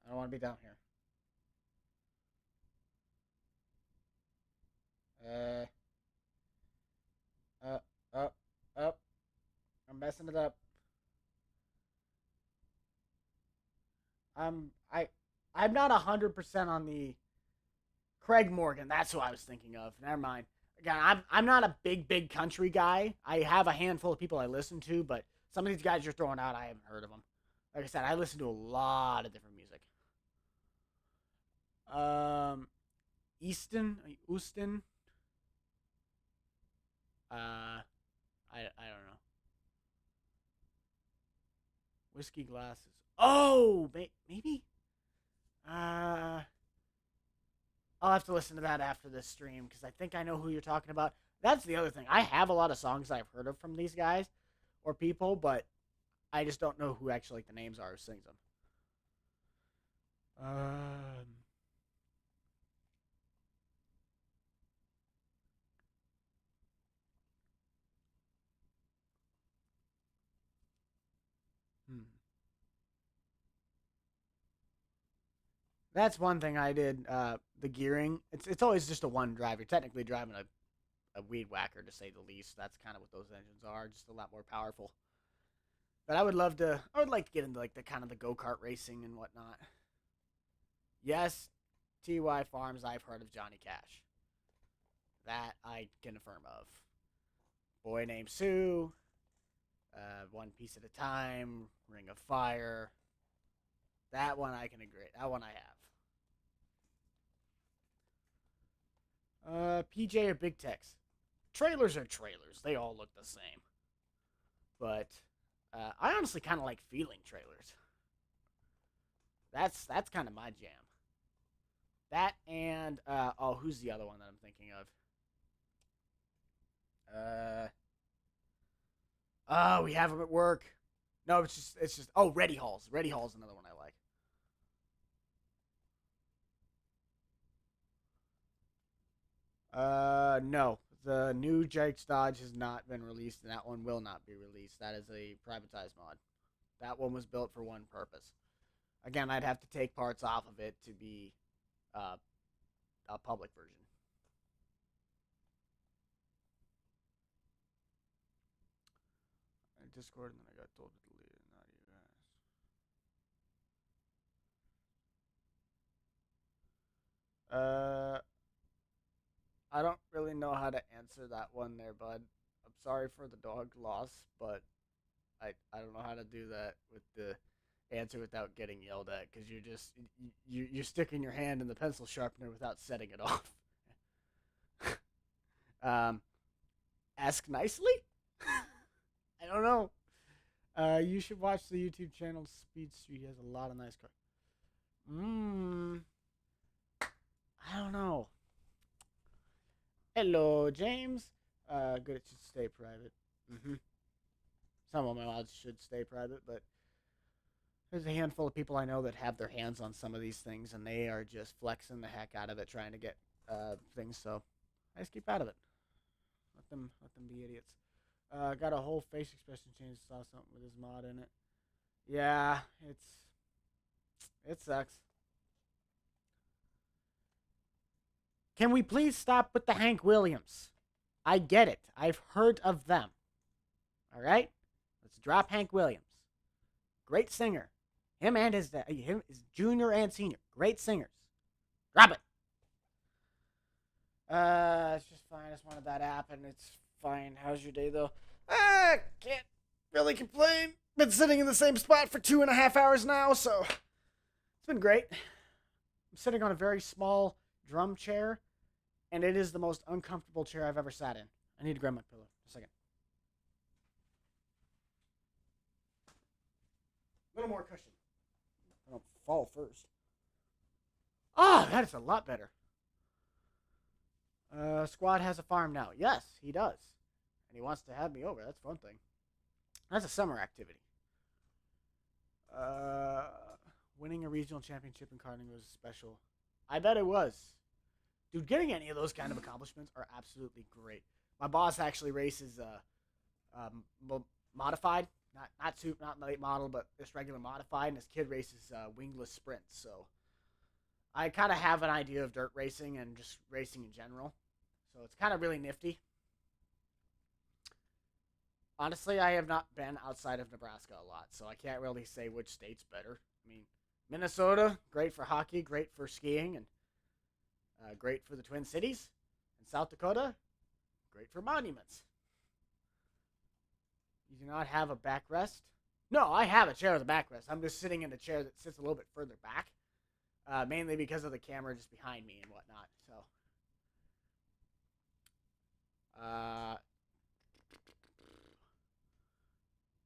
Speaker 1: I don't want to be down here. Up, up. I'm messing it up. I'm I I'm not 100% on the Craig Morgan. That's who I was thinking of. Never mind. Again, I'm not a big country guy. I have a handful of people I listen to, but some of these guys you're throwing out, I haven't heard of them. Like I said, I listen to a lot of different music. Um, Easton. I don't know. Whiskey glasses. Oh, maybe. Uh, I'll have to listen to that after this stream because I think I know who you're talking about. That's the other thing. I have a lot of songs I've heard of from these guys or people, but I just don't know who actually like the names are who sings them. Um, hmm. That's one thing I did. The gearing. It's always just a one drive. You're technically driving a weed whacker to say the least. That's kind of what those engines are. Just a lot more powerful. But I would love to. I would like to get into like the kind of the go kart racing and whatnot. Yes, TY Farms. I've heard of Johnny Cash. That I can affirm of. Boy Named Sue. One Piece at a Time. Ring of Fire. That one I can agree. That one I have. PJ or Big Tex. Trailers are trailers. They all look the same. But I honestly kind of like feeling trailers. That's kind of my jam. That and who's the other one that I'm thinking of? We have them at work. No, it's just Ready Halls. Ready Halls another one I like. No. The new Jake's Dodge has not been released, and that one will not be released. That is a privatized mod. That one was built for one purpose. Again, I'd have to take parts off of it to be uh, a public version. I Discord, and then I got told to delete it. Not you guys. I don't really know how to answer that one there, bud. I'm sorry for the dog loss, but I don't know how to do that with the answer without getting yelled at because you're sticking your hand in the pencil sharpener without setting it off. um, ask nicely. I don't know. You should watch the YouTube channel Speed Street. He has a lot of nice cars. I don't know. Hello, James. Good. It should stay private. Some of my mods should stay private, but there's a handful of people I know that have their hands on some of these things, and they are just flexing the heck out of it, trying to get things. So I just keep out of it. Let them be idiots. Got a whole face expression change. Saw something with his mod in it. Yeah, it sucks. Can we please stop with the Hank Williams? I get it. I've heard of them. All right? Let's drop Hank Williams. Great singer. Him and his dad, him, his junior and senior, great singers. Drop it. It's just fine. I just wanted that app, and it's fine. How's your day though? Can't really complain. Been sitting in the same spot for 2.5 hours now, so it's been great. I'm sitting on a very small drum chair, and it is the most uncomfortable chair I've ever sat in. I need to grab my pillow. A second. A little more cushion. I don't fall first. Oh, that is a lot better. Squad has a farm now. Yes, he does. And he wants to have me over. That's one thing. That's a summer activity. Winning a regional championship in karting was special. I bet it was. Dude, getting any of those kind of accomplishments are absolutely great. My boss actually races modified, not late model, but just regular modified, and his kid races wingless sprints. So I kind of have an idea of dirt racing and just racing in general. So it's kind of really nifty. Honestly, I have not been outside of Nebraska a lot, so I can't really say which state's better. I mean, Minnesota, great for hockey, great for skiing, and great for the Twin Cities. And South Dakota, great for monuments. You do not have a backrest? No, I have a chair with a backrest. I'm just sitting in a chair that sits a little bit further back, mainly because of the camera just behind me and whatnot. So,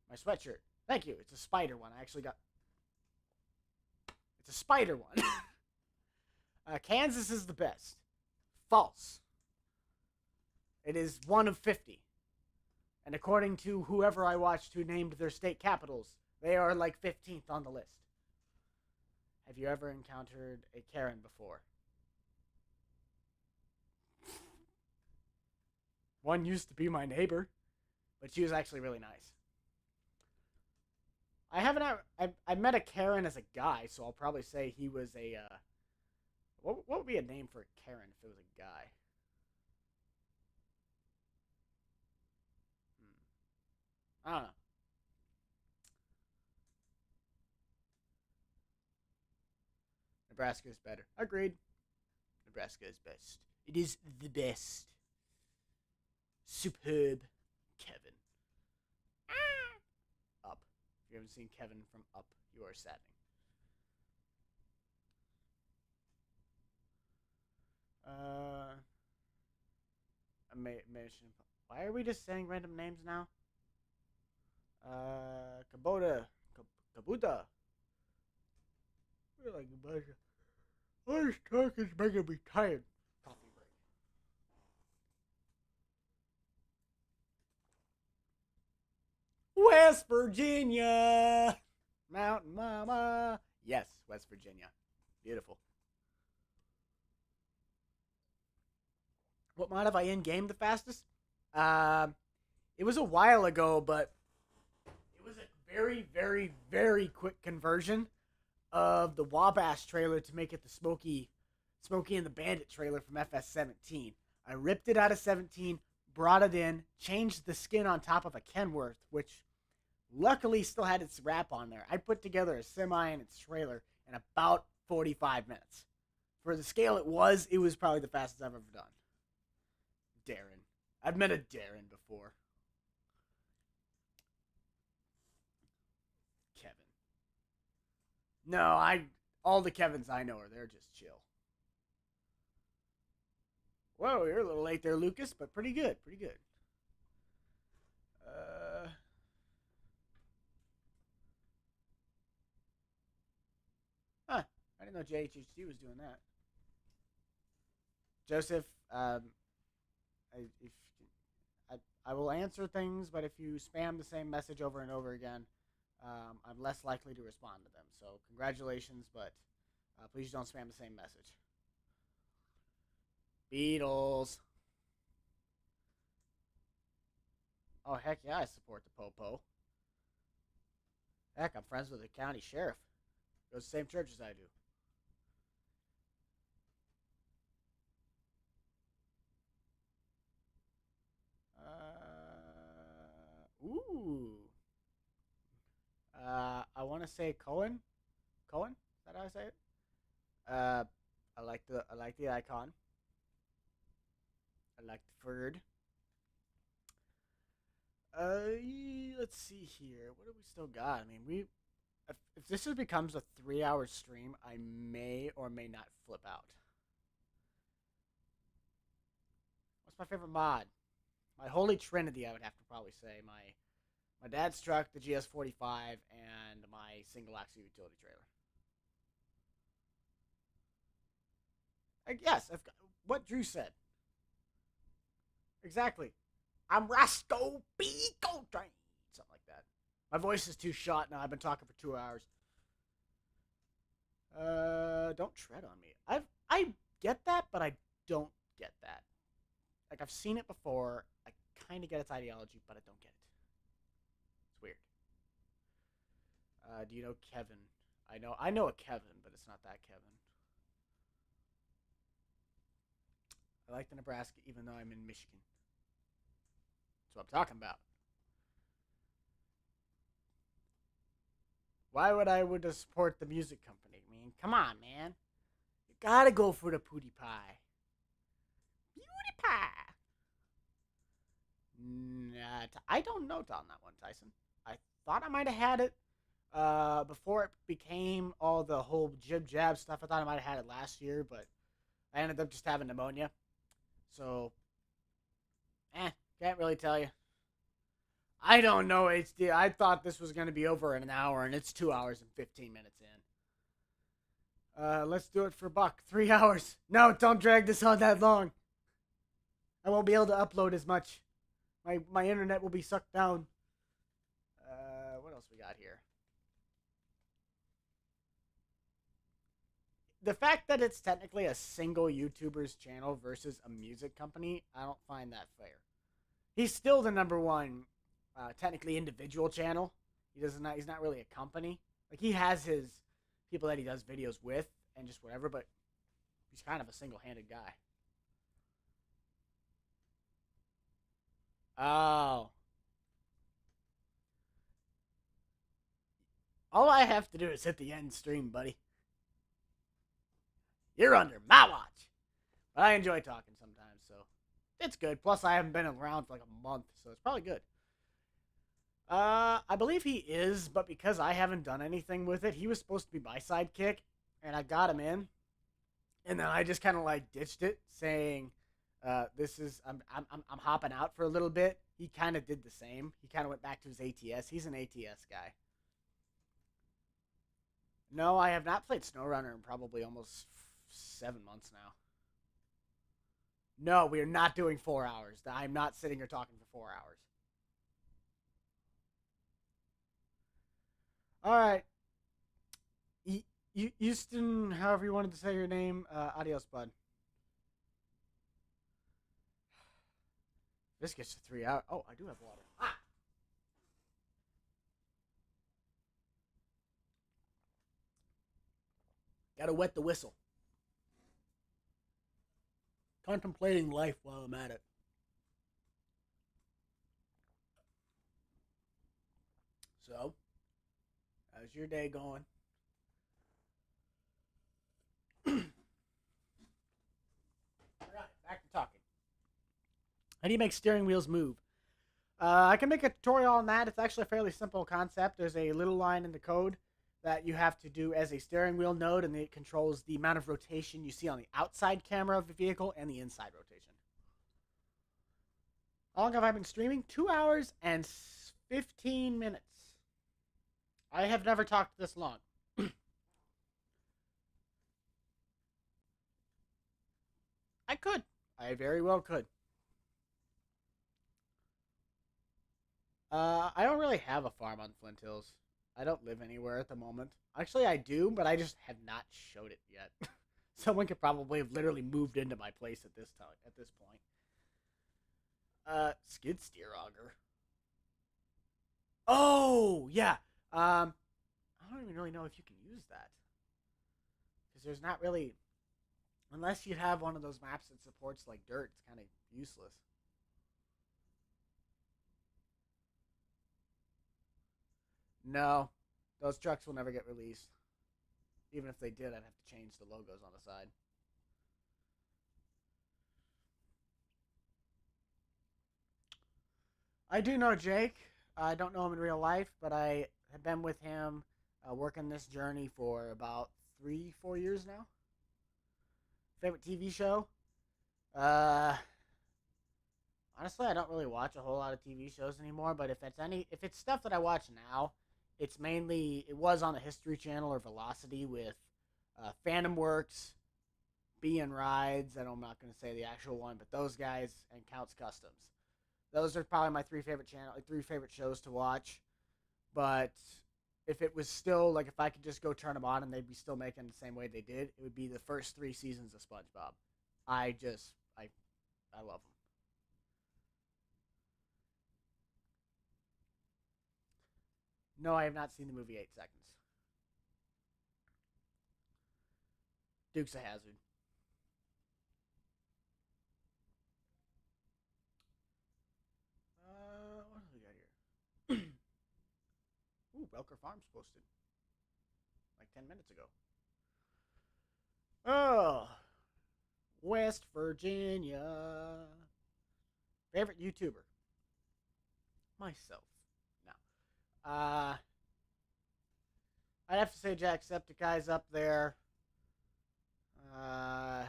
Speaker 1: my sweatshirt. Thank you. It's a spider one. I actually got. It's a spider one. Kansas is the best. False. It is one of 50. And according to whoever I watched who named their state capitals, they are like 15th on the list. Have you ever encountered a Karen before? One used to be my neighbor, but she was actually really nice. I haven't. I met a Karen as a guy, so I'll probably say he was a. What would be a name for a Karen if it was a guy? I don't know. Nebraska is better. Agreed. Nebraska is best. It is the best. Superb. Kevin. Up. If you haven't seen Kevin from Up, you are saddening. Why are we just saying random names now? Kubota. Kabuta. We're like a bunch of. All this talk is making me tired. Coffee break. West Virginia. Mountain Mama. Yes, West Virginia. Beautiful. What mod have I in-game the fastest? It was a while ago, but it was a very, very, very quick conversion of the Wabash trailer to make it the Smokey and the Bandit trailer from FS17. I ripped it out of 17, brought it in, changed the skin on top of a Kenworth, which luckily still had its wrap on there. I put together a semi and its trailer in about 45 minutes. For the scale it was probably the fastest I've ever done. Darren. I've met a Darren before. Kevin. No, all the Kevins I know are they're just chill. Whoa, you're a little late there, Lucas, but pretty good, pretty good. Huh. I didn't know JHHD was doing that. Joseph, if I will answer things, but if you spam the same message over and over again, I'm less likely to respond to them. So congratulations, but please don't spam the same message. Beatles. Oh, heck yeah, I support the Popo. Heck, I'm friends with the county sheriff. Goes to the same church as I do. Ooh. I want to say Cohen. Cohen? Is that how I say it? I like the icon. I like the bird. Let's see here. What do we still got? I mean, if this becomes a 3 hour stream, I may or may not flip out. What's my favorite mod? My holy trinity, I would have to probably say. My dad's truck, the GS45, and my single axle utility trailer. Yes, what Drew said. Exactly. I'm Roscoe B. Coltrane. Something like that. My voice is too shot now. I've been talking for 2 hours. Don't tread on me. I get that, but I don't get that. Like, I've seen it before. I kind of get its ideology, but I don't get it. It's weird. Do you know Kevin? I know a Kevin, but it's not that Kevin. I like the Nebraska, even though I'm in Michigan. That's what I'm talking about. Why would I support the music company? I mean, come on, man. You gotta go for the Pootie Pie. Beauty Pie. Nah, I don't know on that one, Tyson. I thought I might have had it before it became all the whole jib jab stuff. I thought I might have had it last year, but I ended up just having pneumonia. So, can't really tell you. I don't know, HD. I thought this was going to be over in an hour, and it's 2 hours and 15 minutes in. Let's do it for Buck. 3 hours. No, don't drag this on that long. I won't be able to upload as much. My internet will be sucked down. What else we got here? The fact that it's technically a single YouTuber's channel versus a music company, I don't find that fair. He's still the number one, technically individual channel. He's not really a company. Like, he has his people that he does videos with and just whatever, but he's kind of a single-handed guy. Oh. All I have to do is hit the end stream, buddy. You're under my watch. But I enjoy talking sometimes, so it's good. Plus, I haven't been around for like a month, so it's probably good. I believe he is, but because I haven't done anything with it, he was supposed to be my sidekick, and I got him in, and then I just kind of like ditched it, saying, I'm hopping out for a little bit." He kind of did the same. He kind of went back to his ATS. He's an ATS guy. No, I have not played SnowRunner in probably almost 7 months now. No, we are not doing 4 hours. I'm not sitting here talking for 4 hours. All right. Houston, however you wanted to say your name, adios, bud. This gets to 3 hours. Oh, I do have water. Gotta wet the whistle. Contemplating life while I'm at it. So, how's your day going? Alright, back to talking. How do you make steering wheels move? I can make a tutorial on that. It's actually a fairly simple concept. There's a little line in the code that you have to do as a steering wheel node, and it controls the amount of rotation you see on the outside camera of the vehicle and the inside rotation. How long have I been streaming? 2 hours and 15 minutes. I have never talked this long. I could. I very well could. I don't really have a farm on Flint Hills. I don't live anywhere at the moment. Actually, I do, but I just have not showed it yet. Someone could probably have literally moved into my place at this time. At this point. Skid steer auger. Oh yeah. I don't even really know if you can use that because there's not really, unless you have one of those maps that supports like dirt. It's kind of useless. No, those trucks will never get released. Even if they did, I'd have to change the logos on the side. I do know Jake. I don't know him in real life, but I have been with him working this journey for about 3, 4 years now. Favorite TV show? Uh, Honestly, I don't really watch a whole lot of TV shows anymore. But if it's stuff that I watch now, it was on the History Channel or Velocity with Phantom Works, B and Rides. I'm not going to say the actual one, but those guys and Counts Customs. Those are probably my three favorite shows to watch. But if it was still like if I could just go turn them on and they'd be still making the same way they did, it would be the first 3 seasons of SpongeBob. I just I love them. No, I have not seen the movie 8 Seconds. Dukes of Hazard. What do we got here? Ooh, Belker Farms posted like 10 minutes ago. Oh, West Virginia. Favorite YouTuber? Myself. No. I'd have to say Jacksepticeye's up there. Uh,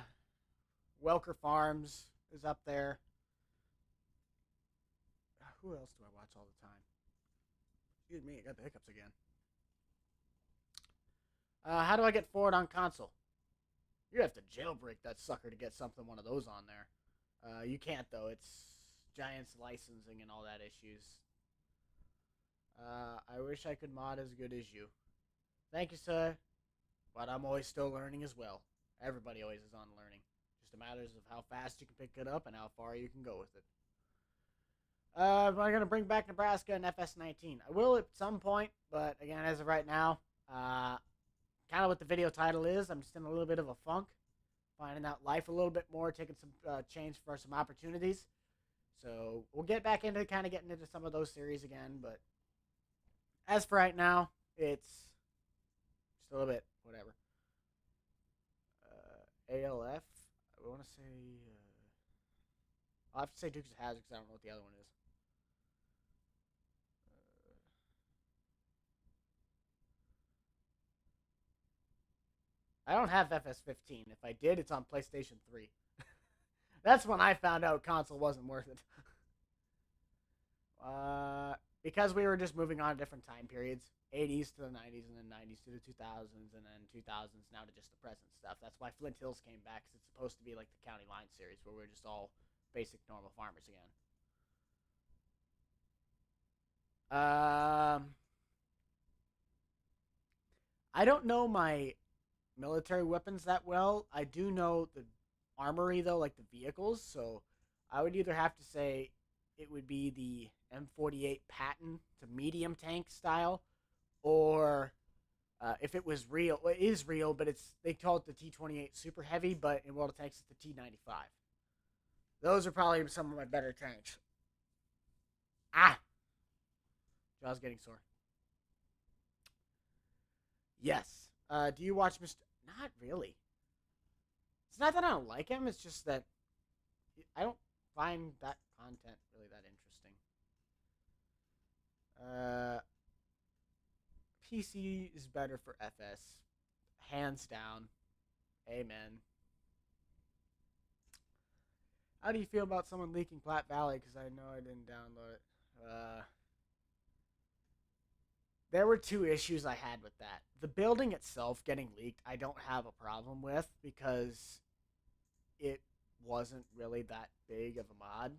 Speaker 1: Welker Farms is up there. Who else do I watch all the time? Excuse me, I got the hiccups again. How do I get forward on console? You have to jailbreak that sucker to get one of those on there. You can't though. It's Giants licensing and all that issues. I wish I could mod as good as you. Thank you, sir. But I'm always still learning as well. Everybody always is on learning. Just a matter of how fast you can pick it up and how far you can go with it. Am I going to bring back Nebraska and FS19? I will at some point, but again, as of right now, kind of what the video title is, I'm just in a little bit of a funk. Finding out life a little bit more, taking some change for some opportunities. So we'll get back into kind of getting into some of those series again, but as for right now, it's just a little bit whatever. ALF. I want to say. I'll have to say Dukes of Hazzard because I don't know what the other one is. I don't have FS15. If I did, it's on PlayStation 3. That's when I found out console wasn't worth it. Because we were just moving on to different time periods. 80s to the 90s, and then 90s to the 2000s, and then 2000s now to just the present stuff. That's why Flint Hills came back, because it's supposed to be like the County Line series, where we're just all basic normal farmers again. I don't know my military weapons that well. I do know the armory, though, like the vehicles, so I would either have to say it would be the M48 Patton to medium tank style, or if it was real, well, it is real, but they call it the T28 Super Heavy, but in World of Tanks it's the T95. Those are probably some of my better tanks. Ah, jaw's getting sore. Yes. Do you watch Mr. Not really. It's not that I don't like him. It's just that I don't find that content really that interesting. PC is better for FS, hands down. Amen. How do you feel about someone leaking Platte Valley? Because I know I didn't download it. There were 2 issues I had with that. The building itself getting leaked, I don't have a problem with because it wasn't really that big of a mod.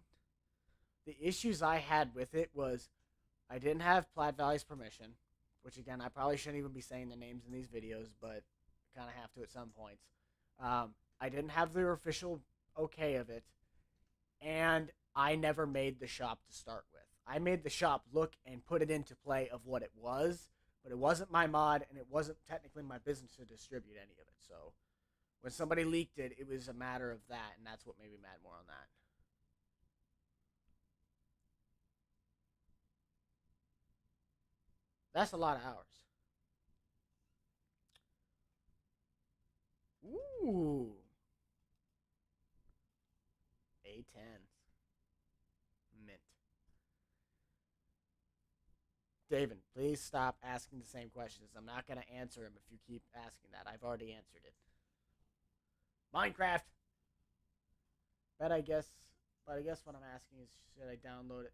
Speaker 1: The issues I had with it was I didn't have Platte Valley's permission, which again, I probably shouldn't even be saying the names in these videos, but I kind of have to at some points. I didn't have their official okay of it, and I never made the shop to start with. I made the shop look and put it into play of what it was, but it wasn't my mod, and it wasn't technically my business to distribute any of it. So when somebody leaked it, it was a matter of that, and that's what made me mad more on that. That's a lot of hours. Ooh. A10s. Mint. David, please stop asking the same questions. I'm not going to answer them if you keep asking that. I've already answered it. Minecraft. But I guess what I'm asking is, should I download it?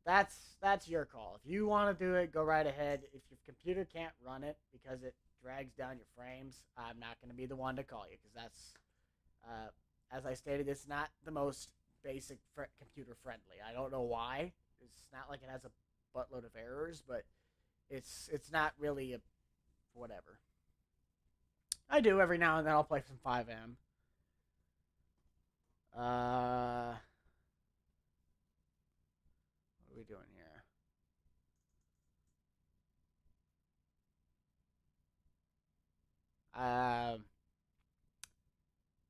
Speaker 1: That's your call. If you want to do it, go right ahead. If your computer can't run it because it drags down your frames, I'm not going to be the one to call you, because that's, as I stated, it's not the most basic computer friendly. I don't know why. It's not like it has a buttload of errors, but it's not really a whatever. I do every now and then. I'll play some 5M. What are we doing here?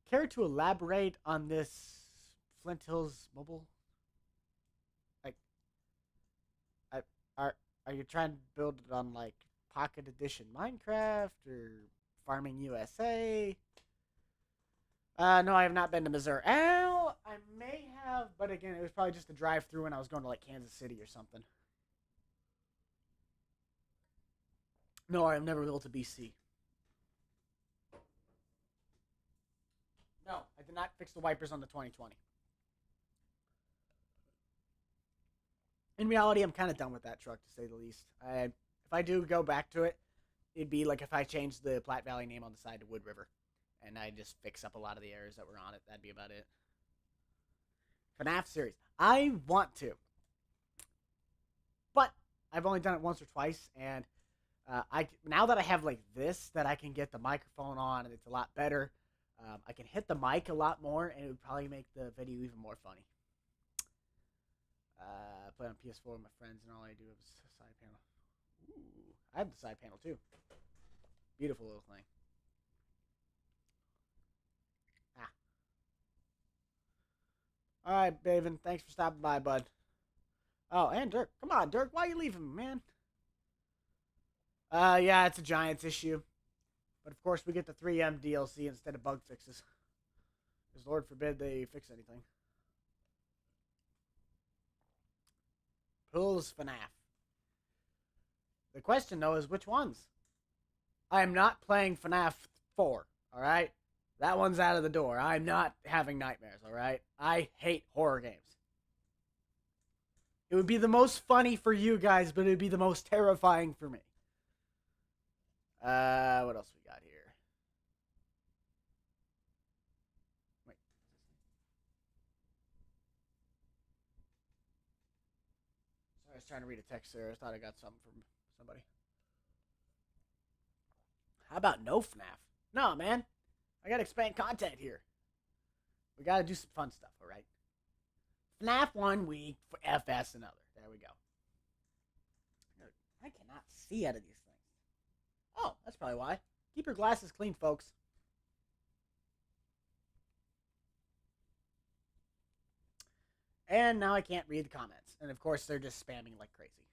Speaker 1: Care to elaborate on this Flint Hills mobile? Like, I, are you trying to build it on like Pocket Edition Minecraft or Farming USA? No, I have not been to Missouri. Oh, I may have, but again, it was probably just a drive-through when I was going to like Kansas City or something. No, I've never been to BC. No, I did not fix the wipers on the 2020. In reality, I'm kind of done with that truck, to say the least. If I do go back to it, it'd be like if I changed the Platte Valley name on the side to Wood River, and I just fix up a lot of the errors that were on it. That'd be about it. FNAF series. I want to, but I've only done it once or twice, and I now that I have like this that I can get the microphone on, and it's a lot better. I can hit the mic a lot more, and it would probably make the video even more funny. I play on PS4 with my friends, and all I do is side panel. Ooh, I have the side panel too. Beautiful little thing. Ah. All right, Baven. Thanks for stopping by, bud. Oh, and Dirk. Come on, Dirk. Why are you leaving, man? Yeah, it's a Giants issue. But of course, we get the 3M DLC instead of bug fixes. Because Lord forbid they fix anything. Pulls FNAF. The question, though, is which ones? I am not playing FNAF 4, alright? That one's out of the door. I'm not having nightmares, alright? I hate horror games. It would be the most funny for you guys, but it would be the most terrifying for me. What else we got here? Wait. Sorry, I was trying to read a text there. I thought I got something from somebody. How about no FNAF? No, man. I gotta expand content here. We gotta do some fun stuff, alright? FNAF 1 week, for FS another. There we go. I cannot see out of these things. Oh, that's probably why. Keep your glasses clean, folks. And now I can't read the comments. And of course, they're just spamming like crazy.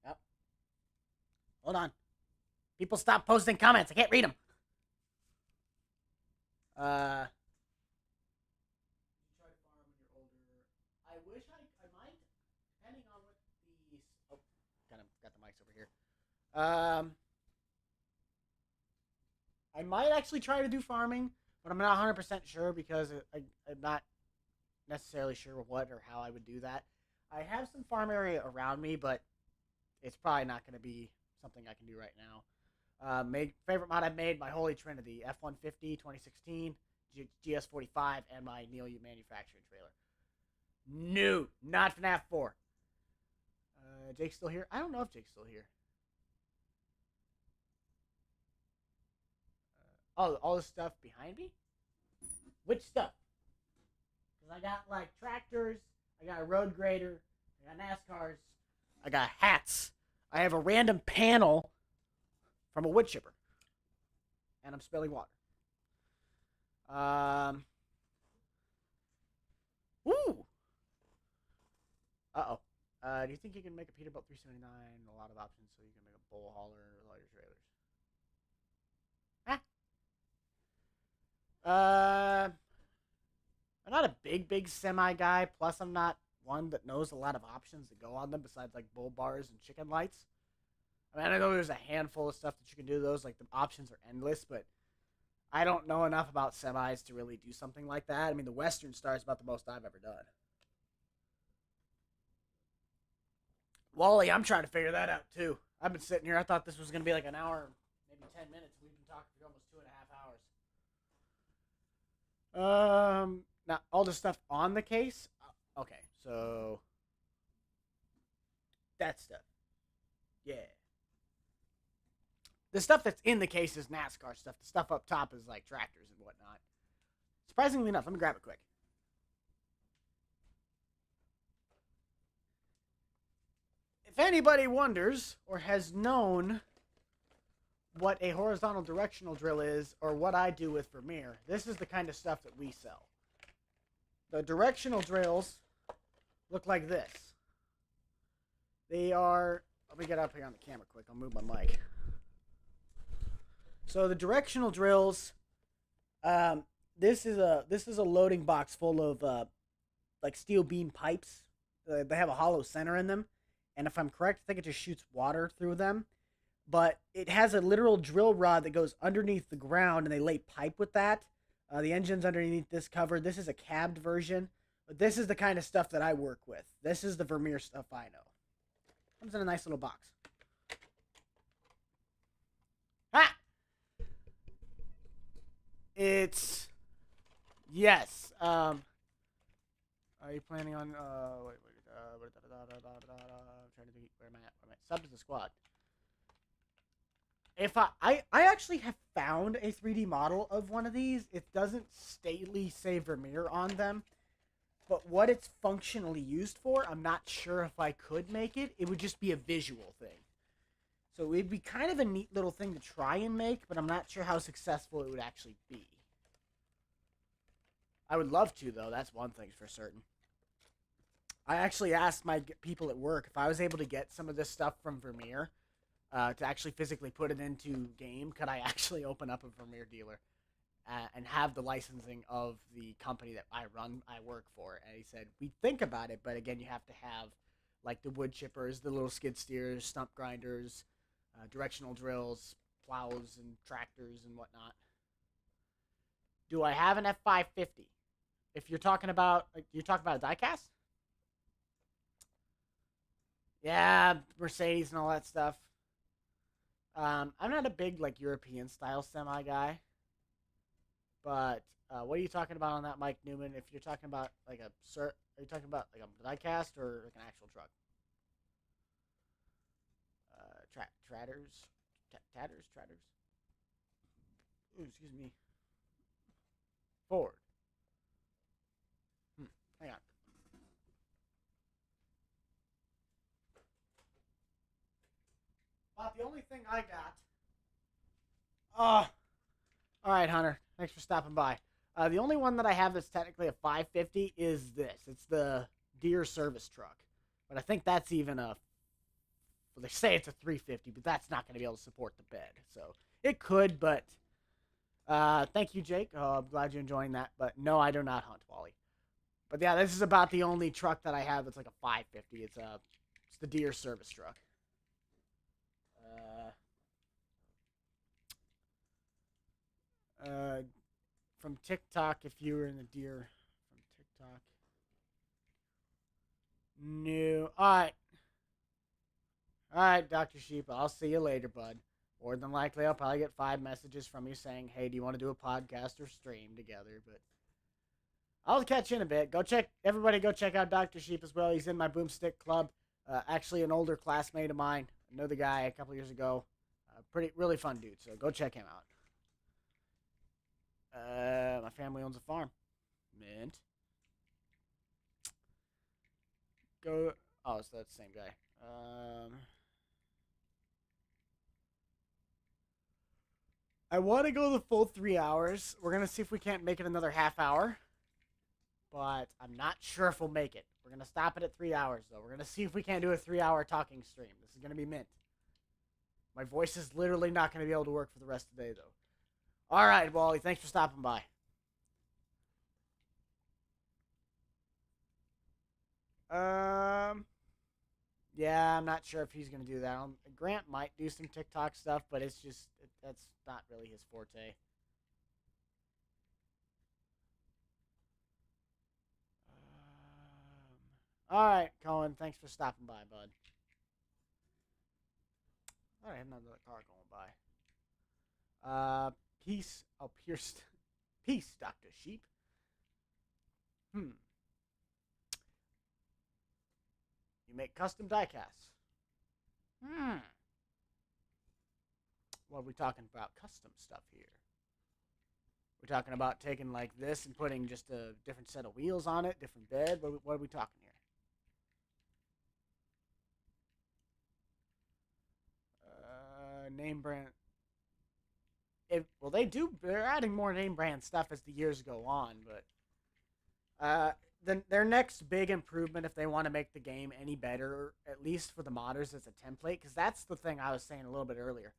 Speaker 1: Yep. Hold on. People stop posting comments. I can't read them. I wish I might, depending on what the... Oh, kind of got the mics over here. I might actually try to do farming, but I'm not 100% sure because I'm not necessarily sure what or how I would do that. I have some farm area around me, but it's probably not going to be something I can do right now. Favorite mod I've made, my Holy Trinity, F-150, 2016, GS-45, and my Neil manufacturing trailer. No, not FNAF 4. Jake's still here? I don't know if Jake's still here. All this stuff behind me? Which stuff? Because I got like tractors, I got a road grader, I got NASCARs, I got hats, I have a random panel from a wood chipper, and I'm spilling water. Woo! Uh-oh. Do you think you can make a Peterbilt 379? A lot of options, so you can make a bull hauler with all your trailers. I'm not a big semi guy. Plus, I'm not one that knows a lot of options that go on them besides like bull bars and chicken lights. I mean, I know there's a handful of stuff that you can do those. Like the options are endless, but I don't know enough about semis to really do something like that. I mean, the Western Star is about the most I've ever done. Wally, I'm trying to figure that out too. I've been sitting here. I thought this was going to be like an hour, maybe 10 minutes. We've been talking for almost 2.5 hours. Now all the stuff on the case. Okay, so that stuff. Yeah. The stuff that's in the case is NASCAR stuff. The stuff up top is like tractors and whatnot. Surprisingly enough, let me grab it quick. If anybody wonders or has known what a horizontal directional drill is or what I do with Vermeer, this is the kind of stuff that we sell. The directional drills look like this. They are, let me get up here on the camera quick. I'll move my mic. So the directional drills, this is a loading box full of like steel beam pipes. They have a hollow center in them, and if I'm correct, I think it just shoots water through them. But it has a literal drill rod that goes underneath the ground, and they lay pipe with that. The engine's underneath this cover. This is a cabbed version, but this is the kind of stuff that I work with. This is the Vermeer stuff I know. Comes in a nice little box. Ha! It's yes. Are you planning on? Wait. I'm trying to think where am I at? Sub to the squad. If I actually have found a 3D model of one of these. It doesn't stately say Vermeer on them, but what it's functionally used for, I'm not sure if I could make it. It would just be a visual thing. So it'd be kind of a neat little thing to try and make, but I'm not sure how successful it would actually be. I would love to, though. That's one thing for certain. I actually asked my people at work if I was able to get some of this stuff from Vermeer to actually physically put it into game. Could I actually open up a Vermeer dealer and have the licensing of the company that I work for? And he said, we think about it, but again, you have to have like the wood chippers, the little skid steers, stump grinders, directional drills, plows, and tractors and whatnot. Do I have an F550? If you're talking about, a diecast? Yeah, Mercedes and all that stuff. I'm not a big like European style semi guy, but what are you talking about on that, Mike Newman? If you're talking about like are you talking about like a diecast or like an actual truck? Tatters. Ooh, excuse me. Ford. Hang on. About the only thing I got. All right, Hunter. Thanks for stopping by. The only one that I have that's technically a 550 is this. It's the Deere service truck, but I think that's even a. Well, they say it's a 350, but that's not going to be able to support the bed. So it could, but thank you, Jake. I'm glad you're enjoying that. But no, I do not hunt, Wally. But yeah, this is about the only truck that I have that's like a 550. It's the Deere service truck. From TikTok, if you were in the Deere from TikTok. No. All right, Dr. Sheep. I'll see you later, bud. More than likely, I'll probably get 5 messages from you saying, hey, do you want to do a podcast or stream together? But I'll catch you in a bit. Everybody go check out Dr. Sheep as well. He's in my Boomstick Club. Actually, an older classmate of mine. I know the guy a couple years ago. Really fun dude, so go check him out. My family owns a farm. Mint. So that's the same guy. I want to go the full 3 hours. We're going to see if we can't make it another half hour. but I'm not sure if we'll make it. We're going to stop it at 3 hours, though. We're going to see if we can't do a 3-hour talking stream. This is going to be mint. My voice is literally not going to be able to work for the rest of the day, though. All right, Wally, thanks for stopping by. Yeah, I'm not sure if he's going to do that. Grant might do some TikTok stuff, but it's just, that's not really his forte. All right, Cohen, thanks for stopping by, bud. All right, another car going by. Peace. Oh, pierced. Peace, Dr. Sheep. You make custom diecasts. What are we talking about? Custom stuff here. We're talking about taking like this and putting just a different set of wheels on it, different bed. What are we talking here? Name brand. Well, they're adding more name brand stuff as the years go on, but their next big improvement, if they want to make the game any better, at least for the modders, as a template, because that's the thing I was saying a little bit earlier.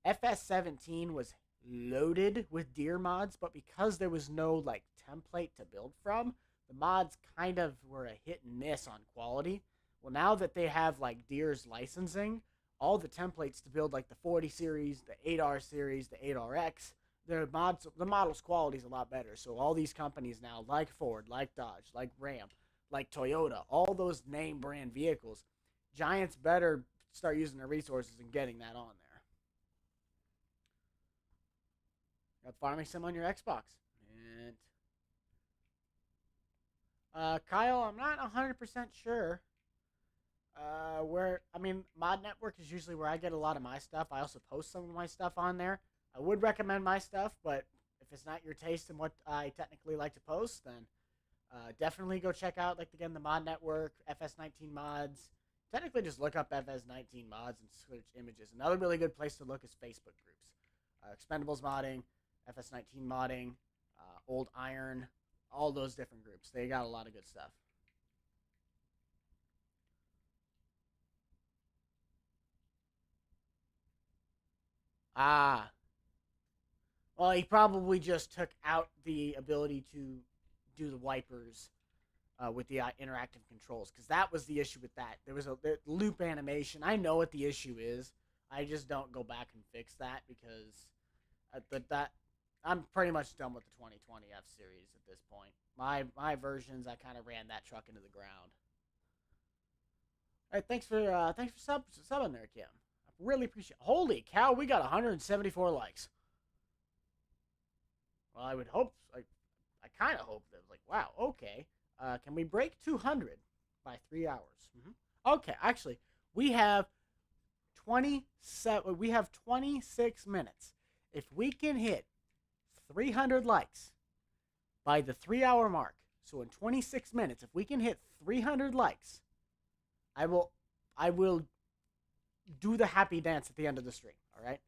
Speaker 1: FS17 was loaded with deer mods, but because there was no like template to build from, the mods kind of were a hit and miss on quality. Well, now that they have like deer's licensing, all the templates to build like the 40 series, the 8R series, the 8RX, the model's quality is a lot better. So all these companies now, like Ford, like Dodge, like Ram, like Toyota, all those name brand vehicles, Giants better start using their resources and getting that on there. Got Farming Sim on your Xbox. And Kyle, I'm not 100% sure. Mod Network is usually where I get a lot of my stuff. I also post some of my stuff on there. I would recommend my stuff, but if it's not your taste in what I technically like to post, then definitely go check out, like, again, the Mod Network, FS19 Mods. Technically, just look up FS19 Mods and search images. Another really good place to look is Facebook groups. Expendables Modding, FS19 Modding, Old Iron, all those different groups. They got a lot of good stuff. Ah. Well, he probably just took out the ability to do the wipers with the interactive controls, because that was the issue with that. There was a loop animation. I know what the issue is. I just don't go back and fix that because I'm pretty much done with the 2020 F series at this point. My versions, I kind of ran that truck into the ground. All right, thanks for subbing there, Kim. I really appreciate it. Holy cow, we got 174 likes. Well, I would hope. I kind of hope that. Like, wow, okay. Can we break 200 by 3 hours? Okay, actually, we have 27. We have 26 minutes. If we can hit 300 likes by the 3-hour mark, so in 26 minutes, if we can hit 300 likes, I will do the happy dance at the end of the stream. All right,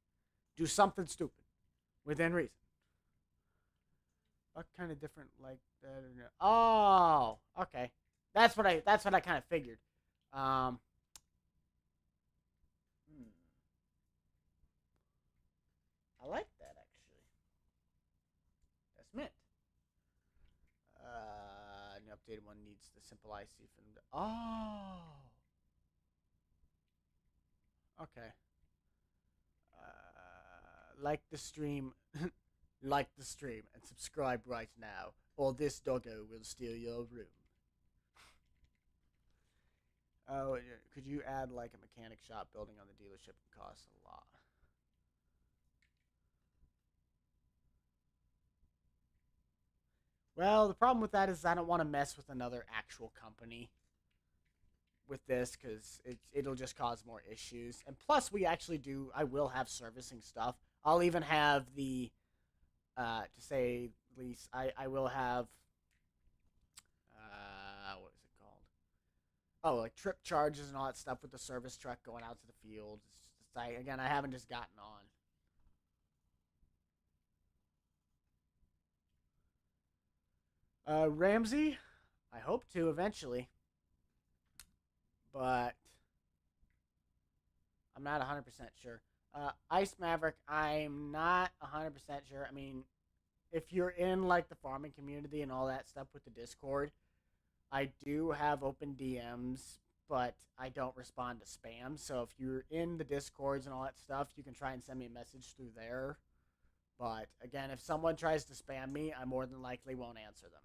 Speaker 1: do something stupid within reason. What kind of different like that? Oh, okay. That's what I kind of figured. I like that actually. That's mint. An updated one needs the simple IC from the. Oh. Okay. Like the stream. Like the stream and subscribe right now, or this doggo will steal your room. Oh, could you add like a mechanic shop building on the dealership? It costs a lot. Well, the problem with that is I don't want to mess with another actual company with this because it'll just cause more issues. And plus, I will have servicing stuff. I'll even have the to say at least, I will have, what is it called? Oh, like trip charges and all that stuff with the service truck going out to the field. Again, I haven't just gotten on. Ramsey, hope to eventually, but I'm not 100% sure. Ice Maverick, I'm not 100% sure. I mean, if you're in like the farming community and all that stuff with the Discord, I do have open DMs, but I don't respond to spam. So if you're in the Discords and all that stuff, you can try and send me a message through there. But again, if someone tries to spam me, I more than likely won't answer them.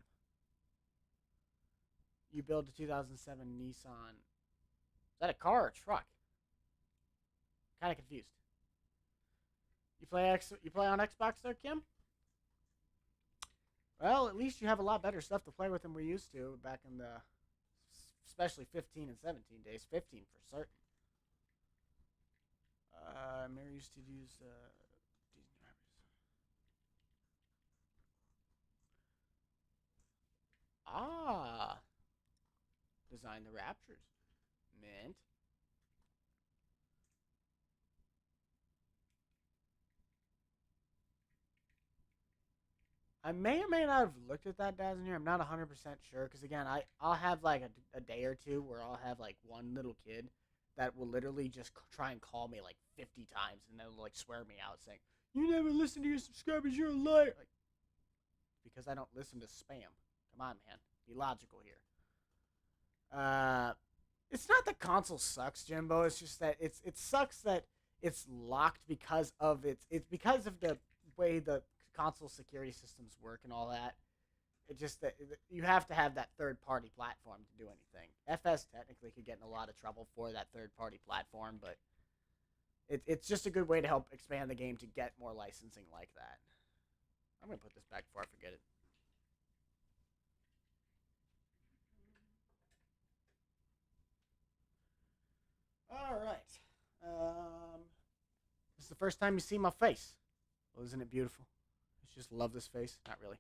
Speaker 1: You build a 2007 Nissan. Is that a car or a truck? Kind of confused. You play on Xbox there, Kim? Well, at least you have a lot better stuff to play with than we used to back in the, especially 15 and 17 days. 15 for certain. Mary used to use these drivers. Ah, design the Raptures. Mint. I may or may not have looked at that Dazzler. I'm not 100% sure because again, I'll have like a day or two where I'll have like one little kid that will literally just try and call me like 50 times and then like swear me out saying, "You never listen to your subscribers, you're a liar." Like, because I don't listen to spam. Come on, man, be logical here. It's not that console sucks, Jimbo. It's just that it sucks that it's locked because of it's because of the way the console security systems work and all that. It just that you have to have that third party platform to do anything. FS technically could get in a lot of trouble for that third party platform, but it's just a good way to help expand the game to get more licensing like that. I'm gonna put this back before I forget it. All right. This is the first time you see my face. Well, isn't it beautiful? I just love this face. Not really.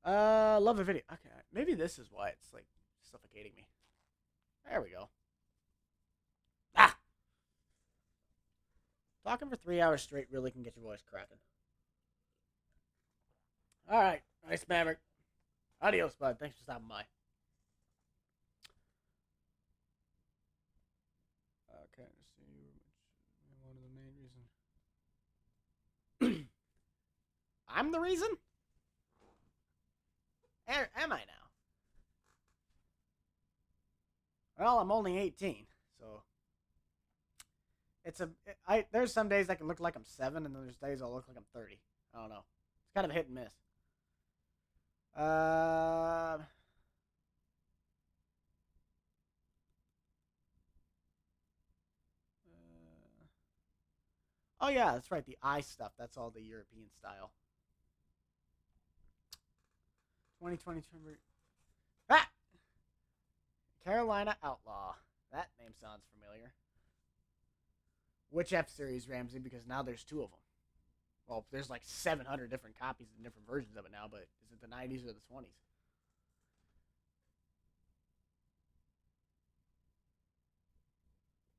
Speaker 1: Love the video. Okay, maybe this is why it's like suffocating me. There we go. Ah! Talking for 3 hours straight really can get your voice cracking. All right, nice Maverick. Adios, bud. Thanks for stopping by. Okay, let's see. One of the main reasons. I'm the reason? Am I now? Well, I'm only 18, so there's some days I can look like I'm 7, and then there's days I'll look like I'm 30. I don't know. It's kind of a hit and miss. Oh yeah, that's right. The eye stuff. That's all the European style. 2020 Ah! Carolina Outlaw. That name sounds familiar. Which F series, Ramsey? Because now there's 2 of them. Well, there's like 700 different copies and different versions of it now, but is it the 90s or the 20s?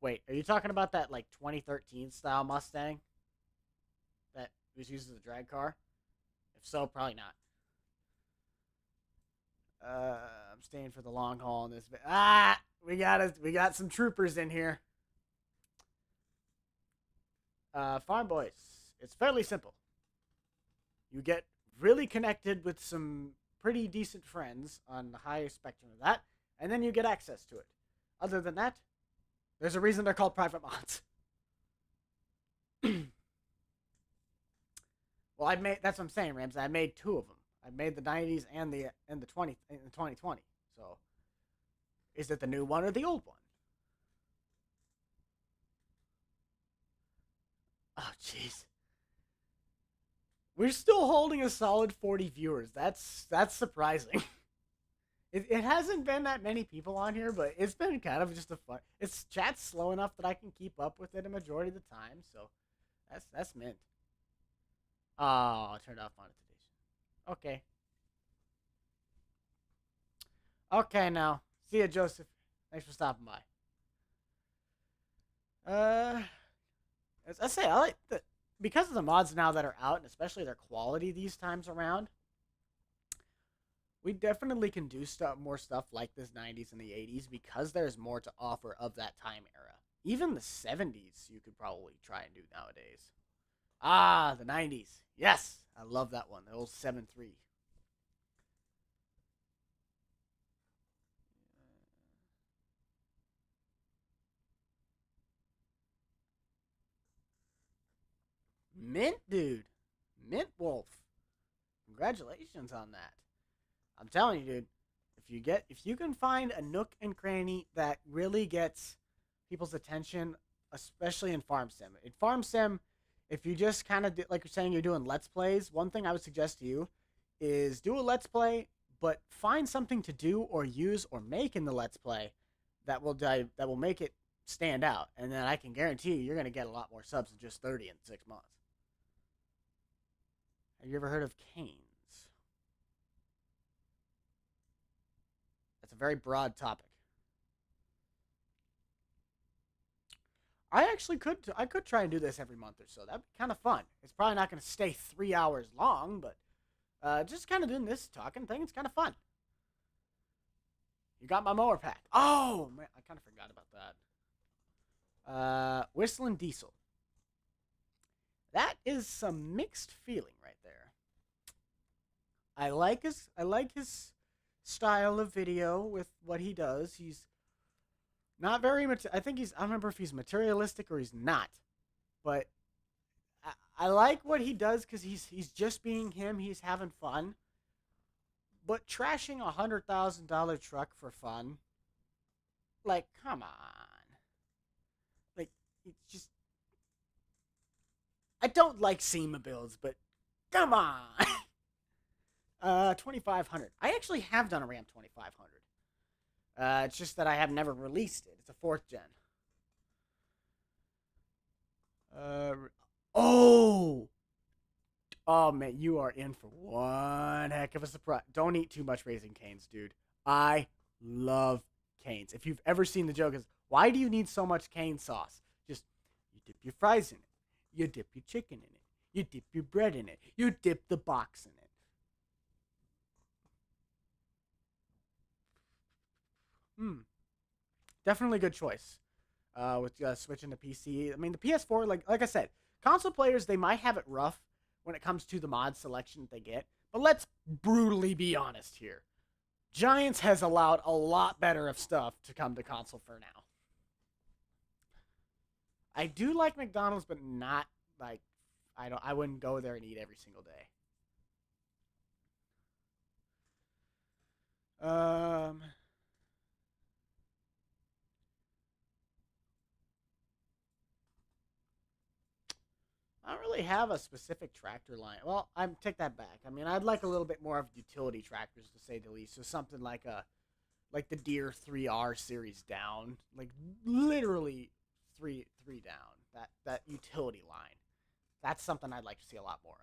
Speaker 1: Wait, are you talking about that like 2013 style Mustang that was used as a drag car? If so, probably not. I'm staying for the long haul on this. We got some troopers in here. Farm boys. It's fairly simple. You get really connected with some pretty decent friends on the highest spectrum of that, and then you get access to it. Other than that, there's a reason they're called private mods. Well, that's what I'm saying, Rams. I made 2 of them. I made the 90s and the 2020. So, is it the new one or the old one? Oh, jeez. We're still holding a solid 40 viewers. That's surprising. It hasn't been that many people on here, but it's been kind of just a fun. It's chat's slow enough that I can keep up with it a majority of the time, so that's mint. Oh, I turned off monetization. Okay. Okay, now. See ya, Joseph. Thanks for stopping by. As I say, I like the because of the mods now that are out, and especially their quality these times around. We definitely can do more stuff like this 90s and the 80s because there's more to offer of that time era. Even the 70s you could probably try and do nowadays. Ah, the 90s. Yes, I love that one. The old 7.3. Mint dude. Mint Wolf. Congratulations on that. I'm telling you, dude, if you can find a nook and cranny that really gets people's attention, especially in farm sim. In farm sim, if you just kind of like you're saying you're doing let's plays, one thing I would suggest to you is do a let's play, but find something to do or use or make in the let's play that will make it stand out, and then I can guarantee you're going to get a lot more subs than just 30 in 6 months. Have you ever heard of canes? That's a very broad topic. I could try and do this every month or so. That'd be kind of fun. It's probably not going to stay 3 hours long, but just kind of doing this talking thing. It's kind of fun. You got my mower pack. Oh man, I kind of forgot about that. Whistling Diesel. That is some mixed feeling right there. I like his style of video with what he does. He's not very much. I think he's. I don't remember if he's materialistic or he's not. But I like what he does because he's just being him. He's having fun. But trashing $100,000 truck for fun, like, come on. Like, it's just. I don't like SEMA builds, but come on. 2500. I actually have done a Ram 2500. It's just that I have never released it. It's a fourth gen. Uh, oh, oh man, you are in for one heck of a surprise. Don't eat too much Raising Cane's, dude. I love Cane's. If you've ever seen the joke, is why do you need so much cane sauce? Just you dip your fries in it, you dip your chicken in it, you dip your bread in it, you dip the box in it. Hmm, definitely a good choice. With switching to PC. I mean, the PS4, like I said, console players they might have it rough when it comes to the mod selection that they get. But let's brutally be honest here. Giants has allowed a lot better of stuff to come to console for now. I do like McDonald's, but not like I don't. I wouldn't go there and eat every single day. Um, I don't really have a specific tractor line. Well, I take that back. I mean, I'd like a little bit more of utility tractors to say the least. So something like the Deere 3R series down, like literally three down. That utility line. That's something I'd like to see a lot more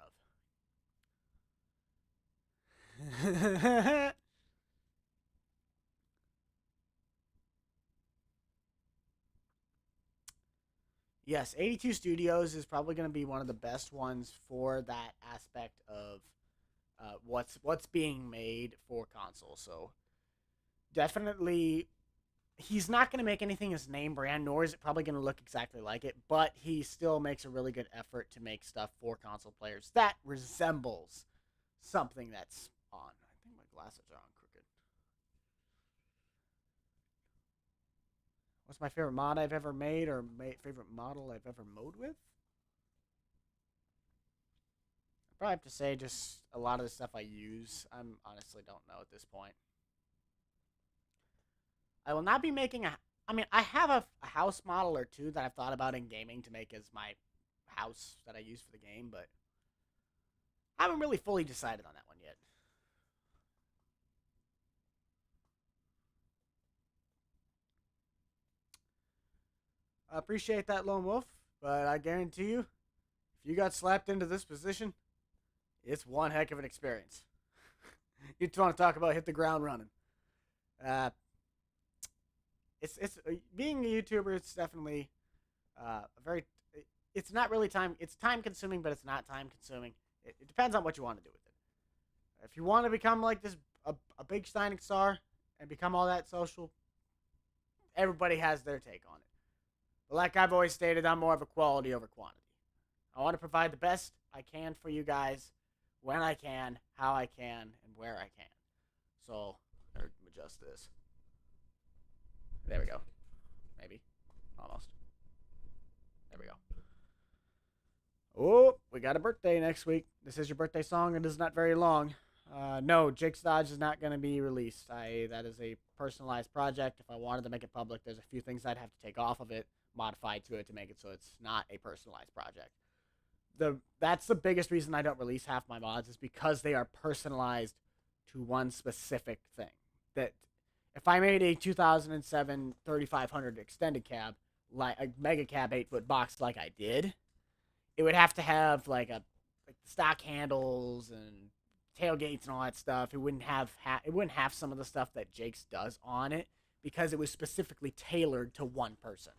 Speaker 1: of. Yes, 82 Studios is probably going to be one of the best ones for that aspect of what's being made for console. So definitely, he's not going to make anything his name brand, nor is it probably going to look exactly like it. But he still makes a really good effort to make stuff for console players that resembles something that's on. I think my glasses are on crooked. What's my favorite mod I've ever made, or favorite model I've ever mowed with? I probably have to say just a lot of the stuff I use. I honestly don't know at this point. I will not be making a. I mean, I have a house model or two that I've thought about in gaming to make as my house that I use for the game, but I haven't really fully decided on that one yet. I appreciate that, Lone Wolf, but I guarantee you, if you got slapped into this position, it's one heck of an experience. You want to talk about hit the ground running. Uh, it's being a YouTuber. It's definitely a very. It's not really time. It's time consuming, but it's not time consuming. It depends on what you want to do with it. If you want to become like this a big shining star and become all that social, everybody has their take on it. But like I've always stated, I'm more of a quality over quantity. I want to provide the best I can for you guys when I can, how I can, and where I can. So, adjust this. There we go. Maybe. Almost. There we go. Oh, we got a birthday next week. This is your birthday song. It is not very long. No, Jake's Dodge is not going to be released. That is a personalized project. If I wanted to make it public, there's a few things I'd have to take off of it, modify to it to make it so it's not a personalized project. That's the biggest reason I don't release half my mods is because they are personalized to one specific thing. That if I made a 2007 3500 extended cab, like a mega cab 8-foot box like I did, it would have to have like stock handles and tailgates and all that stuff. It wouldn't have some of the stuff that Jake's does on it because it was specifically tailored to one person.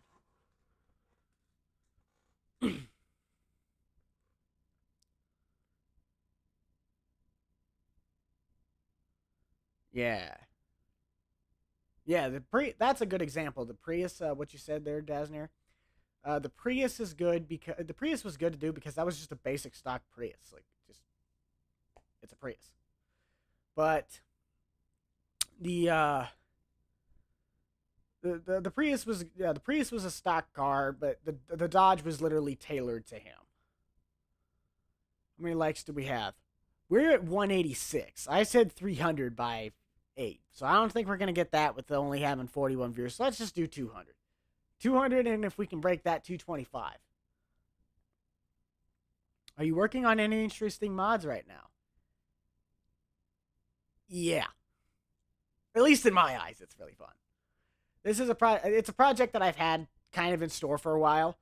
Speaker 1: Yeah. Yeah, that's a good example. The Prius, what you said there, Dasner. The Prius is good because the Prius was good to do because that was just a basic stock Prius. Like it's a Prius. But the Prius was the Prius was a stock car, but the Dodge was literally tailored to him. How many likes do we have? We're at 186. I said 300 by 8. So I don't think we're going to get that with only having 41 viewers. So let's just do 200. 200, and if we can break that, 225. Are you working on any interesting mods right now? Yeah. At least in my eyes, it's really fun. This is it's a project that I've had kind of in store for a while,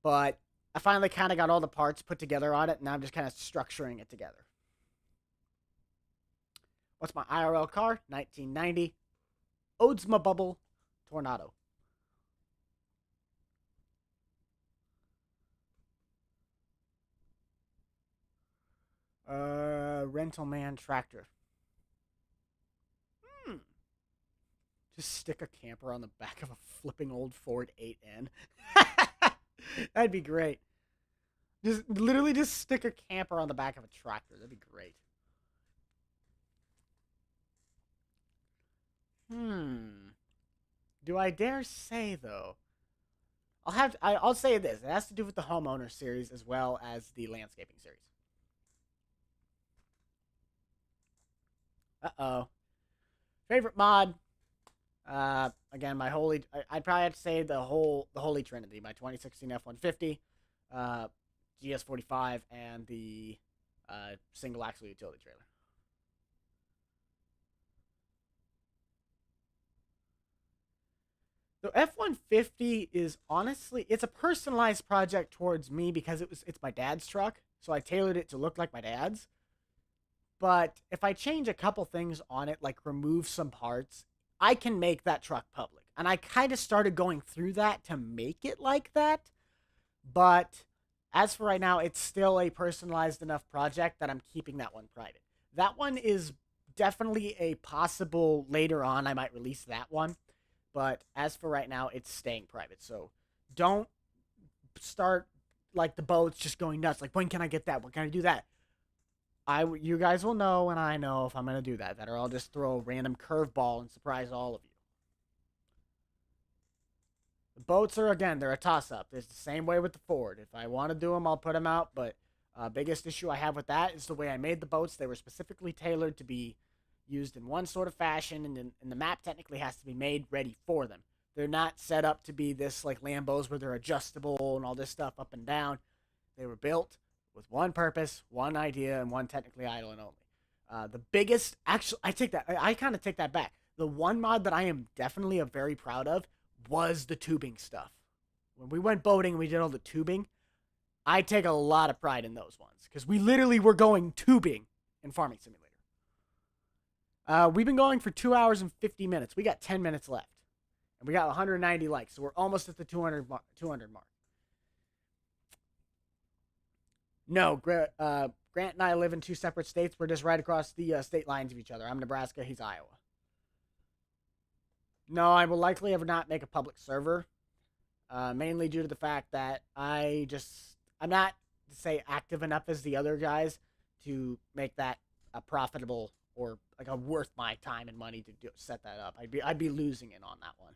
Speaker 1: but I finally kind of got all the parts put together on it, and now I'm just kind of structuring it together. What's my IRL car? 1990 Oldsmobile Bubble Tornado. Rental man tractor. Just stick a camper on the back of a flipping old Ford 8N. That'd be great. Just literally just stick a camper on the back of a tractor. That'd be great. Do I dare say though? I'll say this. It has to do with the homeowner series as well as the landscaping series. Uh-oh. Favorite mod? Again, I'd probably have to say the Holy Trinity, my 2016 F-150, GS45, and the single axle utility trailer. The F-150 is honestly, it's a personalized project towards me because it's my dad's truck, so I tailored it to look like my dad's. But if I change a couple things on it, like remove some parts, I can make that truck public. And I kind of started going through that to make it like that. But as for right now, it's still a personalized enough project that I'm keeping that one private. That one is definitely a possible later on I might release that one. But as for right now, it's staying private. So don't start like the boats just going nuts. Like, when can I get that? When can I do that? You guys will know and I know if I'm going to do that. Or I'll just throw a random curveball and surprise all of you. The boats are, again, they're a toss-up. It's the same way with the Ford. If I want to do them, I'll put them out. But biggest issue I have with that is the way I made the boats. They were specifically tailored to be used in one sort of fashion, and the map technically has to be made ready for them. They're not set up to be this like Lambos where they're adjustable and all this stuff up and down. They were built with one purpose, one idea, and one technically idle and only. The biggest, actually, I kind of take that back. The one mod that I am definitely very proud of was the tubing stuff. When we went boating and we did all the tubing, I take a lot of pride in those ones because we literally were going tubing in Farming Simulator. We've been going for 2 hours and 50 minutes. We got 10 minutes left. And we got 190 likes, so we're almost at the 200 mark. No, Grant and I live in 2 separate states. We're just right across the state lines of each other. I'm Nebraska. He's Iowa. No, I will likely ever not make a public server. Mainly due to the fact that I'm not, to say, active enough as the other guys to make that a profitable or like a worth my time and money to set that up. I'd be losing it on that one.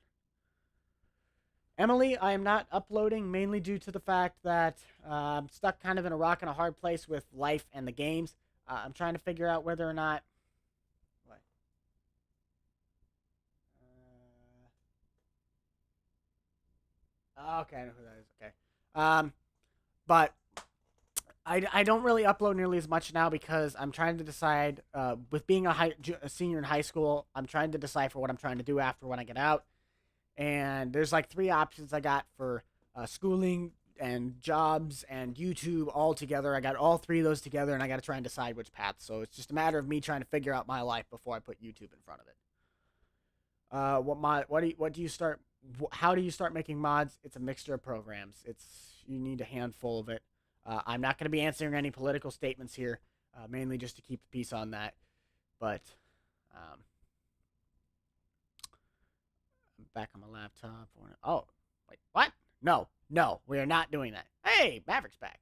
Speaker 1: Emily, I am not uploading mainly due to the fact that I'm stuck kind of in a rock and a hard place with life and the games. I'm trying to figure out whether or not. What? Okay, I know who that is. Okay. But I don't really upload nearly as much now because I'm trying to decide. With being a senior in high school, I'm trying to decipher what I'm trying to do after when I get out. And there's like 3 options I got for schooling and jobs and YouTube all together. I got all 3 of those together, and I got to try and decide which path. So it's just a matter of me trying to figure out my life before I put YouTube in front of it. How do you start making mods? It's a mixture of programs. You need a handful of it. I'm not going to be answering any political statements here, mainly just to keep the peace on that. But I'm back on my laptop. Oh, wait, what? No, we are not doing that. Hey, Maverick's back.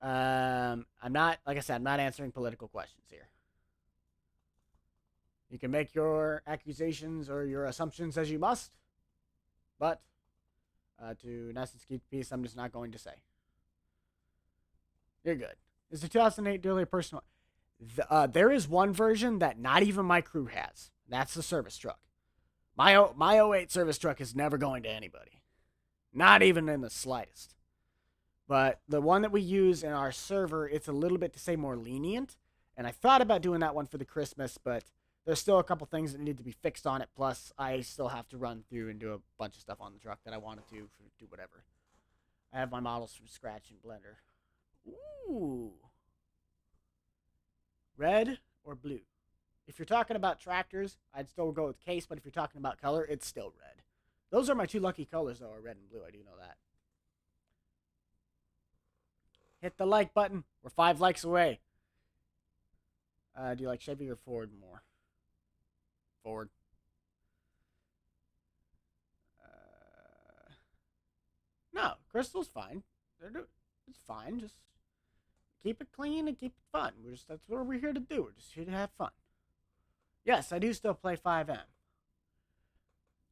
Speaker 1: I'm not, like I said, I'm not answering political questions here. You can make your accusations or your assumptions as you must, but to, in essence, keep the peace, I'm just not going to say. You're good. Is the 2008 Dually personal? There is one version that not even my crew has. That's the service truck. My 08 service truck is never going to anybody. Not even in the slightest. But the one that we use in our server, it's a little bit, to say, more lenient. And I thought about doing that one for the Christmas, but there's still a couple things that need to be fixed on it. Plus, I still have to run through and do a bunch of stuff on the truck that I wanted to do whatever. I have my models from scratch in Blender. Ooh. Red or blue? If you're talking about tractors, I'd still go with case, but if you're talking about color, it's still red. Those are my 2 lucky colors, though, are red and blue. I do know that. Hit the like button. We're 5 likes away. Do you like Chevy or Ford more? Ford. No, Crystal's fine. It's fine. Just keep it clean and keep it fun. That's what we're here to do. We're just here to have fun. Yes, I do still play 5M.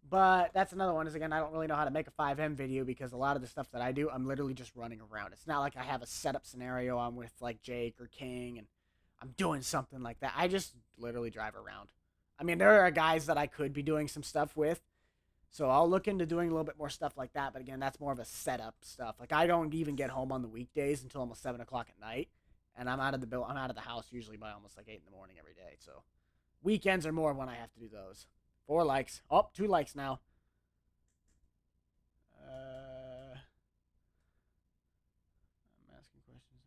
Speaker 1: But that's another one, is, again, I don't really know how to make a 5M video because a lot of the stuff that I do, I'm literally just running around. It's not like I have a setup scenario I'm with, like, Jake or King, and I'm doing something like that. I just literally drive around. I mean, there are guys that I could be doing some stuff with, so I'll look into doing a little bit more stuff like that, but again, that's more of a setup stuff. Like, I don't even get home on the weekdays until almost 7 o'clock at night, and I'm out of the house usually by almost like 8 in the morning every day, so weekends are more when I have to do those. 4 likes. Oh, 2 likes now. I'm asking questions.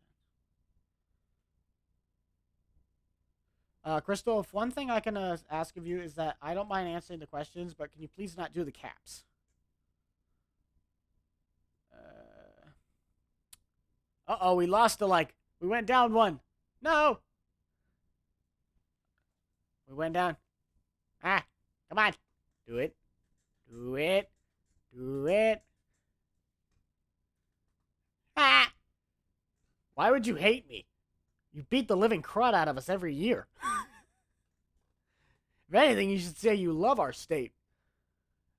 Speaker 1: Crystal, if one thing I can ask of you is that I don't mind answering the questions, but can you please not do the caps? Uh-oh, we lost we went down 1. No! We went down. Ah, come on. Do it. Do it. Do it. Ah! Why would you hate me? You beat the living crud out of us every year. If anything, you should say you love our state.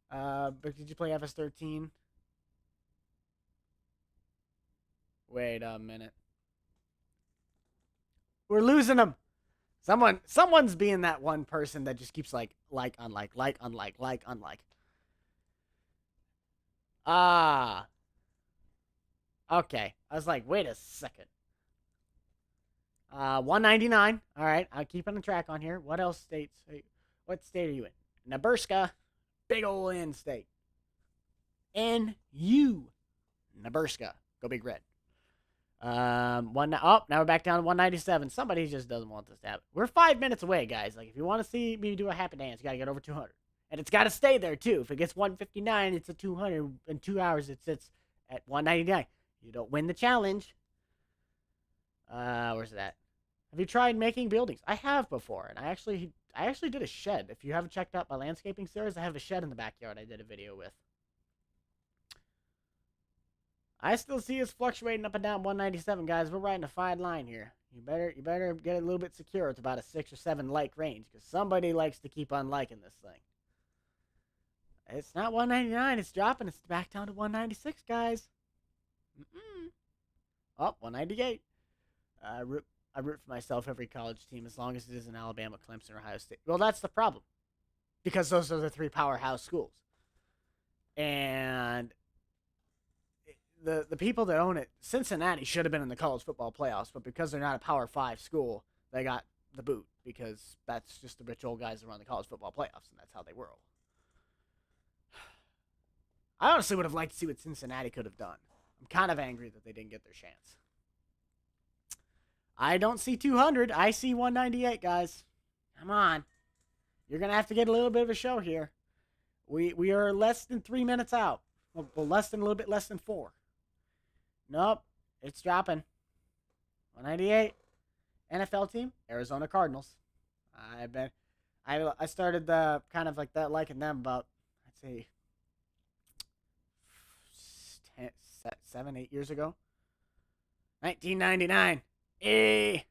Speaker 1: But did you play FS13? Wait a minute. We're losing them. Someone's being that one person that just keeps like, unlike. Ah. Okay. I was like, wait a second. 199. All right. I'm keeping the track on here. What else states? What state are you in? Nebraska. Big ol' N state. N-U. Nebraska. Go Big Red. Now we're back down to 197. Somebody just doesn't want this to happen. We're 5 minutes away, guys. Like, if you want to see me do a happy dance, you got to get over 200. And it's got to stay there, too. If it gets 159, it's a 200. In 2 hours, it sits at 199. You don't win the challenge. Where's that? Have you tried making buildings? I have before, and I actually did a shed. If you haven't checked out my landscaping series, I have a shed in the backyard I did a video with. I still see us fluctuating up and down 197, guys. We're riding a fine line here. You better get it a little bit secure. It's about a 6 or 7 like range, because somebody likes to keep unliking this thing. It's not 199. It's dropping. It's back down to 196, guys. Oh, 198. I root for myself every college team as long as it isn't Alabama, Clemson, or Ohio State. Well, that's the problem, because those are the 3 powerhouse schools. And the people that own it, Cincinnati should have been in the college football playoffs, but because they're not a Power 5 school, they got the boot, because that's just the rich old guys that run the college football playoffs, and that's how they whirl. I honestly would have liked to see what Cincinnati could have done. I'm kind of angry that they didn't get their chance. I don't see 200. I see 198, guys. Come on. You're going to have to get a little bit of a show here. We are less than 3 minutes out. Well, a little bit less than 4. Nope. It's dropping. 198. NFL team, Arizona Cardinals. I started the kind of like that, liking them about, I'd say, 7, 8 years ago. 1999. Hey!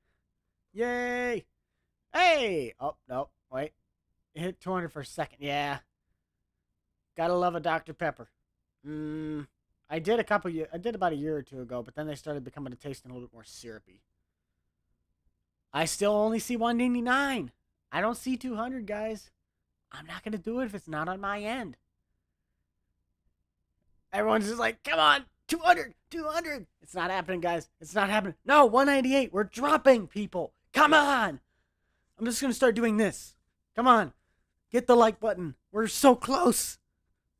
Speaker 1: Yay! Hey! Oh, no. Wait. It hit 200 for a second. Yeah. Gotta love a Dr. Pepper. I did about a year or 2 ago, but then they started becoming a tasting a little bit more syrupy. I still only see 199. I don't see 200, guys. I'm not gonna do it if it's not on my end. Everyone's just like, come on, 200, 200. It's not happening, guys. It's not happening. No, 198. We're dropping, people. Come on. I'm just going to start doing this. Come on. Get the like button. We're so close.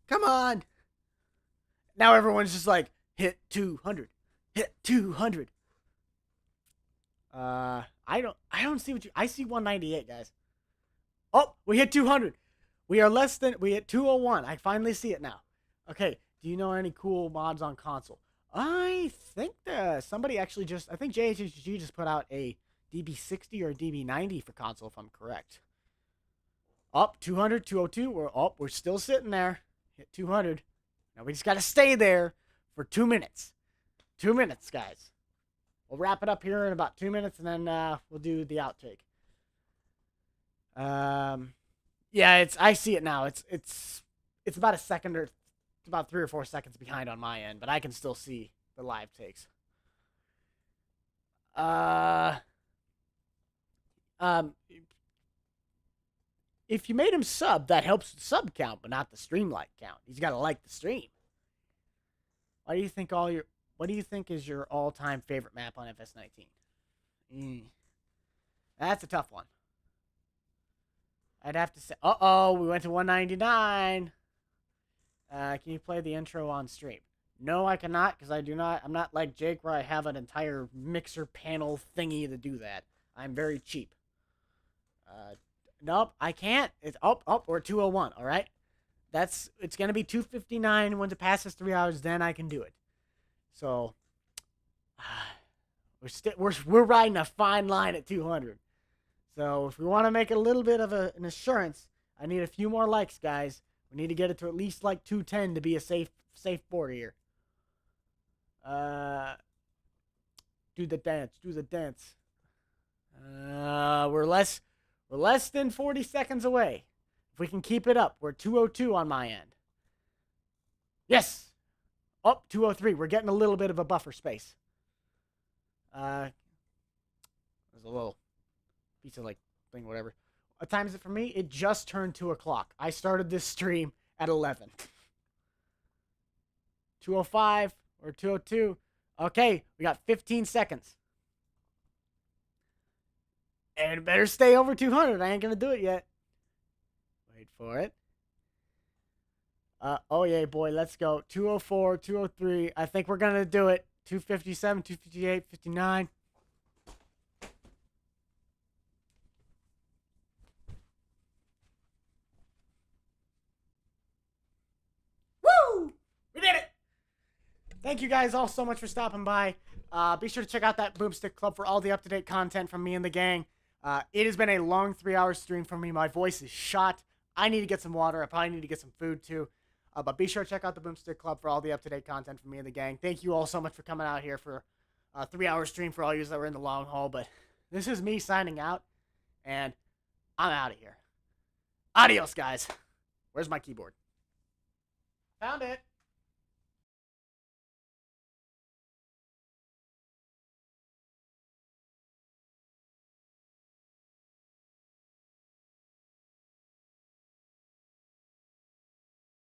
Speaker 1: Come on. Now everyone's just like, hit 200. Hit 200. I don't see I see 198, guys. Oh, we hit 200. We hit 201. I finally see it now. Okay. Do you know any cool mods on console? I think somebody actually I think JHG just put out a DB60 or a DB90 for console, if I'm correct. Up 200, 202. We're still sitting there. Hit 200. Now we just got to stay there for 2 minutes. 2 minutes, guys. We'll wrap it up here in about 2 minutes, and then we'll do the outtake. Yeah, I see it now. It's about a second or about 3 or 4 seconds behind on my end, but I can still see the live takes. If you made him sub, that helps the sub count, but not the stream like count. He's got to like the stream. What do you think is your all-time favorite map on FS19? That's a tough one. I'd have to say, we went to 199. Can you play the intro on stream? No, I cannot, because I'm not like Jake, where I have an entire mixer panel thingy to do that. I'm very cheap. Nope, I can't. It's we're 201, all right? It's going to be 259. Once it passes 3 hours, then I can do it. So, we're riding a fine line at 200. So, if we want to make it a little bit of an assurance, I need a few more likes, guys. We need to get it to at least like 210 to be a safe board here. Do the dance. We're less than 40 seconds away. If we can keep it up, we're 202 on my end. Yes. 203. We're getting a little bit of a buffer space. There's a little piece of like thing, whatever. What time is it for me? It just turned 2 o'clock. I started this stream at 11. 205 or 202. Okay, we got 15 seconds. And it better stay over 200. I ain't going to do it yet. Wait for it. Oh, yeah, boy. Let's go. 204, 203. I think we're going to do it. 257, 258, 59. Thank you guys all so much for stopping by. Be sure to check out that Boomstick Club for all the up-to-date content from me and the gang. It has been a long 3-hour stream for me. My voice is shot. I need to get some water. I probably need to get some food too. But be sure to check out the Boomstick Club for all the up-to-date content from me and the gang. Thank you all so much for coming out here for a 3-hour stream for all you that were in the long haul. But this is me signing out, and I'm out of here. Adios, guys. Where's my keyboard? Found it.